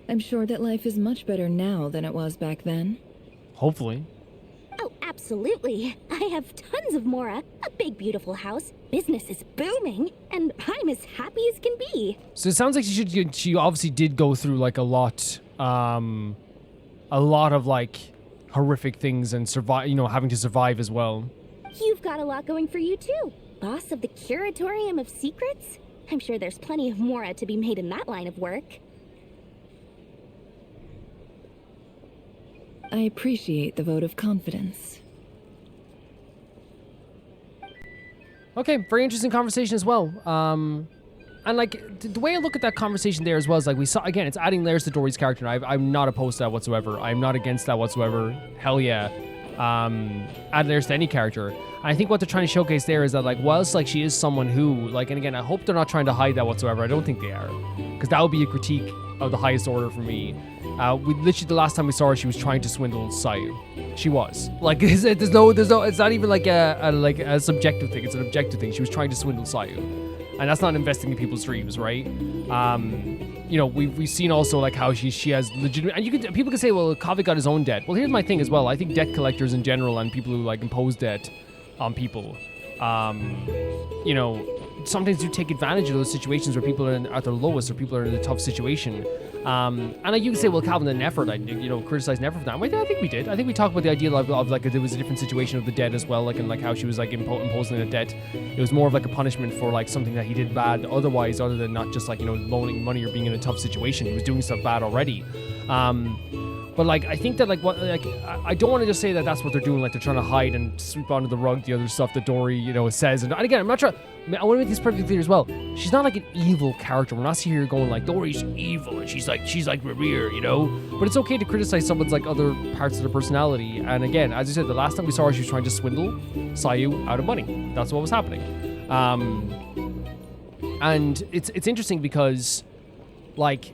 I'm sure that life is much better now than it was back then. Hopefully. Oh, absolutely. I have tons of Mora, a big beautiful house, business is booming, and I'm as happy as can be. So it sounds like she obviously did go through, like, a lot of, like, horrific things and survive, you know, having to survive as well. You've got a lot going for you too. Boss of the Curatorium of Secrets? I'm sure there's plenty of Mora to be made in that line of work. I appreciate the vote of confidence. Okay, very interesting conversation as well. And like the way I look at that conversation there as well is like we saw again, it's adding layers to Dory's character. And I'm not opposed to that whatsoever. I'm not against that whatsoever. Hell yeah. Add layers to any character. And I think what they're trying to showcase there is that like whilst like she is someone who like, and again, I hope they're not trying to hide that whatsoever. I don't think they are, because that would be a critique of the highest order for me. We literally the last time we saw her, she was trying to swindle Sayu. She was like, there's no, it's not even like a subjective thing. It's an objective thing. She was trying to swindle Sayu, and that's not investing in people's dreams, right? You know, we've seen also like how she has legitimate, and people can say, well, Kavik got his own debt. Well, here's my thing as well. I think debt collectors in general and people who like impose debt on people, you know, sometimes do take advantage of those situations where people are at their lowest or people are in a tough situation. And you can say, well, Calvin did Nefer, criticize Nefer for that. Well, I think we did. I think we talked about the idea of like there was a different situation of the debt as well, like and like how she was like imposing a debt. It was more of like a punishment for like something that he did bad otherwise, other than not just like, you know, loaning money or being in a tough situation. He was doing stuff bad already. But like I think that like what like I don't want to just say that that's what they're doing, like they're trying to hide and sweep under the rug the other stuff that Dory, you know, says. And again, I'm not trying. I want to make this perfectly clear as well. She's not like an evil character. We're not sitting here going like Dory's evil and she's like Revere, you know. But it's okay to criticize someone's like other parts of their personality. And again, as you said, the last time we saw her, she was trying to swindle Sayu out of money. That's what was happening. And it's interesting because like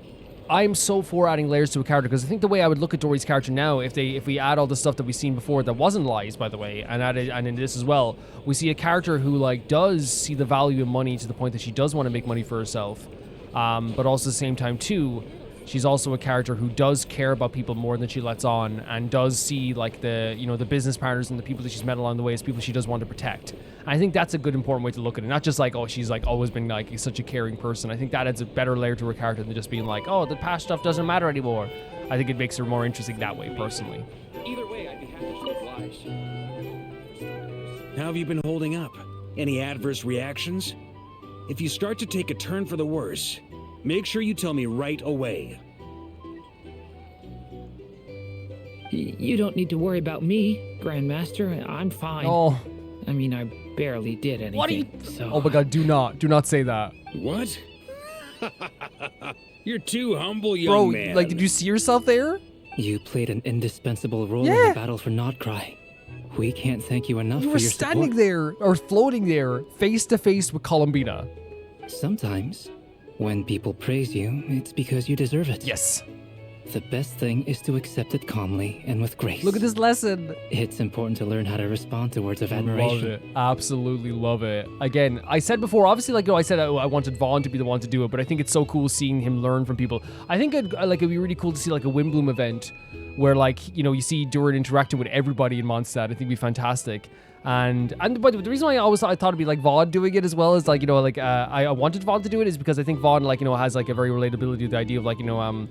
I'm so for adding layers to a character, because I think the way I would look at Dory's character now, if we add all the stuff that we've seen before that wasn't lies, by the way, and in this as well, we see a character who like does see the value in money to the point that she does want to make money for herself, but also at the same time too, she's also a character who does care about people more than she lets on, and does see like the, you know, the business partners and the people that she's met along the way as people she does want to protect. And I think that's a good, important way to look at it. Not just like, oh, she's like always been like such a caring person. I think that adds a better layer to her character than just being like, oh, the past stuff doesn't matter anymore. I think it makes her more interesting that way, personally. Either way, I'd be happy to oblige. How have you been holding up? Any adverse reactions? If you start to take a turn for the worse, make sure you tell me right away. You don't need to worry about me, Grandmaster. I'm fine. Oh. I mean, I barely did anything. What are you? So... Oh my god, do not say that. What? You're too humble, young man. Bro, like, did you see yourself there? You played an indispensable role Yeah. in the battle for Krai. We can't thank you enough You for were your standing support. there, or floating there, face to face with Columbina. Sometimes, when people praise you, it's because you deserve it. Yes. The best thing is to accept it calmly and with grace. Look at this lesson. It's important to learn how to respond to words of admiration. Love it. Absolutely love it. Again, I said before, obviously, like, you know, I said I wanted Vaughn to be the one to do it, but I think it's so cool seeing him learn from people. I think it'd be really cool to see like a Windbloom event where, like, you know, you see Dory interacting with everybody in Mondstadt. I think it'd be fantastic. But the reason why I thought it'd be like Vaughn doing it as well is like, you know, like I wanted Vaughn to do it is because I think Vaughn, like, you know, has like a very relatability to the idea of like, you know,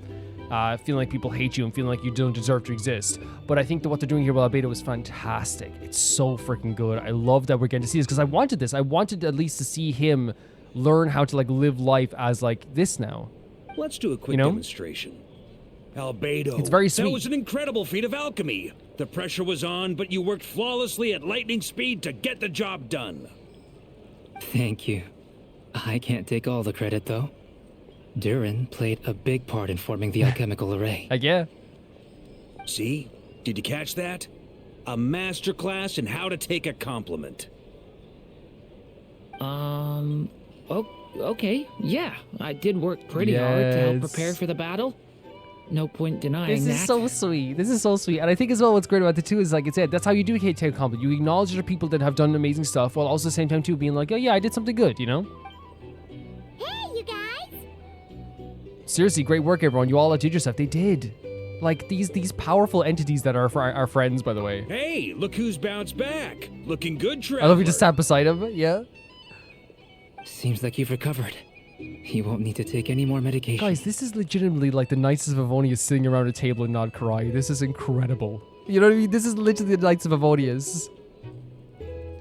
feeling like people hate you and feeling like you don't deserve to exist. But I think that what they're doing here with Albedo is fantastic. It's so freaking good. I love that we're getting to see this because I wanted this. I wanted at least to see him learn how to like live life as like this now. Let's do a quick demonstration. Albedo. It's very sweet. That was an incredible feat of alchemy. The pressure was on, but you worked flawlessly at lightning speed to get the job done. Thank you. I can't take all the credit, though. Durin played a big part in forming the alchemical array. Yeah. See? Did you catch that? A masterclass in how to take a compliment. Okay. Yeah, I did work pretty hard to help prepare for the battle. No point denying that. This is so sweet. This is so sweet. And I think as well what's great about it too is, like I said, that's how you do take a compliment. You acknowledge the people that have done amazing stuff while also at the same time too being like, oh yeah, I did something good, you know? Hey, you guys! Seriously, great work everyone. You all outdid yourself. They did. Like these powerful entities that are our friends, by the way. Hey, look who's bounced back. Looking good, Trevor. I love you just sat beside him. Yeah. Seems like you've recovered. You won't need to take any more medication. Guys, this is legitimately like the Knights of Avonius sitting around a table in Nod Krai. This is incredible. You know what I mean? This is literally the Knights of Avonius.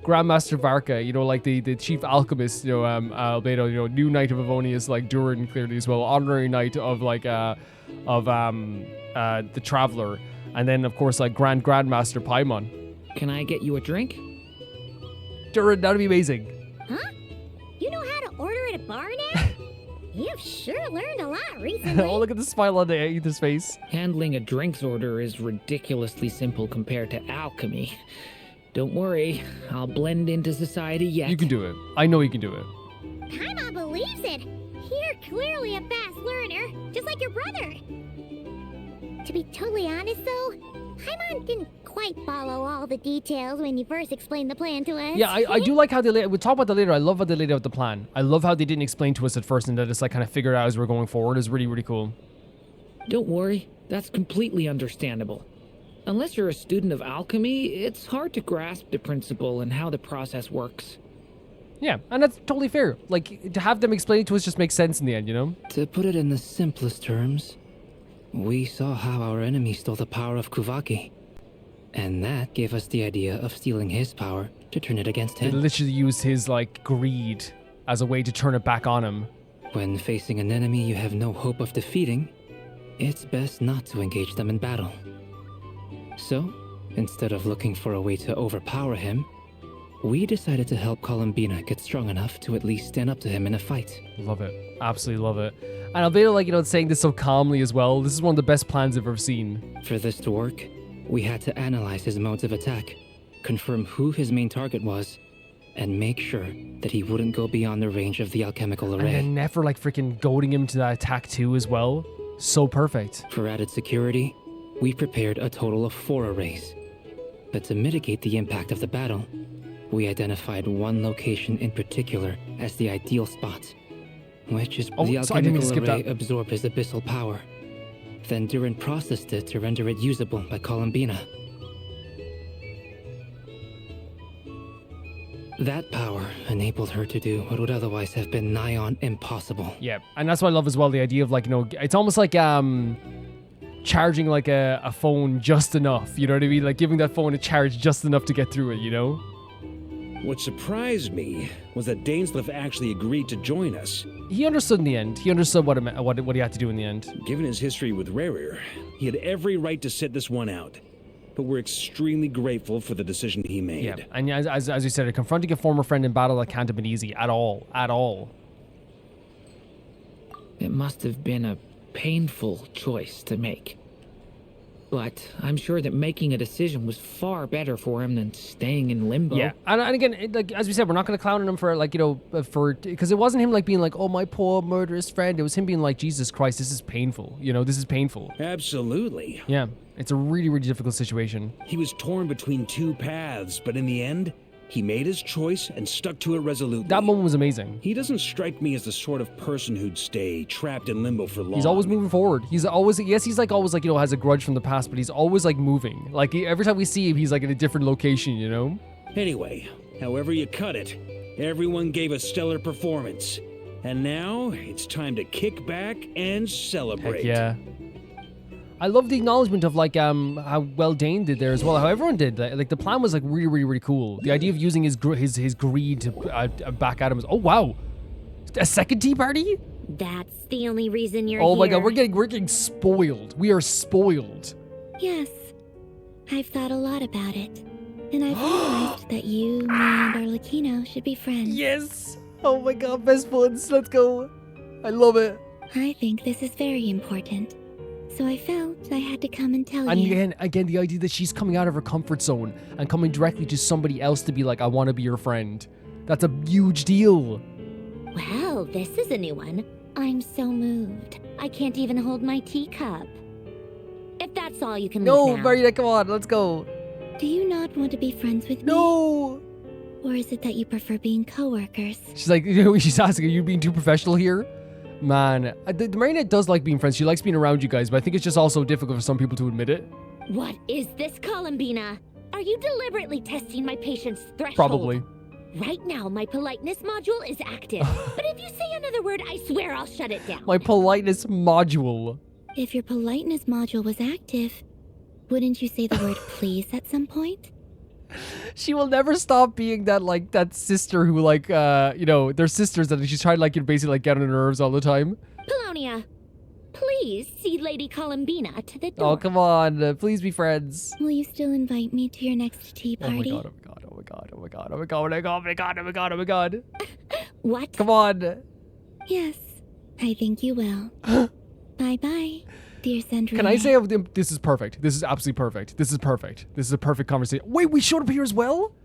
Grandmaster Varka, you know, like the chief alchemist, you know, Albedo, you know, new Knight of Avonius, like Durin clearly as well, honorary knight of like the Traveler, and then of course like Grandmaster Paimon. Can I get you a drink? Durin, that'd be amazing. Huh? You know how to order at a bar now? You've sure learned a lot recently. Oh, look at the smile on Ethan's face. Handling a drinks order is ridiculously simple compared to alchemy. Don't worry, I'll blend into society yet. You can do it. I know you can do it. Paimon believes it. You're clearly a fast learner, just like your brother. To be totally honest, though, Paimon didn't quite follow all the details when you first explained the plan to us. Yeah, I do like how we'll talk about that later. I love how they laid out the plan. I love how they didn't explain to us at first and that it's like kind of figured out as we're going forward. It's really, really cool. Don't worry, that's completely understandable. Unless you're a student of alchemy, it's hard to grasp the principle and how the process works. Yeah, and that's totally fair. Like, to have them explain it to us just makes sense in the end, you know? To put it in the simplest terms, we saw how our enemy stole the power of Kuvaki. And that gave us the idea of stealing his power to turn it against They him. literally used his, like, greed as a way to turn it back on him. When facing an enemy you have no hope of defeating, it's best not to engage them in battle. So, instead of looking for a way to overpower him, we decided to help Columbina get strong enough to at least stand up to him in a fight. Love it. Absolutely love it. And Albedo, like, you know, saying this so calmly as well. This is one of the best plans I've ever seen. For this to work, we had to analyze his modes of attack, confirm who his main target was, and make sure that he wouldn't go beyond the range of the alchemical array. And then never, like, freaking goading him to that attack too as well. So perfect. For added security, we prepared a total of 4 arrays. But to mitigate the impact of the battle, we identified one location in particular as the ideal spot, which is the so I didn't mean to alchemical skip array that. absorbed his abyssal power, Then Durin processed it to render it usable by Columbina. That power enabled her to do what would otherwise have been nigh on impossible. Yeah, and that's what I love as well, the idea of like, you know, it's almost like charging like a phone just enough, you know what I mean? Like giving that phone a charge just enough to get through it, you know? What surprised me was that Dainsleif actually agreed to join us. He understood in the end. He understood what he had to do in the end. Given his history with Rerir, he had every right to sit this one out. But we're extremely grateful for the decision he made. Yeah, and as you said, confronting a former friend in battle that can't have been easy at all. At all. It must have been a painful choice to make. But I'm sure that making a decision was far better for him than staying in limbo. Yeah, and again, like as we said, we're not going to clown on him for like, you know, because it wasn't him like being like, oh, my poor murderous friend. It was him being like, Jesus Christ, this is painful. You know, this is painful. Absolutely. Yeah, it's a really, really difficult situation. He was torn between two paths, but in the end, he made his choice and stuck to it resolutely. That moment was amazing. He doesn't strike me as the sort of person who'd stay trapped in limbo for long. He's always moving forward. He's always, yes, he's like always like, you know, has a grudge from the past, but he's always like moving. Like every time we see him, he's like in a different location, you know? Anyway, however you cut it, everyone gave a stellar performance. And now it's time to kick back and celebrate. Heck yeah. I love the acknowledgement of like how well Dane did there as well. How everyone did. Like the plan was like really, really, really cool. The idea of using his greed to back at him was, oh wow, a second tea party. That's the only reason you're here. Oh my god, we're getting spoiled. We are spoiled. Yes, I've thought a lot about it, and I've realized that you, me, and Arlecchino should be friends. Yes. Oh my god, best buds. Let's go. I love it. I think this is very important. So I felt I had to come and tell and you. And again, the idea that she's coming out of her comfort zone and coming directly to somebody else to be like, I want to be your friend. That's a huge deal. Well, this is a new one. I'm so moved. I can't even hold my teacup. If that's all you can No, leave now. Marina, come on, let's go. Do you not want to be friends with me? No. Or is it that you prefer being co-workers? She's like, you know, she's asking, are you being too professional here? Man, the Marionette does like being friends. She likes being around you guys, but I think it's just also difficult for some people to admit it. What is this, Columbina? Are you deliberately testing my patience threshold? Probably. Right now, my politeness module is active. But if you say another word, I swear I'll shut it down. My politeness module. If your politeness module was active, wouldn't you say the word please at some point? She will never stop being that sister who like, you know, they're sisters and she's trying to like, you know, basically like get on her nerves all the time. Polonia, please see Lady Columbina to the door. Oh, come on. Please be friends. Will you still invite me to your next tea party? Oh my god, oh my god, oh my god, oh my god, oh my god, oh my god, oh my god, oh my god. What? Come on. Yes, I think you will. Bye-bye, dear Sandrine. Can I say this is perfect? This is absolutely perfect. This is perfect. This is a perfect conversation. Wait, we showed up here as well?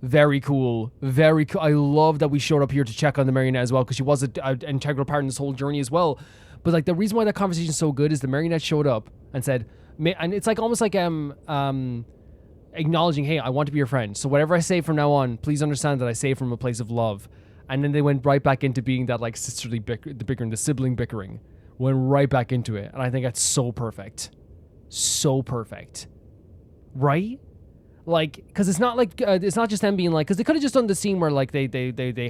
Very cool. Very cool. I love that we showed up here to check on the Marionette as well, because she was an integral part in this whole journey as well. But like the reason why that conversation is so good is the Marionette showed up and said, and it's like almost like acknowledging, hey, I want to be your friend. So whatever I say from now on, please understand that I say it from a place of love. And then they went right back into being that like sisterly bickering, the sibling bickering. Went right back into it. And I think that's so perfect. So perfect. Right? Like, because it's not like, it's not just them being like, because they could have just done the scene where like they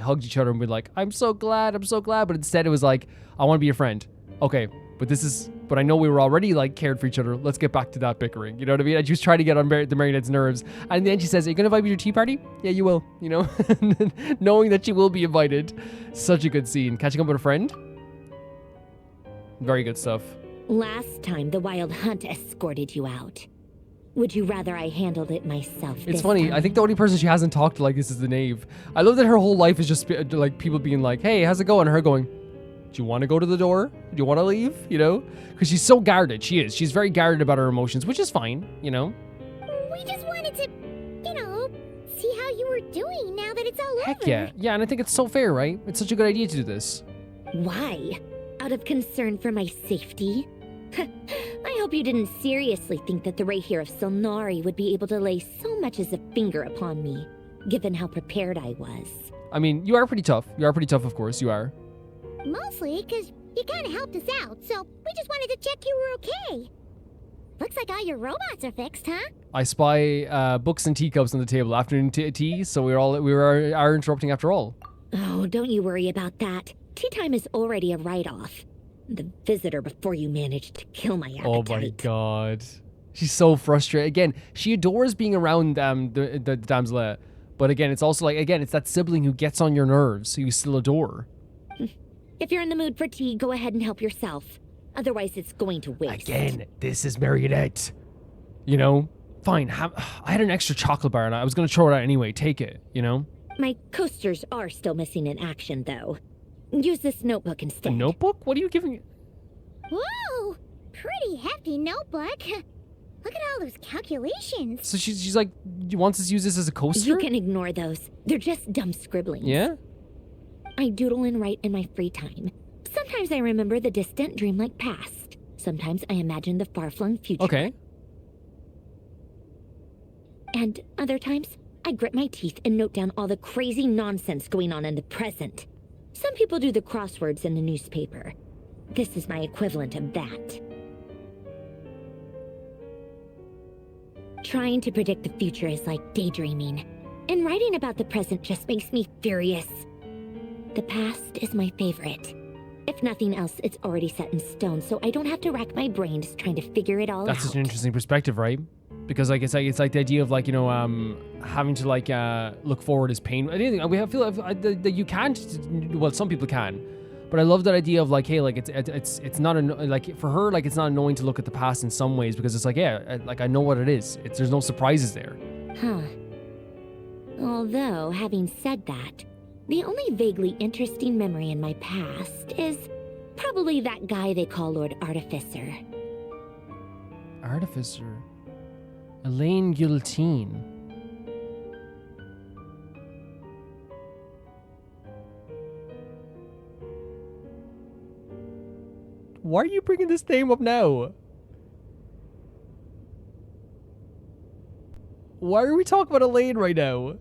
hugged each other and be like, I'm so glad. But instead it was like, I want to be your friend. Okay, but I know we were already like cared for each other. Let's get back to that bickering. You know what I mean? And she was trying to get on the Marionette's nerves. And then she says, are you going to invite me to your tea party? Yeah, you will. You know, knowing that she will be invited. Such a good scene. Catching up with a friend. Very good stuff. Last time the Wild Hunt escorted you out. Would you rather I handled it myself? It's funny. I think the only person she hasn't talked to like this is the Knave. I love that her whole life is just like people being like, hey, how's it going? And her going, do you want to go to the door? Do you want to leave? You know? Because she's so guarded. She is. She's very guarded about her emotions, which is fine, you know? We just wanted to, you know, see how you were doing now that it's all Heck over. yeah. Yeah, and I think it's so fair, right? It's such a good idea to do this. Why? Out of concern for my safety? I hope you didn't seriously think that the Rahir of Silnari would be able to lay so much as a finger upon me, given how prepared I was. I mean, you are pretty tough. You are pretty tough, of course. You are. Mostly because You kinda helped us out, so we just wanted to check you were okay. Looks like all your robots are fixed, huh? I spy books and teacups on the table. Afternoon tea, so we are interrupting after all. Oh, don't you worry about that. Tea time is already a write-off. The visitor before you managed to kill my appetite. Oh my god. She's so frustrated. Again, she adores being around the damsel. But again, it's also like, again, it's that sibling who gets on your nerves, who you still adore. If you're in the mood for tea, go ahead and help yourself. Otherwise, it's going to waste. Again, this is Marionette. You know? Fine, I had an extra chocolate bar and I was going to throw it out anyway. Take it, you know? My coasters are still missing in action, though. Use this notebook instead. A notebook? What are you giving? Whoa! Pretty hefty notebook. Look at all those calculations. So she's like, you want us to use this as a coaster? You can ignore those. They're just dumb scribblings. Yeah? I doodle and write in my free time. Sometimes I remember the distant dreamlike past. Sometimes I imagine the far-flung future. Okay. And other times, I grit my teeth and note down all the crazy nonsense going on in the present. Some people do the crosswords in the newspaper. This is my equivalent of that. Trying to predict the future is like daydreaming, and writing about the present just makes me furious. The past is my favorite. If nothing else, it's already set in stone, so I don't have to rack my brains trying to figure it all out. That's such an interesting perspective, right? Because like it's like the idea of like, you know, having to like look forward is pain. I feel that you can't. Well, some people can, but I love that idea of like, hey, like it's not like for her, like it's not annoying to look at the past in some ways because it's like, yeah, like I know what it is. There's no surprises there. Huh. Although, having said that, the only vaguely interesting memory in my past is probably that guy they call Lord Artificer. Artificer? Elaine Guillotine. Why are you bringing this name up now? Why are we talking about Elaine right now?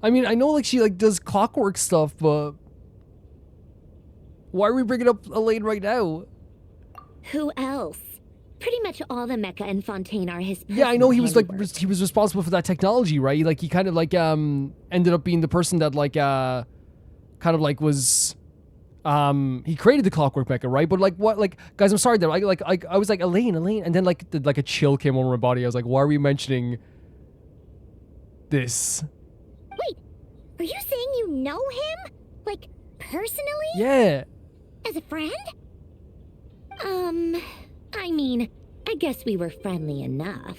I mean, I know like she like does clockwork stuff, but why are we bringing up Elaine right now? Who else? Pretty much all the Mecha and Fontaine are his personal Yeah, I know he was like handiwork. he was responsible for that technology, right? Like he kind of like ended up being the person that like kind of like was he created the clockwork mecha, right? But like what, like guys, I'm sorry that I was like Elaine, and then like like a chill came over my body. I was like, why are we mentioning this? Wait, are you saying you know him? Like, personally? Yeah. As a friend? I mean, I guess we were friendly enough.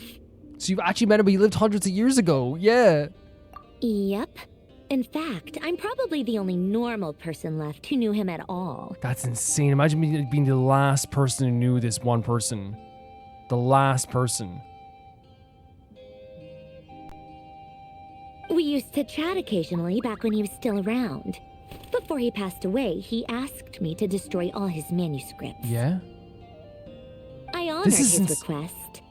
So you've actually met him, but he lived hundreds of years ago. Yeah. Yep. In fact, I'm probably the only normal person left who knew him at all. That's insane. Imagine being the last person who knew this one person. The last person. We used to chat occasionally back when he was still around. Before he passed away, he asked me to destroy all his manuscripts. Yeah? I honored This is his request,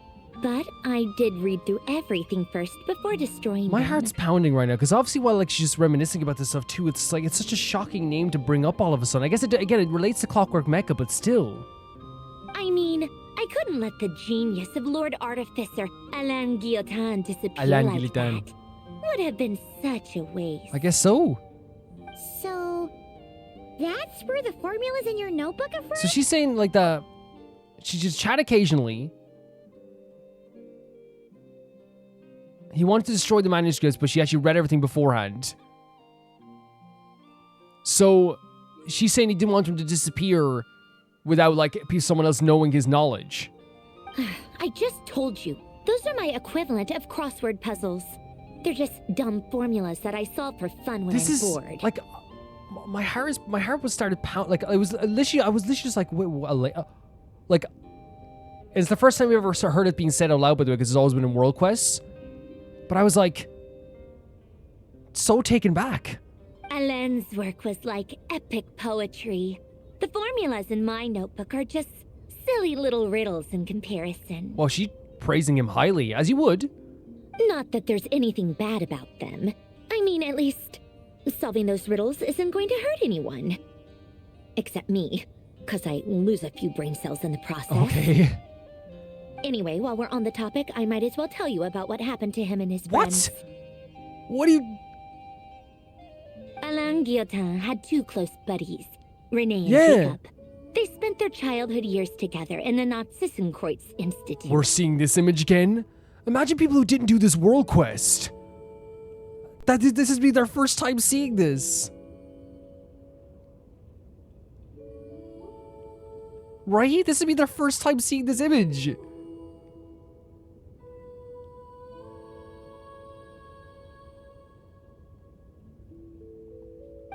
but I did read through everything first before destroying My them. heart's pounding right now, because obviously while like she's just reminiscing about this stuff too, it's like it's such a shocking name to bring up all of a sudden. I guess it relates to Clockwork Mecha, but still. I mean, I couldn't let the genius of Lord Artificer Alain Guillotin disappear Alain like Guillotin. that. Would have been such a waste. I guess so. So, that's where the formulas in your notebook are from? So she's saying like that she just chat occasionally. He wanted to destroy the manuscripts, but she actually read everything beforehand. So she's saying he didn't want him to disappear without like someone else knowing his knowledge. I just told you, those are my equivalent of crossword puzzles. They're just dumb formulas that I solve for fun when This I'm is bored. like my heart was started pound like I was literally just like wait, like it's the first time we ever heard it being said out loud, by the way, because it's always been in World Quests. But I was like so taken back. Alain's work was like epic poetry. The formulas in my notebook are just silly little riddles in comparison. Well, she praising him highly, as you would. Not that there's anything bad about them. I mean, at least, solving those riddles isn't going to hurt anyone. Except me, because I lose a few brain cells in the process. Okay. Anyway, while we're on the topic, I might as well tell you about what happened to him and his friends. What do you... Alain Guillotin had 2 close buddies, Renee and Yeah. Jacob. They spent their childhood years together in the Nazissenkreuz Institute. We're seeing this image again? Imagine people who didn't do this world quest. This would be their first time seeing this. Right? This would be their first time seeing this image.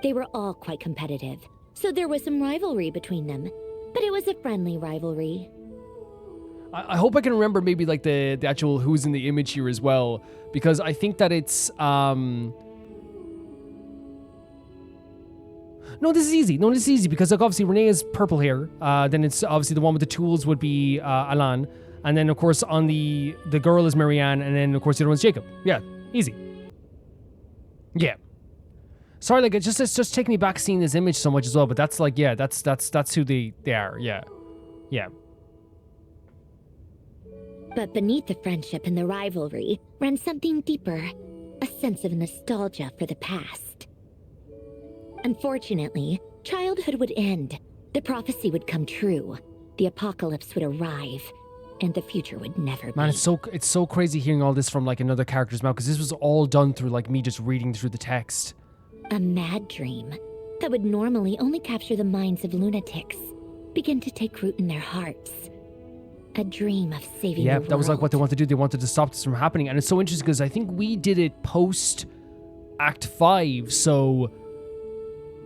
They were all quite competitive, so there was some rivalry between them. But it was a friendly rivalry. I hope I can remember maybe like the actual who's in the image here as well, because I think that it's No, this is easy. No, this is easy because like obviously Renee is purple hair. Then it's obviously the one with the tools would be Alan, and then of course on the girl is Marianne, and then of course the other one's Jacob. Yeah, easy. Yeah. Sorry, like it's just taking me back seeing this image so much as well. But that's like that's who they are. Yeah, yeah. But beneath the friendship and the rivalry ran something deeper, a sense of nostalgia for the past. Unfortunately, childhood would end, the prophecy would come true, the apocalypse would arrive, and the future would never be. Man, it's so crazy hearing all this from like another character's mouth, because this was all done through like me just reading through the text. A mad dream that would normally only capture the minds of lunatics begin to take root in their hearts. A dream of saving the world. That was like what they wanted to do. They wanted to stop this from happening. And it's so interesting because I think we did it post Act 5, so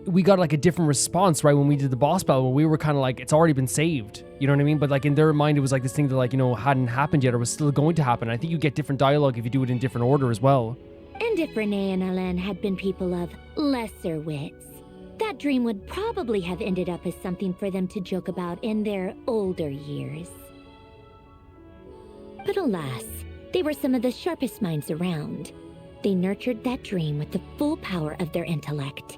we got like a different response, right, when we did the boss battle, where we were kind of like, it's already been saved. You know what I mean? But like in their mind, it was like this thing that like, you know, hadn't happened yet or was still going to happen. I think you get different dialogue if you do it in different order as well. And if Renee and Alain had been people of lesser wits, that dream would probably have ended up as something for them to joke about in their older years. But alas, they were some of the sharpest minds around. They nurtured that dream with the full power of their intellect,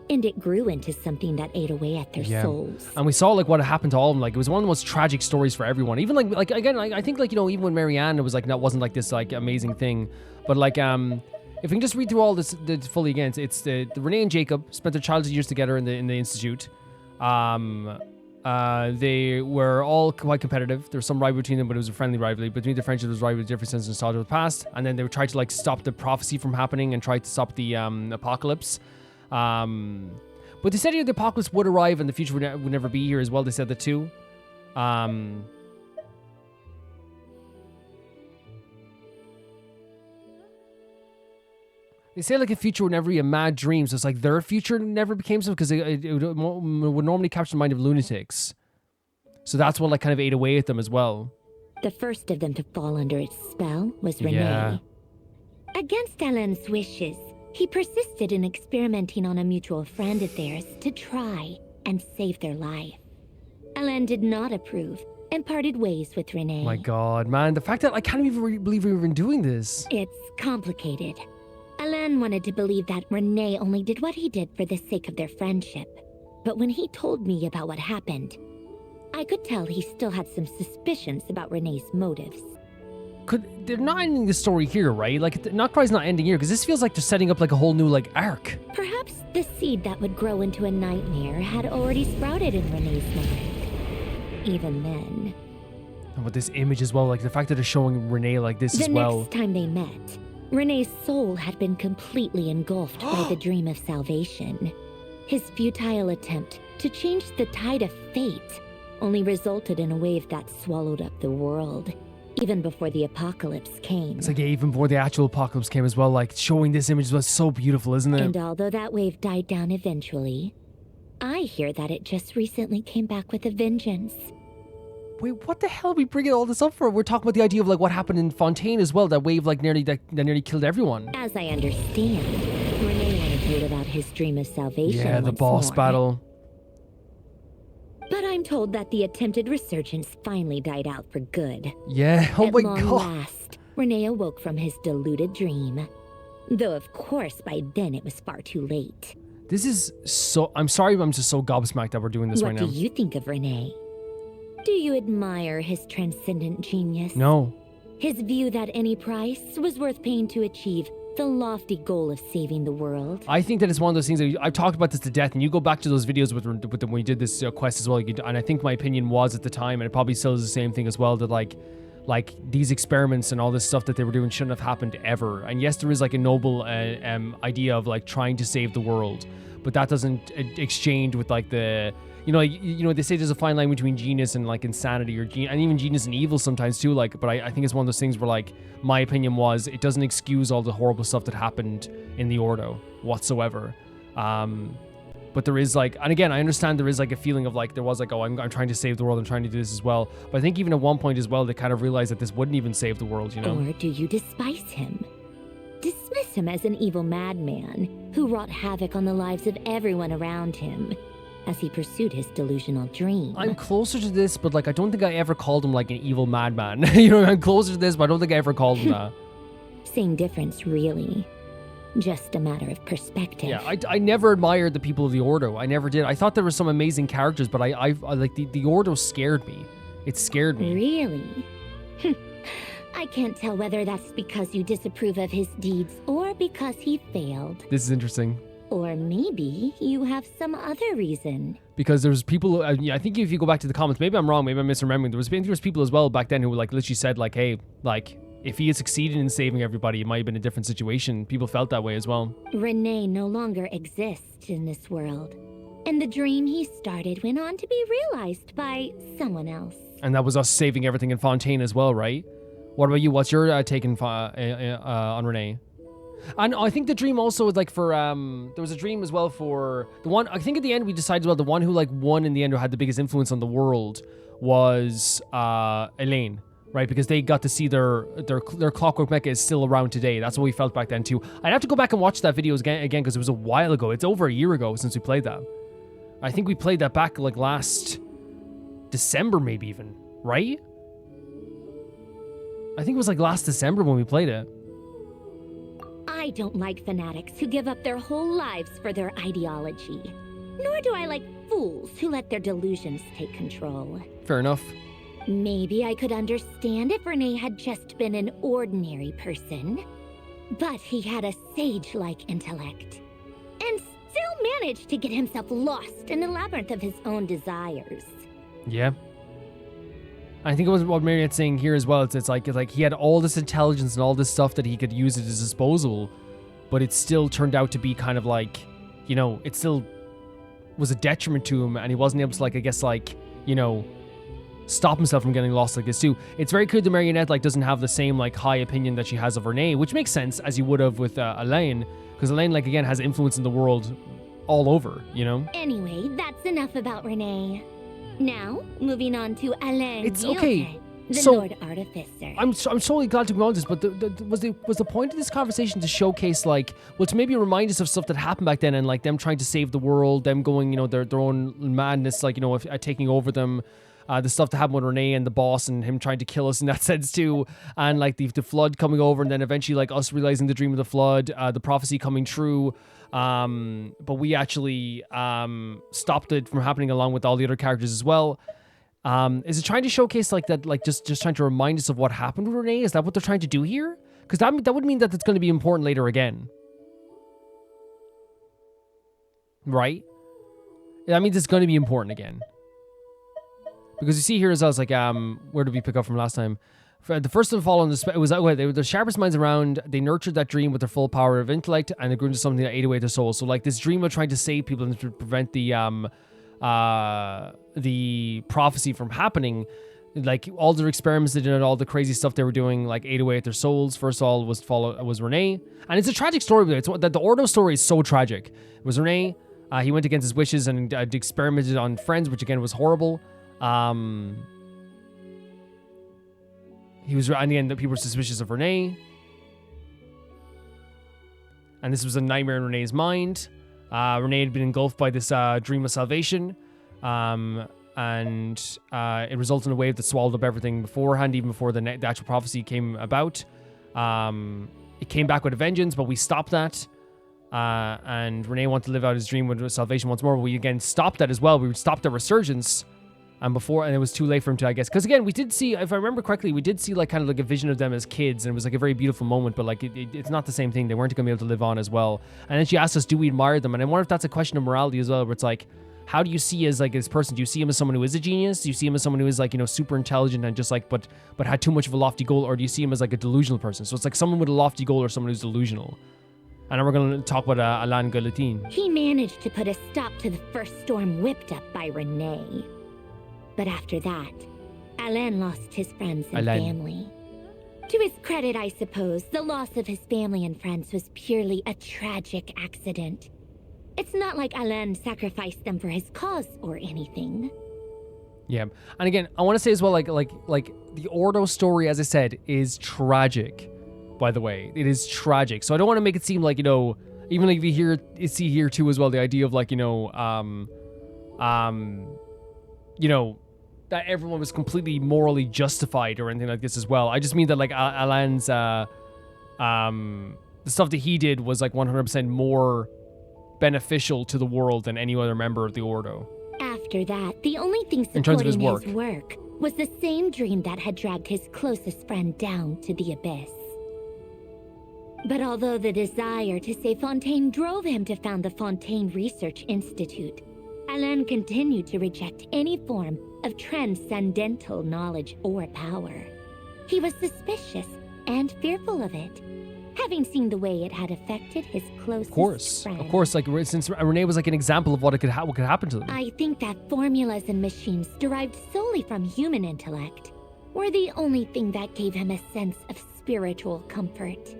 and it grew into something that ate away at their souls. And we saw like what happened to all of them. Like it was one of the most tragic stories for everyone. Even like again, I think like, you know, even when Marianne, it was like, that wasn't like this like amazing thing. But like if we can just read through all this fully again, it's the Renee and Jacob spent their childhood years together in the institute. They were all quite competitive. There was some rivalry between them, but it was a friendly rivalry. Between the friendship, there was rivalry, different sense of nostalgia of the past. And then they would try to like stop the prophecy from happening and try to stop the apocalypse. But they said here the apocalypse would arrive and the future would never be here as well. They said that too. They say like a future would never be a mad dream, so it's like their future never became something because it would normally capture the mind of lunatics. So that's what like kind of ate away at them as well. The first of them to fall under its spell was Renee. Yeah. Against Alain's wishes, he persisted in experimenting on a mutual friend of theirs to try and save their life. Alain did not approve and parted ways with Renee. My God, man, the fact that I can't even believe we've been doing this. It's complicated. Alain wanted to believe that Renee only did what he did for the sake of their friendship. But when he told me about what happened, I could tell he still had some suspicions about Renee's motives. They're not ending the story here, right? Like, Krai's not ending here, because this feels like they're setting up like a whole new like arc. Perhaps the seed that would grow into a nightmare had already sprouted in Renee's mind. Even then. And with this image as well, like the fact that they're showing Renee like this as well. The next time they met, Renee's soul had been completely engulfed by the dream of salvation. His futile attempt to change the tide of fate only resulted in a wave that swallowed up the world, even before the apocalypse came. It's like, yeah, even before the actual apocalypse came as well, like showing this image was so beautiful, isn't it? And although that wave died down eventually, I hear that it just recently came back with a vengeance. Wait, what the hell are we bringing all this up for? We're talking about the idea of like what happened in Fontaine as well. That wave like that nearly killed everyone. As I understand, Renee wanted to live out his dream of salvation. Yeah, the boss battle. But I'm I'm told that the attempted resurgence finally died out for good. Yeah, oh At my long god. last, Renee awoke from his deluded dream. Though, of course, by then it was far too late. This is so... I'm sorry, but I'm just so gobsmacked that we're doing this right now. What do you think of Renee? Do you admire his transcendent genius? No. His view that any price was worth paying to achieve the lofty goal of saving the world? I think that it's one of those things that I've talked about this to death, and you go back to those videos with them when we did this quest as well, and I think my opinion was at the time, and it probably still is the same thing as well, that like these experiments and all this stuff that they were doing shouldn't have happened ever. And yes, there is like a noble idea of like trying to save the world, but that doesn't exchange with like the... You know, they say there's a fine line between genius and like insanity, and even genius and evil sometimes too. Like, but I think it's one of those things where like my opinion was it doesn't excuse all the horrible stuff that happened in the Ordo whatsoever. But there is like, and again, I understand there is like a feeling of like there was like, oh, I'm trying to save the world, I'm trying to do this as well. But I think even at one point as well, they kind of realized that this wouldn't even save the world. You know? Or do you despise him? Dismiss him as an evil madman who wrought havoc on the lives of everyone around him as he pursued his delusional dream. I'm closer to this, but like I don't think I ever called him like an evil madman. You know, I'm closer to this, but I don't think I ever called him that. Same difference, really. Just a matter of perspective. Yeah, I never admired the people of the Ordo. I never did. I thought there were some amazing characters, but I like the Ordo scared me. It scared me. Really? I can't tell whether that's because you disapprove of his deeds or because he failed. This is interesting. Or maybe you have some other reason. Because there's people, I think if you go back to the comments, maybe I'm wrong, maybe I'm misremembering, there was people as well back then who like literally said like, hey, like, if he had succeeded in saving everybody, it might have been a different situation. People felt that way as well. Renee no longer exists in this world. And the dream he started went on to be realized by someone else. And that was us saving everything in Fontaine as well, right? What about you? What's your take on Renee? And I think the dream also was like for, there was a dream as well for the one, I think at the end we decided, well, the one who like won in the end, who had the biggest influence on the world was Elaine, right? Because they got to see their Clockwork Mecha is still around today. That's what we felt back then too. I'd have to go back and watch that video again because it was a while ago. It's over a year ago since we played that. I think we played that back like last December maybe even, right? I think it was like last December when we played it. I don't like fanatics who give up their whole lives for their ideology. Nor do I like fools who let their delusions take control. Fair enough. Maybe I could understand if Renee had just been an ordinary person. But he had a sage-like intellect. And still managed to get himself lost in the labyrinth of his own desires. Yeah. I think it was what Marionette's saying here as well. It's like he had all this intelligence and all this stuff that he could use at his disposal, but it still turned out to be kind of like, you know, it still was a detriment to him, and he wasn't able to like, I guess like, you know, stop himself from getting lost like this too. It's very clear that Marionette like doesn't have the same like high opinion that she has of Renee, which makes sense as you would have with Elaine, because Elaine like again has influence in the world all over, you know. Anyway, that's enough about Renee. Now, moving on to Alain. It's Gilde, okay. the So, Lord Artificer. I'm totally glad to acknowledge this, but was the point of this conversation to showcase like, well, to maybe remind us of stuff that happened back then and like them trying to save the world, them going, you know, their own madness, like, you know, taking over them, the stuff that happened with Renee and the boss and him trying to kill us in that sense too, and like the flood coming over and then eventually like us realizing the dream of the flood, the prophecy coming true. But we actually stopped it from happening along with all the other characters as well. Is it trying to showcase like that, like just trying to remind us of what happened with Renee? Is that what they're trying to do here? Because that would mean that it's going to be important later again, right? That means it's going to be important again. Because you see here as I was like, where did we pick up from last time? The first of all, it was they were the sharpest minds around. They nurtured that dream with their full power of intellect, and it grew into something that ate away their souls. So, like this dream of trying to save people and to prevent the prophecy from happening, like all their experiments they did and all the crazy stuff they were doing, like ate away at their souls. First of all, was Renee, and it's a tragic story. It's the Ordo story is so tragic. It was Renee. He went against his wishes and experimented on friends, which again was horrible. He was, in the end, people were suspicious of Renee. And this was a nightmare in Renee's mind. Renee had been engulfed by this dream of salvation. it resulted in a wave that swallowed up everything beforehand, even before the actual prophecy came about. It came back with a vengeance, but we stopped that. And Renee wanted to live out his dream with salvation once more, but we again stopped that as well. We stopped the resurgence, and it was too late for him to, I guess, because again, we did see, if I remember correctly, we did see like kind of like a vision of them as kids, and it was like a very beautiful moment, but like it's not the same thing. They weren't going to be able to live on as well. And then she asked us, do we admire them? And I wonder if that's a question of morality as well, where it's like, how do you see as like this person? Do you see him as someone who is a genius? Do you see him as someone who is like, super intelligent and just like, but had too much of a lofty goal? Or do you see him as like a delusional person? So it's like someone with a lofty goal or someone who's delusional. And then we're going to talk about Alain Gallatin. He managed to put a stop to the first storm whipped up by Renee. But after that, Alain lost his friends and family. To his credit, I suppose, the loss of his family and friends was purely a tragic accident. It's not like Alain sacrificed them for his cause or anything. Yeah. And again, I want to say as well, like the Ordo story, as I said, is tragic, by the way. It is tragic. So I don't want to make it seem like, even like if you see here too as well, the idea of like, that everyone was completely morally justified or anything like this as well. I just mean that like Alain's, the stuff that he did was like 100% more beneficial to the world than any other member of the Ordo. After that, the only thing supporting his work was the same dream that had dragged his closest friend down to the abyss. But although the desire to save Fontaine drove him to found the Fontaine Research Institute, Alain continued to reject any form of transcendental knowledge or power. He was suspicious and fearful of it, having seen the way it had affected his closest friend. Of course, like since Renee was like an example of what could happen to them. I think that formulas and machines derived solely from human intellect were the only thing that gave him a sense of spiritual comfort.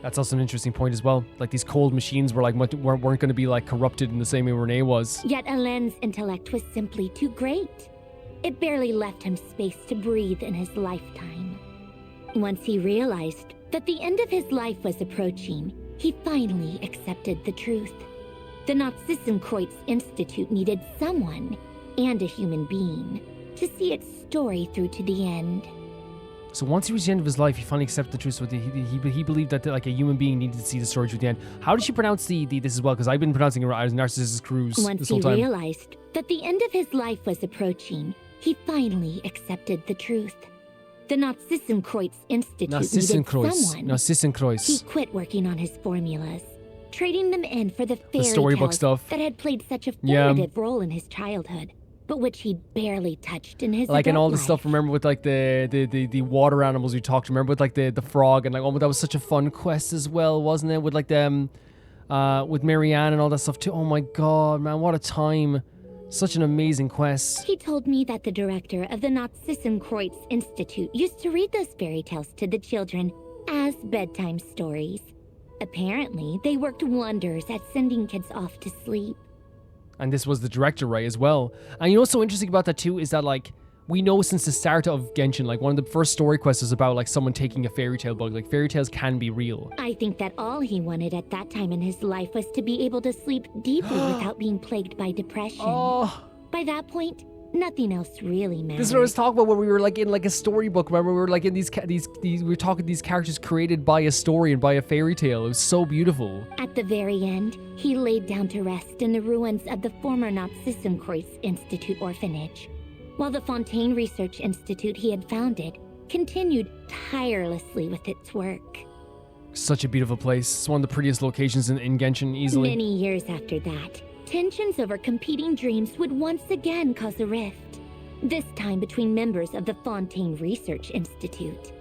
That's also an interesting point as well. Like these cold machines were like weren't going to be like corrupted in the same way Renee was. Yet Alain's intellect was simply too great. It barely left him space to breathe in his lifetime. Once he realized that the end of his life was approaching, he finally accepted the truth. The Nazissenkreuz Institute needed someone, and a human being, to see its story through to the end. So once he reached the end of his life, he finally accepted the truth. So he believed that like a human being needed to see the story to the end. How did she pronounce the this as well? Because I've been pronouncing it as Narcissus Cruise this whole time. Once he realized that the end of his life was approaching, he finally accepted the truth. The Nazissenkreuz Institute needed someone. Nazissenkreuz. He quit working on his formulas, trading them in for the fairy storybook tales stuff that had played such a formative role in his childhood, but which he barely touched in his like in all the life. stuff. Remember with like the water animals you talked. Remember with like the frog and like that was such a fun quest as well, wasn't it? With like them, with Marianne and all that stuff too. Oh my god, man, what a time! Such an amazing quest. He told me that the director of the Nazissenkreuz Institute used to read those fairy tales to the children as bedtime stories. Apparently, they worked wonders at sending kids off to sleep. And this was the director, right, as well. And you know what's so interesting about that too is that like we know since the start of Genshin, like one of the first story quests is about like someone taking a fairy tale book. Like fairy tales can be real. I think that all he wanted at that time in his life was to be able to sleep deeply without being plagued by depression. Oh. By that point, nothing else really mattered. This is what I was talking about when we were like in like a storybook. Remember, we were like in these we were talking these characters created by a story and by a fairy tale. It was so beautiful. At the very end, he laid down to rest in the ruins of the former Nazissenkreuz Institute orphanage, while the Fontaine Research Institute he had founded continued tirelessly with its work. Such a beautiful place. It's one of the prettiest locations in Genshin, easily. Many years after that, tensions over competing dreams would once again cause a rift, this time between members of the Fontaine Research Institute.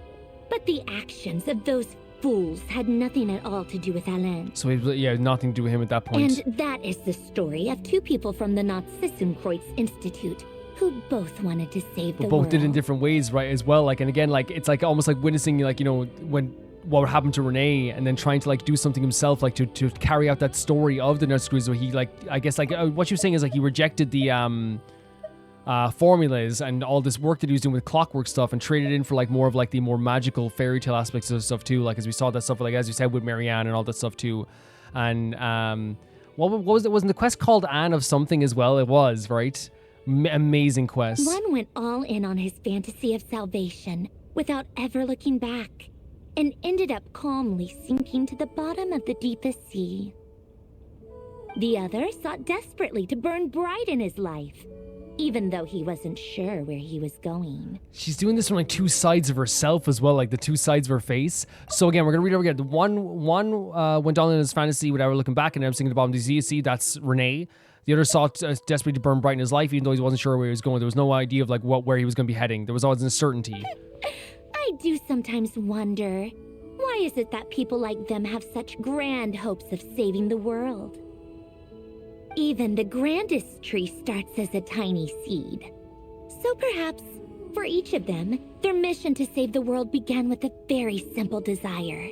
But the actions of those fools had nothing at all to do with Alain. So yeah, nothing to do with him at that point. And that is the story of two people from the Nazissenkreuz Institute who both wanted to save the world. But both did in different ways, right, as well. Like, and again, like, it's like almost like witnessing, like, when what happened to Renee, and then trying to like do something himself, like to carry out that story of the Nazissenkreuz, where he like, I guess like what you're saying is like he rejected the formulas and all this work that he was doing with clockwork stuff and traded in for like more of like the more magical fairy tale aspects of stuff too, like as we saw that stuff like as you said with Marianne and all that stuff too. And what was it? Wasn't the quest called Anne of something as well? It was, right? Amazing quest. One went all in on his fantasy of salvation without ever looking back, and ended up calmly sinking to the bottom of the deepest sea. The other sought desperately to burn bright in his life, even though he wasn't sure where he was going. She's doing this from like two sides of herself as well, like the two sides of her face. So again, we're gonna read over again. The one went all in his fantasy without ever looking back, and I'm sinking to the bottom. Do you see? That's Renee. The other sought desperately to burn bright in his life, even though he wasn't sure where he was going. There was no idea of like where he was going to be heading. There was always uncertainty. I do sometimes wonder, why is it that people like them have such grand hopes of saving the world? Even the grandest tree starts as a tiny seed. So perhaps, for each of them, their mission to save the world began with a very simple desire: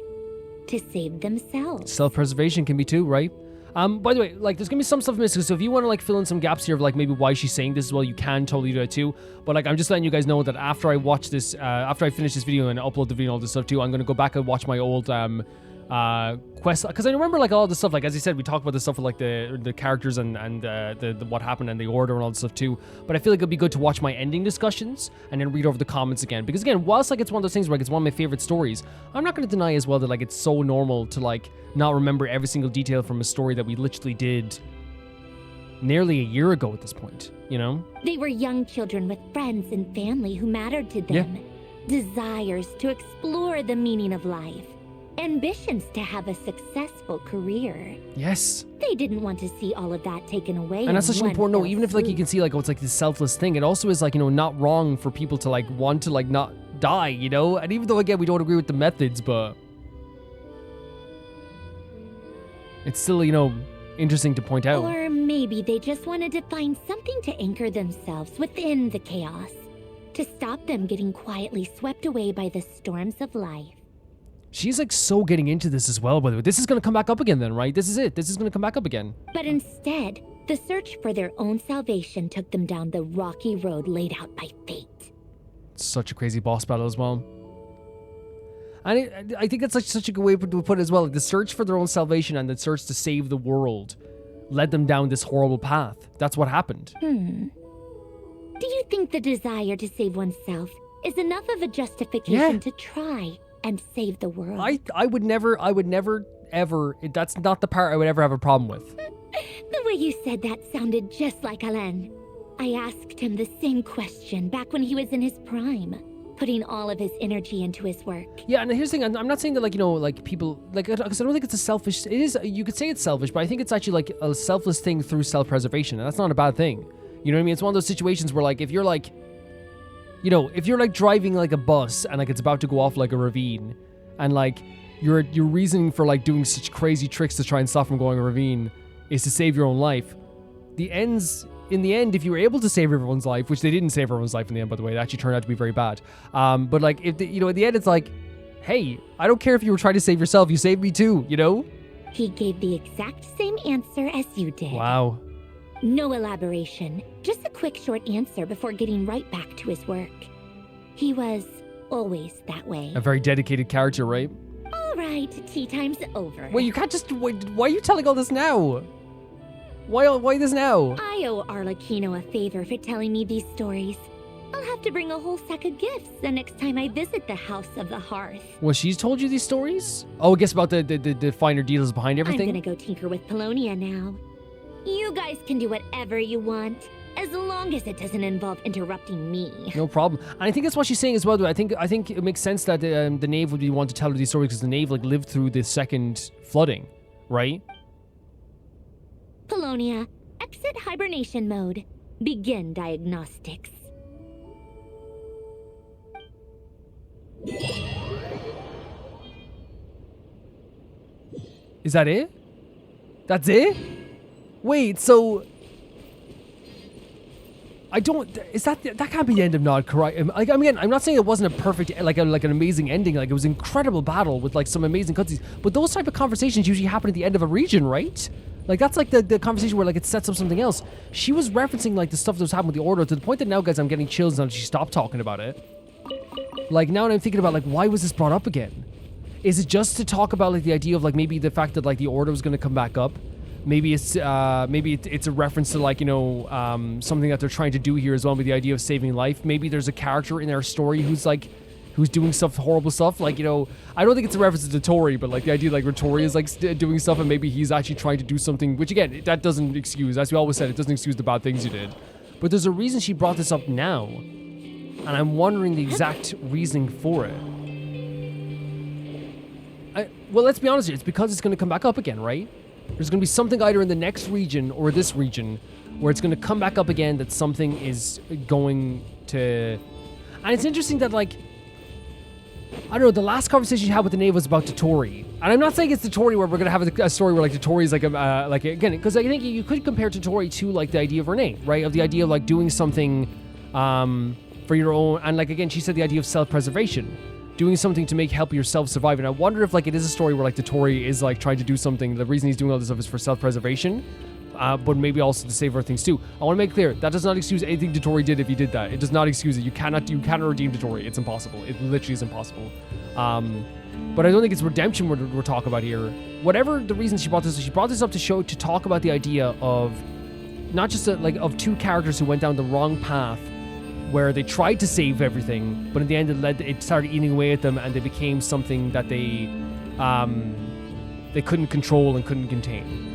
to save themselves. Self-preservation can be too, right? By the way, like, there's gonna be some stuff missing, so if you want to, like, fill in some gaps here of, like, maybe why she's saying this as well, you can totally do that too. But, like, I'm just letting you guys know that after I watch this, after I finish this video and upload the video and all this stuff too, I'm gonna go back and watch my old, quest, because I remember, like, all this stuff, like, as I said, we talked about this stuff with, like, the characters and the what happened and the order and all this stuff too, but I feel like it'd be good to watch my ending discussions and then read over the comments again, because again, whilst, like, it's one of those things where, like, it's one of my favorite stories, I'm not going to deny as well that, like, it's so normal to, like, not remember every single detail from a story that we literally did nearly a year ago at this point, you know? They were young children with friends and family who mattered to them, desires to explore the meaning of life, ambitions to have a successful career. Yes. They didn't want to see all of that taken away. And that's such an important note, even if, like, you swoop. can see, like, oh, it's like this selfless thing, it also is, like, you know, not wrong for people to, like, want to, like, not die, you know? And even though, again, we don't agree with the methods, but it's still, you know, interesting to point out. Or maybe they just wanted to find something to anchor themselves within the chaos, to stop them getting quietly swept away by the storms of life. She's, like, so getting into this as well, by the way. This is going to come back up again then, right? This is it. This is going to come back up again. But instead, the search for their own salvation took them down the rocky road laid out by fate. Such a crazy boss battle as well. And I think that's, like, such a good way to put it as well. Like, the search for their own salvation and the search to save the world led them down this horrible path. That's what happened. Do you think the desire to save oneself is enough of a justification to try and save the world? I would never, ever, that's not the part I would ever have a problem with. The way you said that sounded just like Alain. I asked him the same question back when he was in his prime, putting all of his energy into his work. Yeah, and here's the thing, I'm not saying that, like, you know, like, people, like, because I don't think it's a selfish, it is, you could say it's selfish, but I think it's actually, like, a selfless thing through self-preservation, and that's not a bad thing. You know what I mean? It's one of those situations where, like, if you're, like, you know, if you're, like, driving, like, a bus and, like, it's about to go off, like, a ravine, and, like, your reasoning for, like, doing such crazy tricks to try and stop from going a ravine is to save your own life. In the end, if you were able to save everyone's life, which they didn't save everyone's life in the end, by the way, it actually turned out to be very bad. But, like, if you know, at the end, it's like, hey, I don't care if you were trying to save yourself, you saved me too, you know? He gave the exact same answer as you did. Wow. No elaboration, just a quick short answer before getting right back to his work. He was always that way. A very dedicated character, right? All right, tea time's over. Wait, you can't just, wait, why are you telling all this now? Why this now? I owe Arlecchino a favor for telling me these stories. I'll have to bring a whole sack of gifts the next time I visit the House of the Hearth. Well, she's told you these stories? Oh, I guess about the finer details behind everything? I'm gonna go tinker with Polonia now. You guys can do whatever you want, as long as it doesn't involve interrupting me. No problem. And I think that's what she's saying as well, though. I think it makes sense that the Knave would be one to tell her these stories, because the Knave, like, lived through the second flooding, right? Polonia, exit hibernation mode. Begin diagnostics. Is that it? That's it? Wait, so I don't. Is that can't be the end of Nod Krai? Like, I mean, I'm not saying it wasn't a perfect, like an amazing ending. Like, it was an incredible battle with, like, some amazing cutscenes. But those type of conversations usually happen at the end of a region, right? Like, that's like the conversation where, like, it sets up something else. She was referencing, like, the stuff that was happening with the Ordo to the point that now, guys, I'm getting chills now that she stopped talking about it. Like, now I'm thinking about, like, why was this brought up again? Is it just to talk about, like, the idea of, like, maybe the fact that, like, the Ordo was going to come back up? Maybe it's it's a reference to like, you know, something that they're trying to do here as well with the idea of saving life. Maybe there's a character in their story who's doing stuff, horrible stuff. Like, you know, I don't think it's a reference to Dory, but like the idea like where Dory is like doing stuff and maybe he's actually trying to do something, which again, that doesn't excuse, as we always said, it doesn't excuse the bad things you did. But there's a reason she brought this up now. And I'm wondering the exact reasoning for it. Well, let's be honest here. It's because it's going to come back up again, right? There's going to be something either in the next region or this region where it's going to come back up again that something is going to... And it's interesting that, like, I don't know, the last conversation you had with the knave was about Totori. And I'm not saying it's Totori where we're going to have a story where, like, Totori is, like, again, because I think you could compare Totori to, like, the idea of Renee, right? Of the idea of, like, doing something for your own... And, like, again, she said the idea of self-preservation. Doing something to help yourself survive. And I wonder if, like, it is a story where, like, Totori is, like, trying to do something. The reason he's doing all this stuff is for self-preservation. But maybe also to save other things too. I want to make clear, that does not excuse anything Dory did if he did that. It does not excuse it. You cannot redeem Dory. It's impossible. It literally is impossible. But I don't think it's redemption we're talking about here. Whatever the reason she brought this up to talk about the idea of not just of two characters who went down the wrong path, where they tried to save everything, but in the end it started eating away at them, and they became something that they couldn't control and couldn't contain.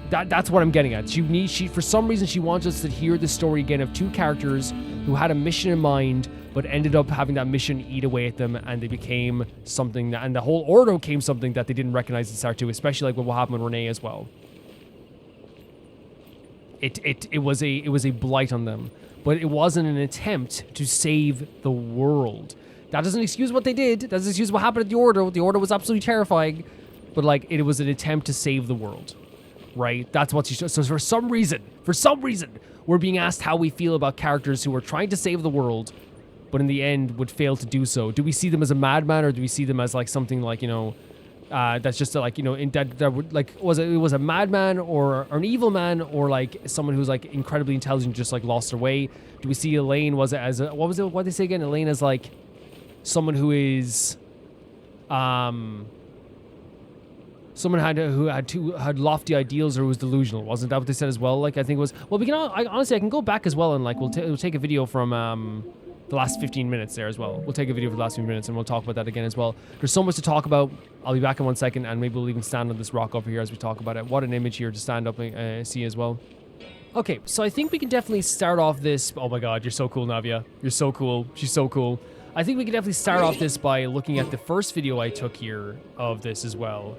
That's what I'm getting at. She for some reason she wants us to hear the story again of two characters who had a mission in mind, but ended up having that mission eat away at them, and they became something that, and the whole Ordo became something that they didn't recognize at the start too, especially like what happened with Renee as well. It was a blight on them, but it wasn't an attempt to save the world. That doesn't excuse what they did. That doesn't excuse what happened at the Ordo. The Ordo was absolutely terrifying, but like it was an attempt to save the world. Right? That's what she... So for some reason, we're being asked how we feel about characters who are trying to save the world, but in the end would fail to do so. Do we see them as a madman, or do we see them as like something like, you know, that's just like, you know, in that would like, was a madman or an evil man, or like someone who's like incredibly intelligent, just like lost their way? Do we see Elaine what did they say again? Elaine as like someone who is, someone who had lofty ideals or was delusional. Wasn't that what they said as well? Like, I think it was... Well, we can... honestly, I can go back as well, and like we'll take a video from the last 15 minutes there as well. We'll take a video for the last 15 minutes and we'll talk about that again as well. There's so much to talk about. I'll be back in 1 second, and maybe we'll even stand on this rock over here as we talk about it. What an image here to stand up and see as well. Okay, so I think we can definitely start off this... Oh my god, you're so cool, Navia. You're so cool. She's so cool. I think we can definitely start off this by looking at the first video I took here of this as well,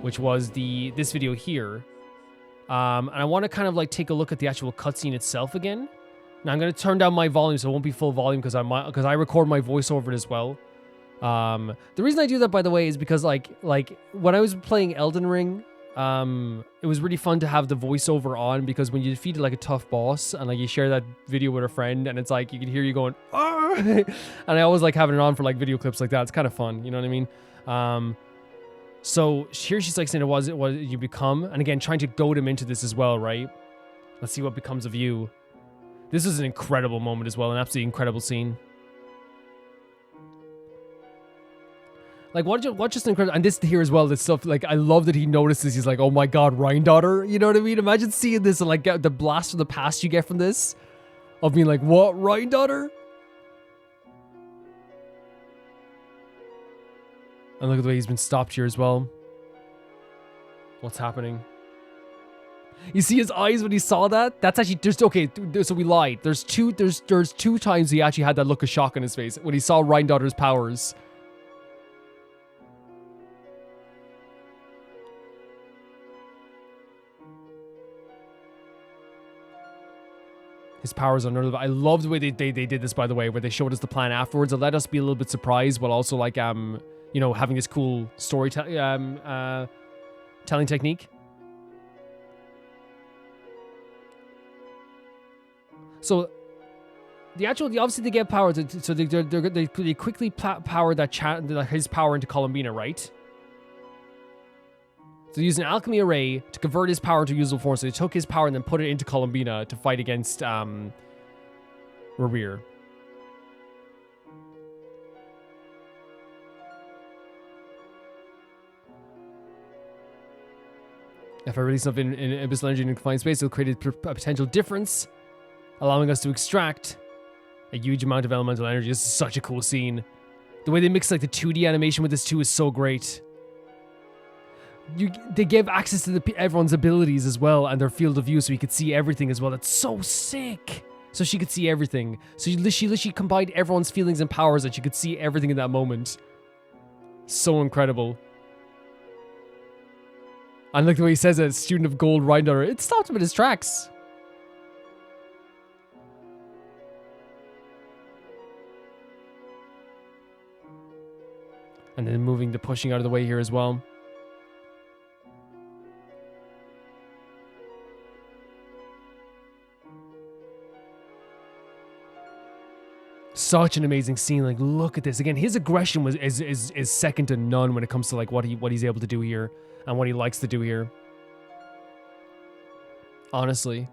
which was this video here. And I want to kind of like take a look at the actual cutscene itself again. Now I'm going to turn down my volume so it won't be full volume because I record my voice over it as well. The reason I do that, by the way, is because like when I was playing Elden Ring, it was really fun to have the voiceover on, because when you defeated like a tough boss and like you share that video with a friend, and it's like you can hear you going, "Ah!" and I always like having it on for like video clips like that. It's kind of fun, you know what I mean? So here she's like saying what you become, and again trying to goad him into this as well, right? Let's see what becomes of you. This is an incredible moment as well, an absolutely incredible scene. Like, what just incredible, and this here as well, this stuff, like, I love that he notices, he's like, oh my god, Rhine-daughter, you know what I mean? Imagine seeing this and, like, get the blast from the past you get from this, of being like, what, Rhine-daughter? And look at the way he's been stopped here as well. What's happening? You see his eyes when he saw that? That's actually, so we lied. There's two times he actually had that look of shock on his face, when he saw Rhine-daughter's powers. His powers are none. I love the way they did this, by the way, where they showed us the plan afterwards. It let us be a little bit surprised, while also like you know, having this cool telling technique. So obviously they get power, so they quickly power his power into Columbina, right? So they used an alchemy array to convert his power into usable form. So they took his power and then put it into Columbina to fight against Rerir. If I release enough in abyssal energy in a confined space, it'll create a potential difference, allowing us to extract a huge amount of elemental energy. This is such a cool scene. The way they mix like the 2D animation with this too is so great. They gave access to everyone's abilities as well and their field of view, so you could see everything as well. That's so sick. So she could see everything. So she literally combined everyone's feelings and powers, and she could see everything in that moment. So incredible. And look the way he says it, student of gold right under. It stopped him in his tracks. And then moving the pushing out of the way here as well. Such an amazing scene. Like, look at this again. His aggression is second to none when it comes to like what he's able to do here and what he likes to do here. Honestly,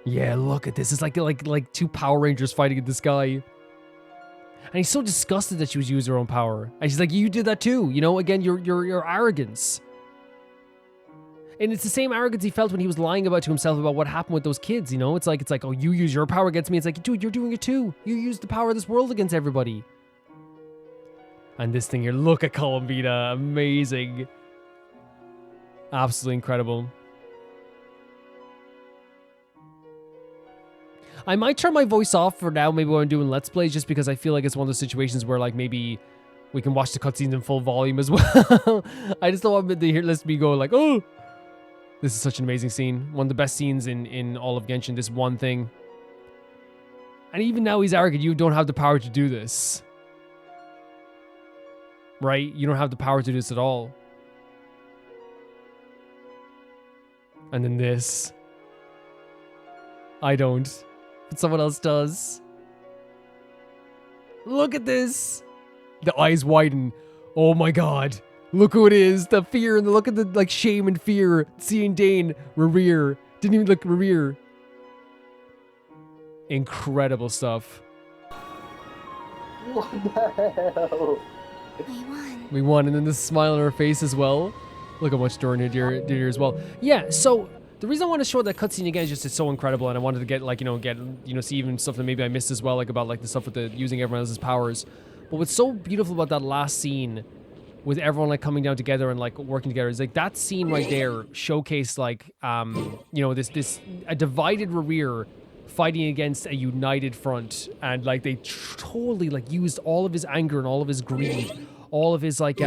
yeah. Look at this. It's like two Power Rangers fighting this guy, and he's so disgusted that she was using her own power. And she's like, "You did that too, you know? Again, your arrogance." And it's the same arrogance he felt when he was lying to himself about what happened with those kids, you know? It's like, oh, you use your power against me. It's like, dude, you're doing it too. You use the power of this world against everybody. And this thing here, look at Columbina. Amazing. Absolutely incredible. I might turn my voice off for now, maybe when I'm doing Let's Plays, just because I feel like it's one of those situations where, like, maybe we can watch the cutscenes in full volume as well. I just don't want to hear me go like, oh! This is such an amazing scene. One of the best scenes in all of Genshin, this one thing. And even now he's arrogant. You don't have the power to do this. Right? You don't have the power to do this at all. And then this. I don't. But someone else does. Look at this. The eyes widen. Oh my god. Look who it is. The fear and the look at the like shame and fear. Seeing Dane rear. Didn't even look rear. Incredible stuff. What the hell? We won. And then the smile on her face as well. Look how much Dory did here as well. Yeah, so the reason I want to show that cutscene again is just it's so incredible, and I wanted to get like, see even stuff that maybe I missed as well, like about like the stuff with the using everyone else's powers. But what's so beautiful about that last scene with everyone like coming down together and like working together is like that scene right there showcased like this a divided rear fighting against a united front, and like they totally like used all of his anger and all of his greed, all of his like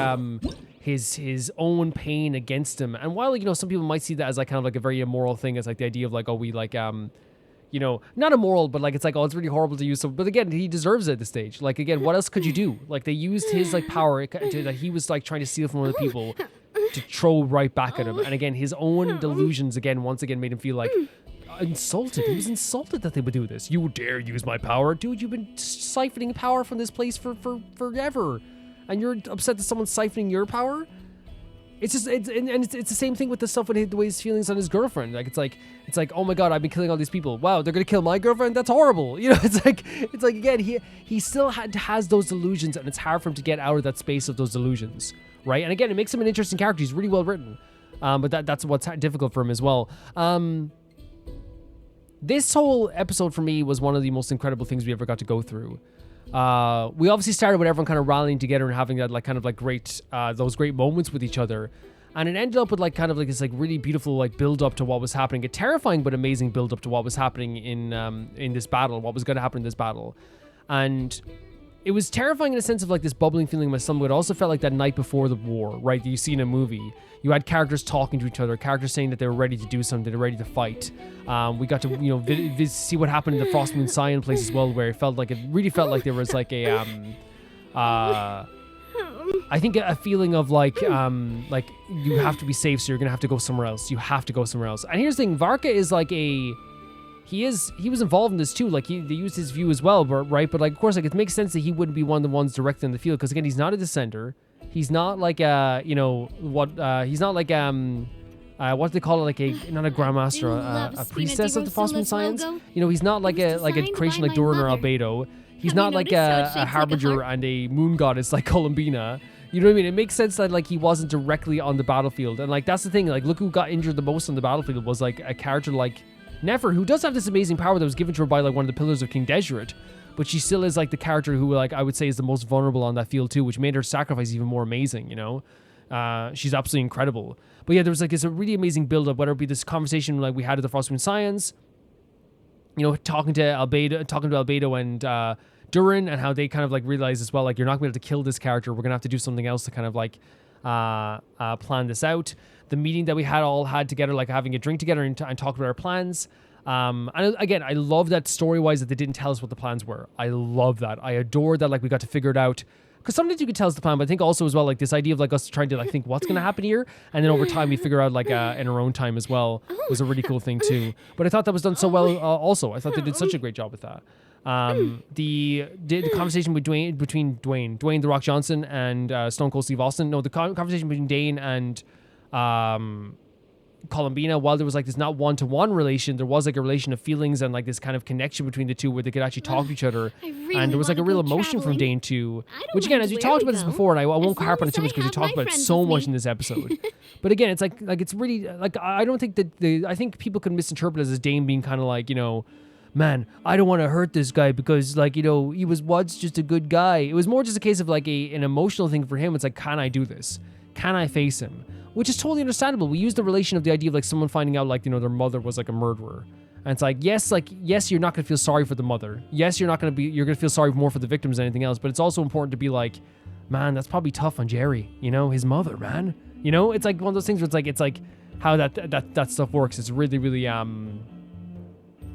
his own pain against him. And while some people might see that as like kind of like a very immoral thing, as like the idea of like, oh, we like not immoral, but like it's like, oh, it's really horrible to use. So, but again, he deserves it at this stage. Like again, what else could you do? Like they used his like power that he was like trying to steal from other people to throw right back at him. And again, his own delusions once again made him feel like insulted. He was insulted that they would do this. You dare use my power, dude? You've been siphoning power from this place for forever, and you're upset that someone's siphoning your power. It's just it's the same thing with the stuff with the way his feelings on his girlfriend. Like it's like oh my god, I've been killing all these people. Wow, they're gonna kill my girlfriend. That's horrible. It's like again he still has those delusions, and it's hard for him to get out of that space of those delusions, right? And again, it makes him an interesting character. He's really well written, but that's what's difficult for him as well. This whole episode for me was one of the most incredible things we ever got to go through. We obviously started with everyone kind of rallying together and having that like kind of like great those great moments with each other, and it ended up with like kind of like this like really beautiful like build up to what was happening, a terrifying but amazing build up to what was happening in this battle, what was going to happen in this battle. And it was terrifying in a sense of like this bubbling feeling in my stomach, but it also felt like that night before the war, right, that you see in a movie. You had characters talking to each other, characters saying that they were ready to do something, they're ready to fight. We got to see what happened in the Frost Moon Scion place as well, where it really felt like there was like a I think a feeling of like you have to be safe, so you're gonna have to go somewhere else. You have to go somewhere else. And here's the thing: Varka is like he was involved in this too. Like they used his view as well, but right? But like of course, like it makes sense that he wouldn't be one of the ones directly in the field, because again, he's not a dissenter. He's not like he's not like what do they call it, like not a grandmaster, a priestess of the Frost Moon Science. He's not like a creation like Dory or Albedo. He's not like a harbinger and a moon goddess like Columbina. You know what I mean? It makes sense that like he wasn't directly on the battlefield, and like that's the thing. Like, look who got injured the most on the battlefield was like a character like Nefer, who does have this amazing power that was given to her by like one of the pillars of King Deseret, but she still is like the character who like I would say is the most vulnerable on that field too, which made her sacrifice even more amazing. You know, she's absolutely incredible. But yeah, there was like this a really amazing build up, whether it be this conversation like we had at the Frostmoon Science, you know, talking to Albedo and Durin, and how they kind of like realize as well, like you're not going to be able to kill this character. We're going to have to do something else to kind of like plan this out. The meeting that we had together, like having a drink together and talk about our plans. And again, I love that story-wise that they didn't tell us what the plans were. I love that. I adore that like we got to figure it out. Because sometimes you can tell us the plan, but I think also as well, like this idea of like us trying to like think what's going to happen here, and then over time we figure out like in our own time as well was a really cool thing too. But I thought that was done so well also. I thought they did such a great job with that. The conversation between Dwayne The Rock Johnson and Stone Cold Steve Austin. No, the conversation between Dane and Columbina, while there was like this not one-to-one relation, there was like a relation of feelings and like this kind of connection between the two where they could actually talk to each other. And there was like a real emotion from Dane too, which again, as we talked about this before, and I won't harp on it too much because we talked about it so much in this episode. But again, it's like it's really like I don't think that I think people could misinterpret it as Dane being kind of like, you know, man, I don't want to hurt this guy because like, you know, he was once just a good guy. It was more just a case of like an emotional thing for him. It's like, can I do this? Can I face him? Which is totally understandable. We use the relation of the idea of like someone finding out like, you know, their mother was like a murderer. And it's like, yes, you're not going to feel sorry for the mother. Yes, you're going to feel sorry more for the victims than anything else. But it's also important to be like, man, that's probably tough on Jerry, you know, his mother, man. You know, it's like one of those things where it's like how that stuff works. It's really, really,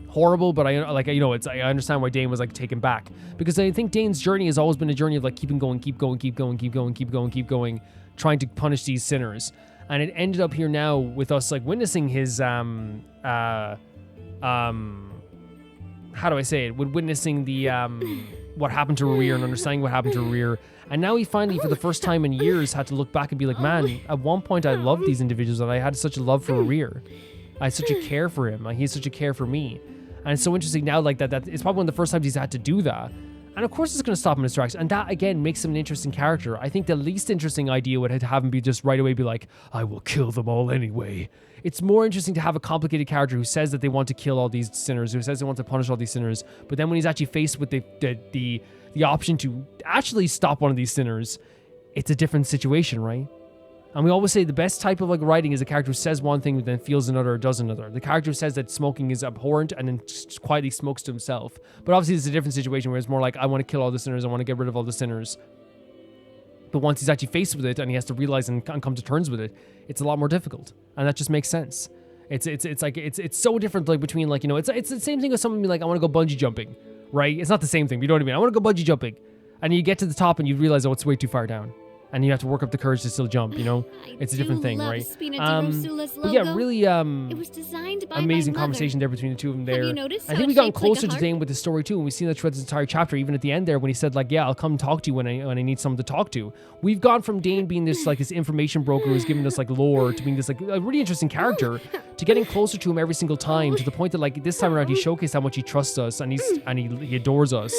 horrible, but I understand why Dane was like taken back, because I think Dane's journey has always been a journey of like keep going, trying to punish these sinners. And it ended up here now with us like witnessing his how do I say it? With witnessing the what happened to Rear and understanding what happened to Rear. And now he finally, for the first time in years, had to look back and be like, man, at one point I loved these individuals and I had such a love for Rear. I had such a care for him. He had such a care for me. And it's so interesting now, like that it's probably one of the first times he's had to do that. And of course it's going to stop him in his tracks. And that, again, makes him an interesting character. I think the least interesting idea would have him be just right away be like, I will kill them all anyway. It's more interesting to have a complicated character who says that they want to kill all these sinners, who says they want to punish all these sinners. But then when he's actually faced with the option to actually stop one of these sinners, it's a different situation, right? And we always say the best type of like writing is a character who says one thing but then feels another or does another. The character who says that smoking is abhorrent and then just quietly smokes to himself. But obviously it's a different situation where it's more like, I want to kill all the sinners, I want to get rid of all the sinners. But once he's actually faced with it and he has to realize and come to terms with it, it's a lot more difficult. And that just makes sense. It's so different, like between like, you know, it's the same thing as someone being like, I want to go bungee jumping, right? It's not the same thing, you know what I mean? I want to go bungee jumping. And you get to the top and you realize, oh, it's way too far down. And you have to work up the courage to still jump, you know? It's a different thing, right? But yeah, really it was designed by amazing my conversation there between the two of them there. Have you noticed I how think we it got shapes closer like a to Dane with the story too, and we've seen that throughout this entire chapter, even at the end there when he said like, yeah, I'll come talk to you when I need someone to talk to. We've gone from Dane being this like this information broker who's giving us like lore to being this like a really interesting character to getting closer to him every single time, to the point that like this time around he showcased how much he trusts us and he adores us.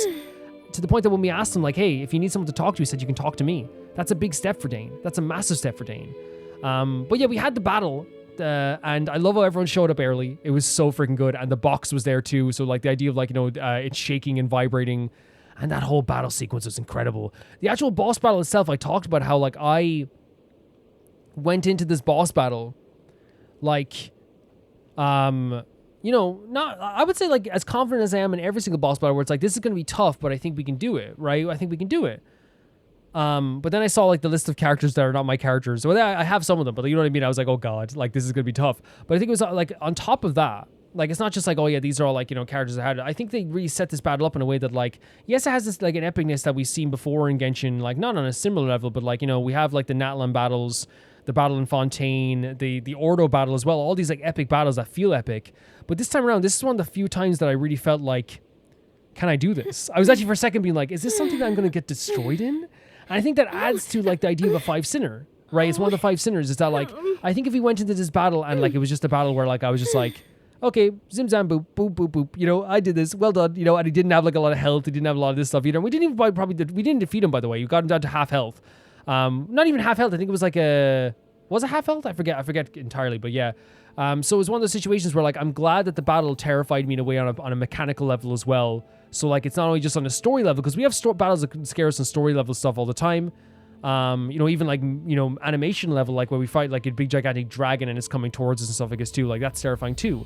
To the point that when we asked him like, hey, if you need someone to talk to, he said you can talk to me. That's a big step for Dane. That's a massive step for Dane. But yeah, we had the battle, and I love how everyone showed up early. It was so freaking good, and the box was there too. So like the idea of like, you know, it's shaking and vibrating, and that whole battle sequence was incredible. The actual boss battle itself, I talked about how like I went into this boss battle, like, you know, I would say like as confident as I am in every single boss battle where it's like, this is going to be tough, but I think we can do it, right? I think we can do it. But then I saw like the list of characters that are not my characters. So I have some of them, but you know what I mean? I was like, oh God, like this is going to be tough. But I think it was like on top of that, like it's not just like, oh yeah, these are all like, you know, characters I had. I think they really set this battle up in a way that like, yes, it has this like an epicness that we've seen before in Genshin, like not on a similar level, but like, you know, we have like the Natlan battles, the battle in Fontaine, the Ordo battle as well, all these like epic battles that feel epic. But this time around, this is one of the few times that I really felt like, can I do this? I was actually for a second being like, is this something that I'm going to get destroyed in? And I think that adds to like the idea of a 5 sinner, right? It's one of the 5 sinners. Is that like, I think if we went into this battle and like it was just a battle where like I was just like, okay, zim zam boop, boop, boop, boop, you know, I did this, well done, you know, and he didn't have like a lot of health, he didn't have a lot of this stuff, you know, we didn't defeat him, by the way, you got him down to half health. Not even half health. I think it was like was it half health? I forget entirely, but yeah. So it was one of those situations where like I'm glad that the battle terrified me in a way on a mechanical level as well. So like it's not only just on a story level, because we have battles that scare us on story level stuff all the time. Even like, animation level, like where we fight like a big gigantic dragon and it's coming towards us and stuff like this too. Like that's terrifying too.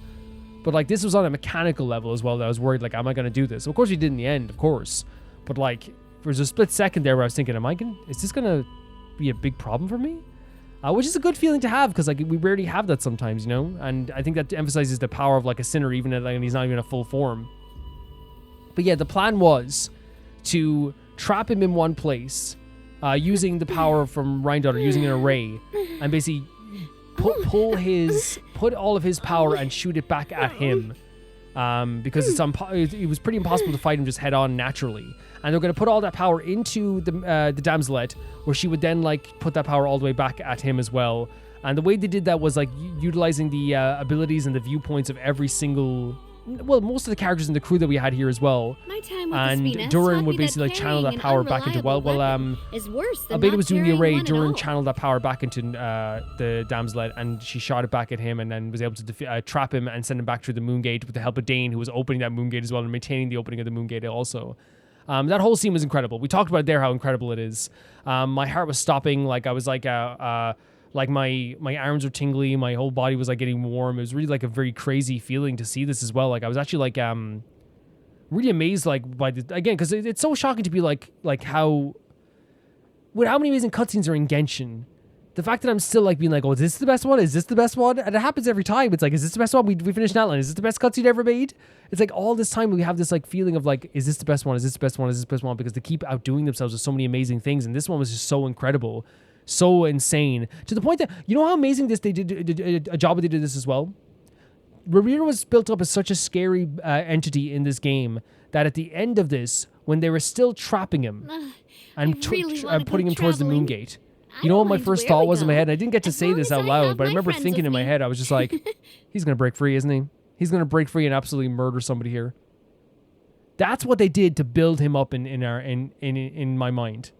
But like this was on a mechanical level as well that I was worried, like, am I going to do this? Of course we did in the end, of course. But like, there was a split second there where I was thinking, is this going to be a big problem for me? Which is a good feeling to have, because like we rarely have that sometimes, and I think that emphasizes the power of like a sinner, even if like, he's not even a full form. But yeah, the plan was to trap him in one place, using the power from Rhindaughter, using an array, and basically put all of his power and shoot it back at him, because it was pretty impossible to fight him just head on naturally. And they're going to put all that power into the Damselet, where she would then like put that power all the way back at him as well. And the way they did that was like utilizing the abilities and the viewpoints of every single, most of the characters in the crew that we had here as well. My time with And Espina Durin would basically like channel that power back into is worse than Abeda not was doing the carrying array. one at Durin all. channeled that power back into the Damselet, and she shot it back at him, and then was able to trap him and send him back through the Moongate with the help of Dane, who was opening that Moongate as well and maintaining the opening of the Moongate also. That whole scene was incredible. We talked about there how incredible it is. My heart was stopping. Like I was like my arms were tingly. My whole body was like getting warm. It was really like a very crazy feeling to see this as well. Like I was actually like really amazed like by because it's so shocking to be like how many amazing cutscenes are in Genshin. The fact that I'm still like being like, oh, is this the best one? Is this the best one? And it happens every time. It's like, is this the best one? We finished Natlan. Is this the best cutscene ever made? It's like all this time we have this like feeling of like, is this the best one? Is this the best one? Is this the best one? Because they keep outdoing themselves with so many amazing things. And this one was just so incredible, so insane, to the point that, you know how amazing they did a job they did this as well? Rhaenyra was built up as such a scary entity in this game that at the end of this, when they were still trapping him and putting him towards the Moongate, you know what my first thought was in my head? And I didn't get to say this out loud, but I remember thinking in my head, I was just like, he's going to break free, isn't he? He's going to break free and absolutely murder somebody here. That's what they did to build him up in my mind.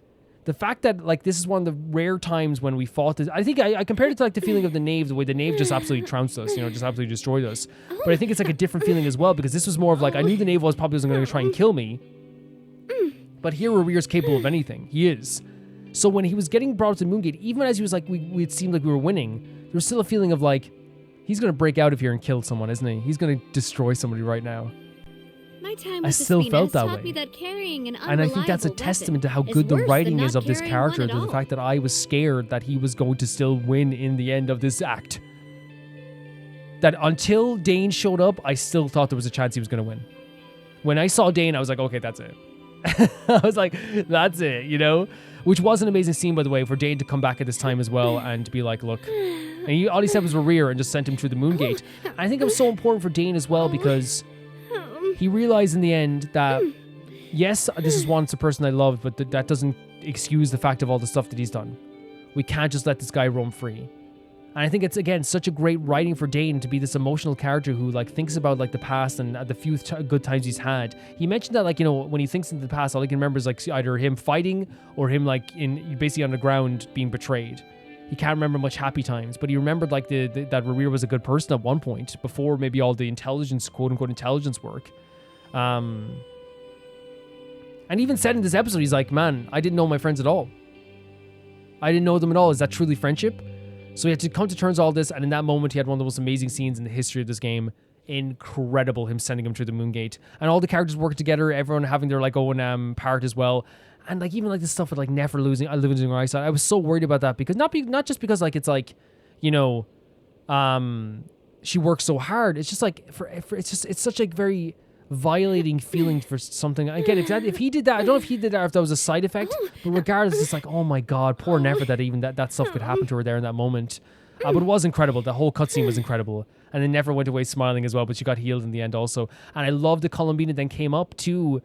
The fact that like this is one of the rare times when we fought this, I think I compared it to like the feeling of the Knave, the way the Knave just absolutely trounced us, just absolutely destroyed us. But I think it's like a different feeling as well, because this was more of like, I knew the Knave probably wasn't going to try and kill me, but here Rhaenyra's capable of anything. He is. So when he was getting brought up to Moongate, even as he was like, it seemed like we were winning, there was still a feeling of like, he's going to break out of here and kill someone, isn't he? He's going to destroy somebody right now. My time with I still Espina felt that taught way. me that carrying an And I think that's a unreliable testament to how weapon good the worse writing than is not of this carrying character, one to at the all. fact that I was scared that he was going to still win in the end of this act. That until Dane showed up, I still thought there was a chance he was going to win. When I saw Dane, I was like, okay, that's it. I was like, that's it, Which was an amazing scene, by the way, for Dane to come back at this time as well and to be like, look. And all he said was Rhaenyra and just sent him through the Moongate. And I think it was so important for Dane as well, because he realized in the end that, yes, this is once a person I loved, but that doesn't excuse the fact of all the stuff that he's done. We can't just let this guy roam free. And I think it's, again, such a great writing for Dane to be this emotional character who, like, thinks about, like, the past and the few good times he's had. He mentioned that, like, when he thinks into the past, all he can remember is, like, either him fighting or him, like, basically on the ground being betrayed. He can't remember much happy times, but he remembered, like, that Rhaenyra was a good person at one point, before maybe all the intelligence, quote-unquote, intelligence work. And even said in this episode, he's like, man, I didn't know my friends at all. I didn't know them at all. Is that truly friendship? So he had to come to terms with all this, and in that moment, he had one of the most amazing scenes in the history of this game. Incredible, him sending him through the Moongate. And all the characters working together, everyone having their, like, own part as well. And, like, even, like, this stuff with, like, Nefer losing her eyesight. I was so worried about that, because not just because, like, it's, like, she works so hard. It's just, like, it's such a very violating feeling for something. Again, if he did that, I don't know if he did that or if that was a side effect, but regardless, it's like, oh my god, poor Nefer, that even that stuff could happen to her there in that moment. But it was incredible. The whole cutscene was incredible, and then Nefer went away smiling as well, but she got healed in the end also. And I love that Columbina then came up to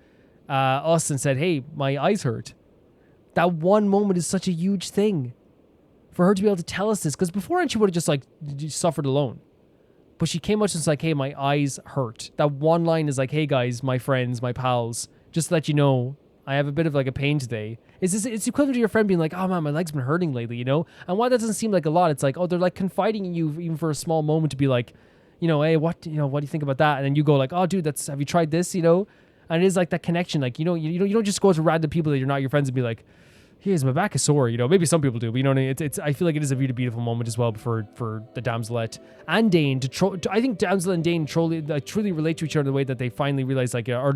us and said, hey, my eyes hurt. That one moment is such a huge thing for her to be able to tell us this, because before she would have just like suffered alone. But she came up and was like, hey, my eyes hurt. That one line is like, hey guys, my friends, my pals, just to let you know, I have a bit of like a pain today. It's equivalent to your friend being like, oh man, my leg's been hurting lately, you know? And while that doesn't seem like a lot, it's like, oh, they're like confiding in you even for a small moment to be like, you know, hey, what do you think about that? And then you go like, oh dude, have you tried this, you know? And it is like that connection. Like, you know, you don't just go to random people that you're not your friends and be like, here's my back is sore, you know. Maybe some people do, but you know what I mean? I feel like it is a really beautiful moment as well for the Damselette and Dane I think Damsel and Dane truly relate to each other in the way that they finally realize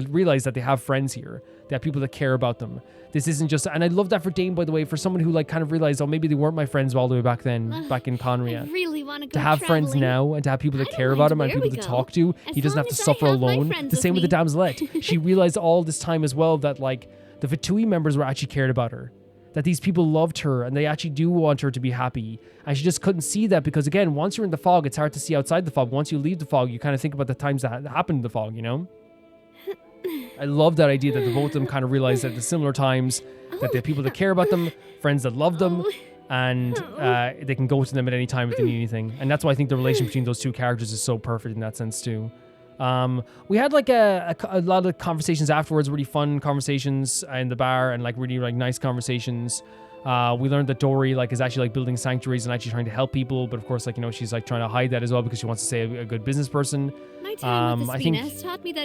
realize that they have friends here. They have people that care about them. This isn't just, and I love that for Dane, by the way, for someone who like kind of realized, oh, maybe they weren't my friends all the way back then, back in Conria. I really want to go To have traveling. friends now and to have people that care about him and people to talk to. He doesn't have to suffer alone. The same with the Damselette. She realized all this time as well that like the Fatui members were actually cared about her. That these people loved her and they actually do want her to be happy. And she just couldn't see that because, again, once you're in the fog, it's hard to see outside the fog. Once you leave the fog, you kind of think about the times that happened in the fog, you know? I love that idea that the both of them kind of realized at the similar times that they have people that care about them, friends that love them, and they can go to them at any time if they need anything. And that's why I think the relation between those two characters is so perfect in that sense, too. We had like a lot of conversations afterwards, really fun conversations in the bar and like really like nice conversations. We learned that Dory like is actually like building sanctuaries and actually trying to help people, but of course like, you know, she's like trying to hide that as well because she wants to stay a good business person. I think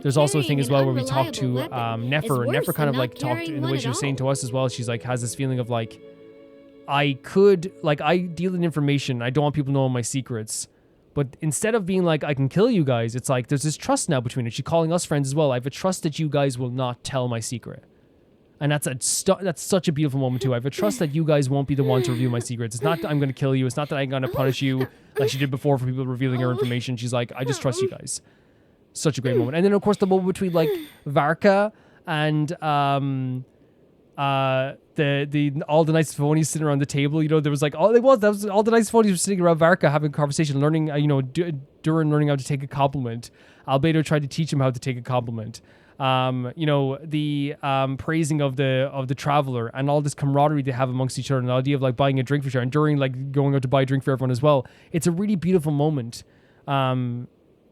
there's also a thing as well where we talked to Nefer, and Nefer kind of like talked in the way she was saying to us as well. She's like has this feeling of like I deal in information. I don't want people knowing my secrets. But instead of being like, I can kill you guys, it's like, there's this trust now between us. She's calling us friends as well. I have a trust that you guys will not tell my secret. And that's such a beautiful moment too. I have a trust that you guys won't be the one to reveal my secrets. It's not that I'm going to kill you. It's not that I'm going to punish you like she did before for people revealing her information. She's like, I just trust you guys. Such a great moment. And then of course the moment between like Varka and all the nice phonies sitting around the table, you know, there was like all the nice phonies were sitting around Varka having a conversation, learning, you know, Durin learning how to take a compliment. Albedo tried to teach him how to take a compliment. You know, the praising of the traveler and all this camaraderie they have amongst each other, and the idea of like buying a drink for each other, and Durin like going out to buy a drink for everyone as well. It's a really beautiful moment.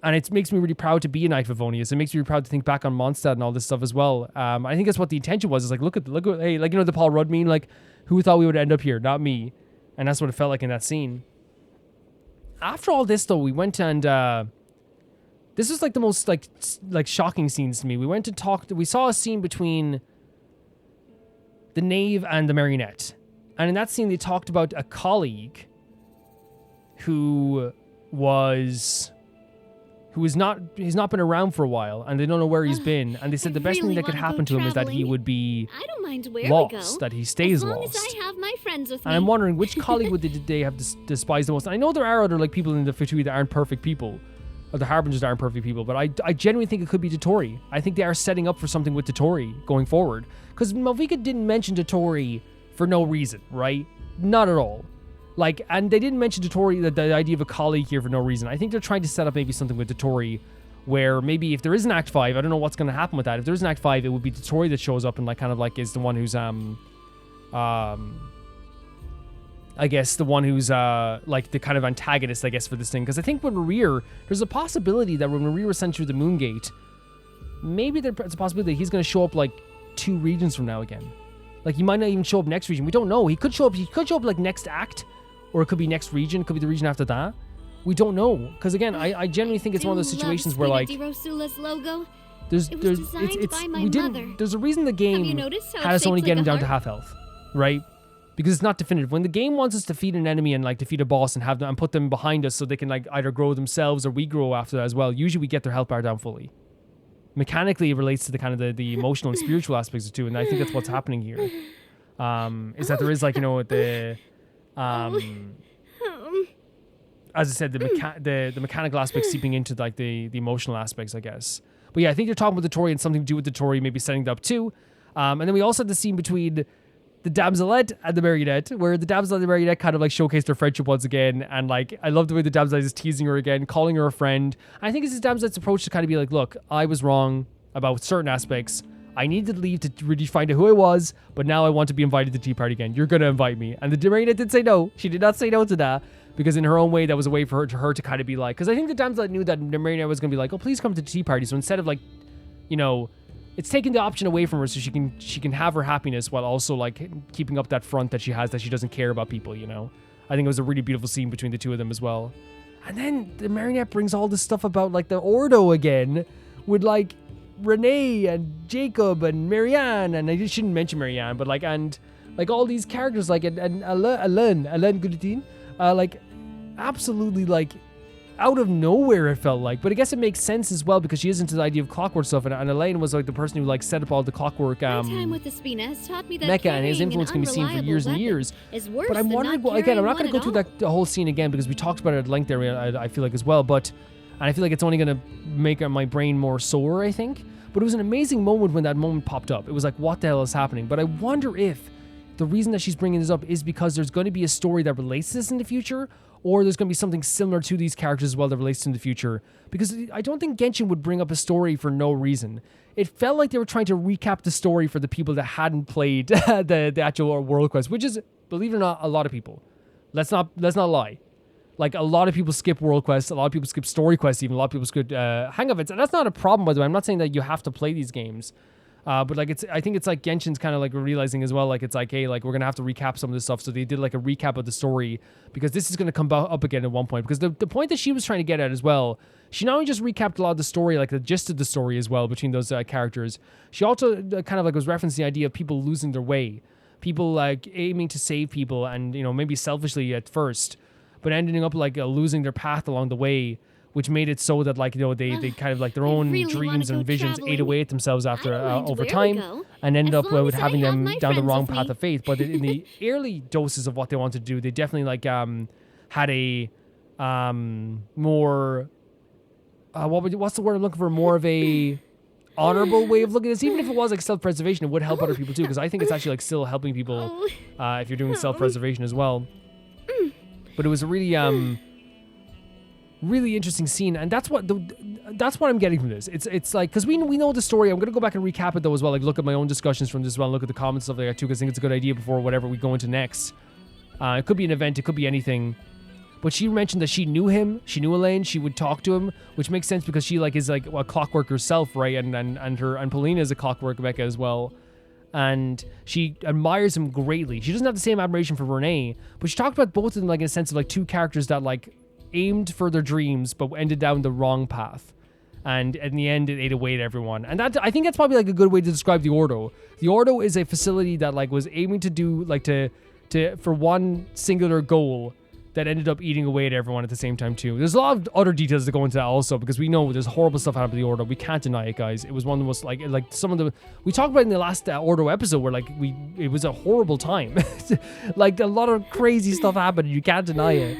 And it makes me really proud to be a Knight of Favonius. It makes me really proud to think back on Mondstadt and all this stuff as well. I think that's what the intention was. Is like, look at hey, like, you know, the Paul Rudd meme, like, who thought we would end up here? Not me. And that's what it felt like in that scene. After all this, though, we went and this was like the most like shocking scenes to me. We went and talked. We saw a scene between the knave and the marionette, and in that scene, they talked about a colleague who he's not been around for a while, and they don't know where he's been, and they said the best thing that could happen to him is that he would be lost, that he stays lost. As I have my friends with and I'm wondering which colleague would they have despised the most. And I know there are other like people in the Fatui that aren't perfect people, or the Harbingers that aren't perfect people, but I genuinely think it could be Dory. I think they are setting up for something with Dory going forward, because Malvika didn't mention Dory for no reason, right? Not at all. Like, and they didn't mention Dory, the idea of a colleague here for no reason. I think they're trying to set up maybe something with Dory, where maybe if there is an Act 5, I don't know what's going to happen with that. If there is an Act 5, it would be Dory that shows up and like kind of like is the one who's I guess the one who's like the kind of antagonist, I guess, for this thing. Because I think when Marir, there's a possibility that when Marir was sent through the Moon Gate, maybe there's a possibility that he's going to show up like 2 regions from now again. Like he might not even show up next region. We don't know. He could show up like next act. Or it could be next region. It could be the region after that. We don't know. Because again, I genuinely think it's one of those situations where like logo. There's a reason the game had us only getting down to half health, right? Because it's not definitive. When the game wants us to defeat an enemy and like defeat a boss and have them and put them behind us so they can like either grow themselves or we grow after that as well. Usually we get their health bar down fully. Mechanically, it relates to the kind of the emotional and spiritual aspects of it too, and I think that's what's happening here. Is that there is like, you know, the as I said, the mechanical aspects seeping into like the emotional aspects, I guess. But yeah, I think you're talking about Dory and something to do with Dory, maybe setting it up too. And then we also had the scene between the Damselette and the Marionette, where the Damselette and the Marionette kind of like showcased their friendship once again. And like, I love the way the Damselette is teasing her again, calling her a friend. And I think it's this Damselette's approach to kind of be like, look, I was wrong about certain aspects. I needed to leave to really find out who I was, but now I want to be invited to the tea party again. You're going to invite me. And the Marionette did say no. She did not say no to that, because in her own way, that was a way for her to kind of be like, because I think the Damselette knew that the Marionette was going to be like, oh, please come to the tea party. So instead of like, you know, it's taking the option away from her so she can have her happiness while also like keeping up that front that she has, that she doesn't care about people, you know. I think it was a really beautiful scene between the two of them as well. And then the marionette brings all this stuff about like the Ordo again with like Renee and Jacob and Marianne, and I shouldn't mention Marianne, but like, and like all these characters like and Alain Guillotine, like absolutely like out of nowhere, it felt like. But I guess it makes sense as well because she is into the idea of clockwork stuff, and Elaine was like the person who like set up all the clockwork time with the Spina has taught me that mecha, and his influence can be seen for years and years. But I'm wondering, well, again, I'm not going to go through the whole scene again because we talked about it at length there, I feel like as well, but and I feel like it's only going to make my brain more sore, I think. But it was an amazing moment when that moment popped up. It was like, what the hell is happening? But I wonder if the reason that she's bringing this up is because there's going to be a story that relates to this in the future, or there's going to be something similar to these characters as well that relates to in the future. Because I don't think Genshin would bring up a story for no reason. It felt like they were trying to recap the story for the people that hadn't played the actual World Quest, which is, believe it or not, a lot of people. Let's not lie. Like, a lot of people skip World Quest, a lot of people skip Story Quest even, a lot of people skip Hang of It. And that's not a problem, by the way. I'm not saying that you have to play these games. But like I think it's like Genshin's kind of like realizing as well, like it's like, hey, like we're gonna have to recap some of this stuff. So they did like a recap of the story because this is gonna come up again at one point. Because the point that she was trying to get at as well, she not only just recapped a lot of the story, like the gist of the story as well between those characters. She also kind of like was referencing the idea of people losing their way, people like aiming to save people, and you know maybe selfishly at first, but ending up like losing their path along the way, which made it so that like, you know, they kind of like their own dreams and visions ate away at themselves after over time and ended up with having them down the wrong path of faith. But in the early doses of what they wanted to do, they definitely like had a more what's the word I'm looking for? More of a honorable way of looking at this. Even if it was like self-preservation, it would help other people too, because I think it's actually like still helping people if you're doing self-preservation as well. But it was a really interesting scene, and that's what I'm getting from this. It's like, because we know the story. I'm gonna go back and recap it though as well, like look at my own discussions from this as well, look at the comments stuff like that too, because I think it's a good idea before whatever we go into next. It could be an event, it could be anything, but she mentioned that she knew him, she knew Elaine, she would talk to him, which makes sense because she like is like a clockwork herself, right? And Paulina is a clockwork mecha as well. And she admires him greatly. She doesn't have the same admiration for Renee, but she talked about both of them like in a sense of like two characters that like aimed for their dreams but ended down the wrong path, and in the end it ate away at everyone. And that, I think that's probably like a good way to describe the Ordo. The Ordo is a facility that like was aiming to do like to for one singular goal that ended up eating away at everyone at the same time too. There's a lot of other details that go into that also, because we know there's horrible stuff happening to the Ordo. We can't deny it, guys. It was one of the most like some of the, we talked about in the last Ordo episode where like it was a horrible time. Like a lot of crazy stuff happened and you can't deny it.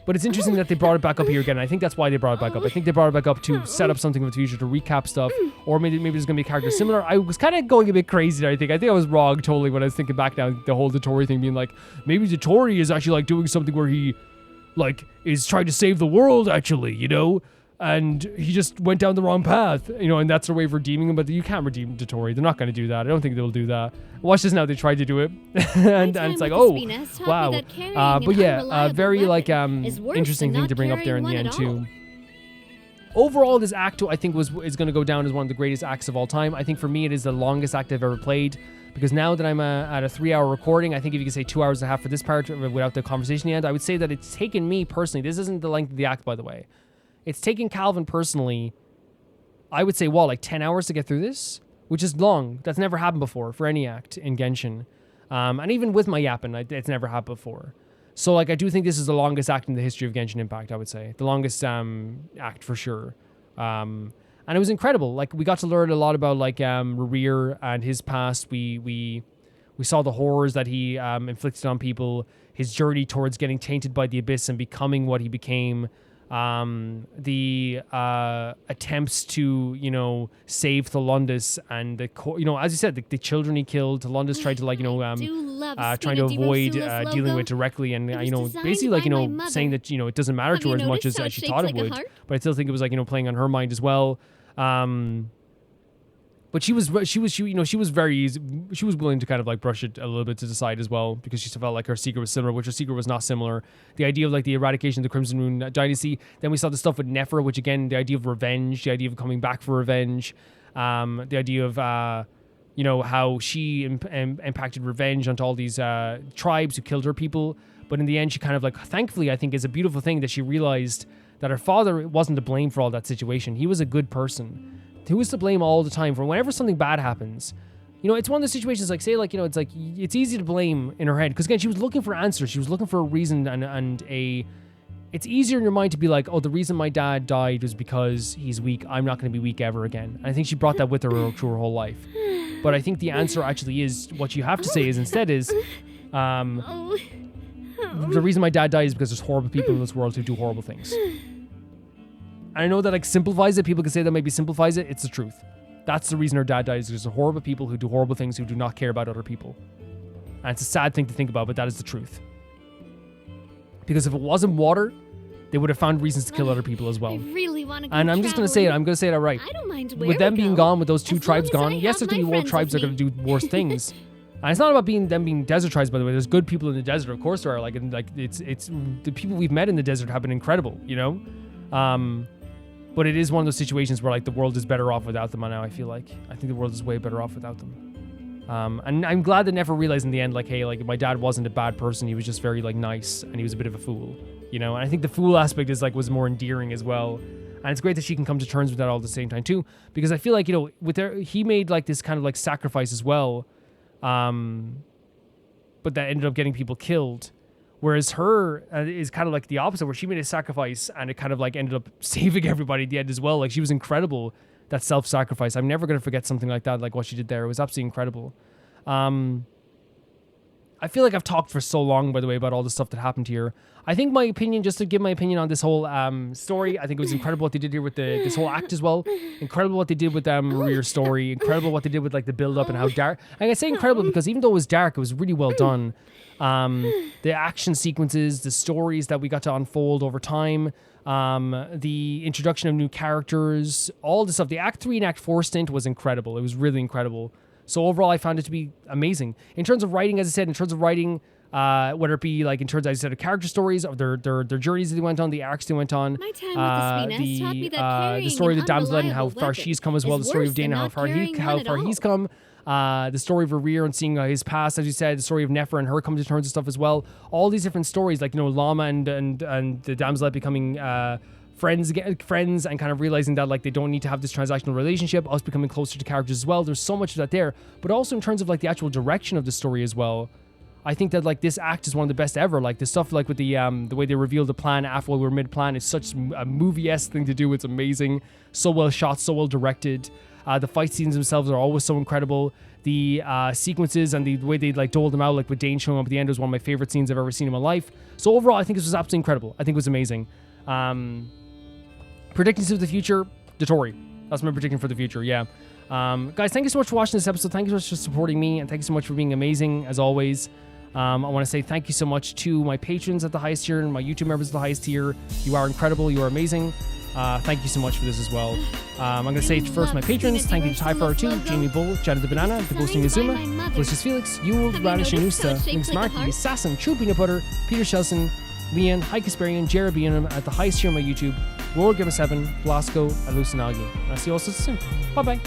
But it's interesting that they brought it back up here again. I think that's why they brought it back up. I think they brought it back up to set up something for the future, to recap stuff, or maybe there's going to be a character similar. I was kind of going a bit crazy there, I think. I think I was wrong totally when I was thinking back now, the whole Dory thing being like, maybe Dory is actually like doing something where he like is trying to save the world actually, you know? And he just went down the wrong path, you know, and that's their way of redeeming him. But you can't redeem Dory. They're not going to do that. I don't think they'll do that. Watch this now. They tried to do it, and it's like, oh, wow. But yeah, very like interesting thing to bring up there in the end too. Overall, this act I think is going to go down as one of the greatest acts of all time. I think for me, it is the longest act I've ever played, because now that I'm at a 3-hour recording, I think if you could say 2 hours and a half for this part without the conversation in the end, I would say that it's taken me personally. This isn't the length of the act, by the way. It's taken Calvin personally, I would say, like 10 hours to get through this, which is long. That's never happened before for any act in Genshin. And even with my yapping, it's never happened before. So, like, I do think this is the longest act in the history of Genshin Impact, I would say. The longest act for sure. And it was incredible. Like, we got to learn a lot about, like, Rerir and his past. We saw the horrors that he inflicted on people, his journey towards getting tainted by the Abyss and becoming what he became. The attempts to, you know, save Tholundus, and you know, as you said, the children he killed. Tholundus tried to, like, you know, trying to avoid dealing with directly, and you know, basically, like, you know, saying that, you know, it doesn't matter to her as much as she thought it would. But I still think it was, like, you know, playing on her mind as well. But she was willing to kind of like brush it a little bit to the side as well, because she felt like her secret was similar, which her secret was not similar. The idea of like the eradication of the Crimson Moon dynasty. Then we saw the stuff with Nephra, which again, the idea of revenge, the idea of coming back for revenge. The idea of, how she impacted revenge onto all these tribes who killed her people. But in the end, she kind of thankfully, I think is a beautiful thing that she realized that her father wasn't to blame for all that situation. He was a good person. He was to blame all the time for whenever something bad happens. It's one of those situations it's easy to blame in her head. Because again, she was looking for answers. She was looking for a reason it's easier in your mind to be like, oh, the reason my dad died was because he's weak. I'm not going to be weak ever again. And I think she brought that with her through her whole life. But I think the answer actually is, what you have to say is instead is, the reason my dad died is because there's horrible people in this world who do horrible things. And I know that simplifies it. People can say that maybe simplifies it. It's the truth. That's the reason her dad died, is because there's horrible people who do horrible things who do not care about other people. And it's a sad thing to think about, but that is the truth. Because if it wasn't water, they would have found reasons to kill other people as well. I really want to go and I'm just going to say it. I'm going to say it outright. I don't mind where with them we being go. gone, with those two As tribes long as gone, I yes, have there's going to my be more friends tribes that with are going to do worse things. And it's not about being desert tribes, by the way. There's good people in the desert, of course there are. It's the people we've met in the desert have been incredible, But it is one of those situations where the world is better off without them. Now I feel I think the world is way better off without them. And I'm glad they never realized in the end, hey, my dad wasn't a bad person. He was just very nice, and he was a bit of a fool, And I think the fool aspect is was more endearing as well. And it's great that she can come to terms with that all at the same time too, because I feel he made this kind of sacrifice as well, but that ended up getting people killed. Whereas her is kind of the opposite, where she made a sacrifice and it kind of ended up saving everybody at the end as well. She was incredible, that self-sacrifice. I'm never going to forget something like that, what she did there. It was absolutely incredible. I feel I've talked for so long, by the way, about all the stuff that happened here. I think my opinion, just to give my opinion on this whole story, I think it was incredible what they did here with this whole act as well. Incredible what they did with Maria's story. Incredible what they did with the build-up and how dark. And I say incredible because even though it was dark, it was really well done. The action sequences, the stories that we got to unfold over time, the introduction of new characters, all the stuff. The Act 3 and Act 4 stint was incredible. It was really incredible. So overall, I found it to be amazing. In terms of writing, as I said, whether it be in terms, as I said, of character stories, of their journeys that they went on, the arcs they went on, My time with the Spina has taught me that the story of the carrying Damsel and how unreliable far she's come as well, the weapons story is of Dana, how worse far than not carrying one he's at come, the story of Rerir and seeing his past, as you said, the story of Nefer and her coming to terms and stuff as well. All these different stories, Llama and the Damsel becoming friends and kind of realizing that they don't need to have this transactional relationship, us becoming closer to characters as well. There's so much of that there, but also in terms of the actual direction of the story as well. I think that this act is one of the best ever. The stuff with the way they revealed the plan after we were mid-plan is such a movie-esque thing to do. It's amazing, so well shot, so well directed. The fight scenes themselves are always so incredible. The sequences and the way they doled them out, with Dane showing up at the end, was one of my favorite scenes I've ever seen in my life. So overall, I think this was absolutely incredible. I think it was amazing. Predictions of the future, Dory. That's my prediction for the future, yeah. Guys, thank you so much for watching this episode. Thank you so much for supporting me, and thank you so much for being amazing, as always. I want to say thank you so much to my patrons at the highest tier and my YouTube members at the highest tier. You are incredible. You are amazing. Thank you so much for this as well. I'm going to say first my patrons. Thank you to Typhar2, Jamie Bull, Janet the Banana, The Ghosting Azuma, Delicious Felix, Yule, Radish and Usta, Links Marky, Assassin, True Peanut Butter, Peter Shelson, Leon, High Kasparian, Jared Beanham at the highest tier on my YouTube, Roar Giver 7, Blasco, and Lucinagi. And I'll see you all so soon. Bye bye.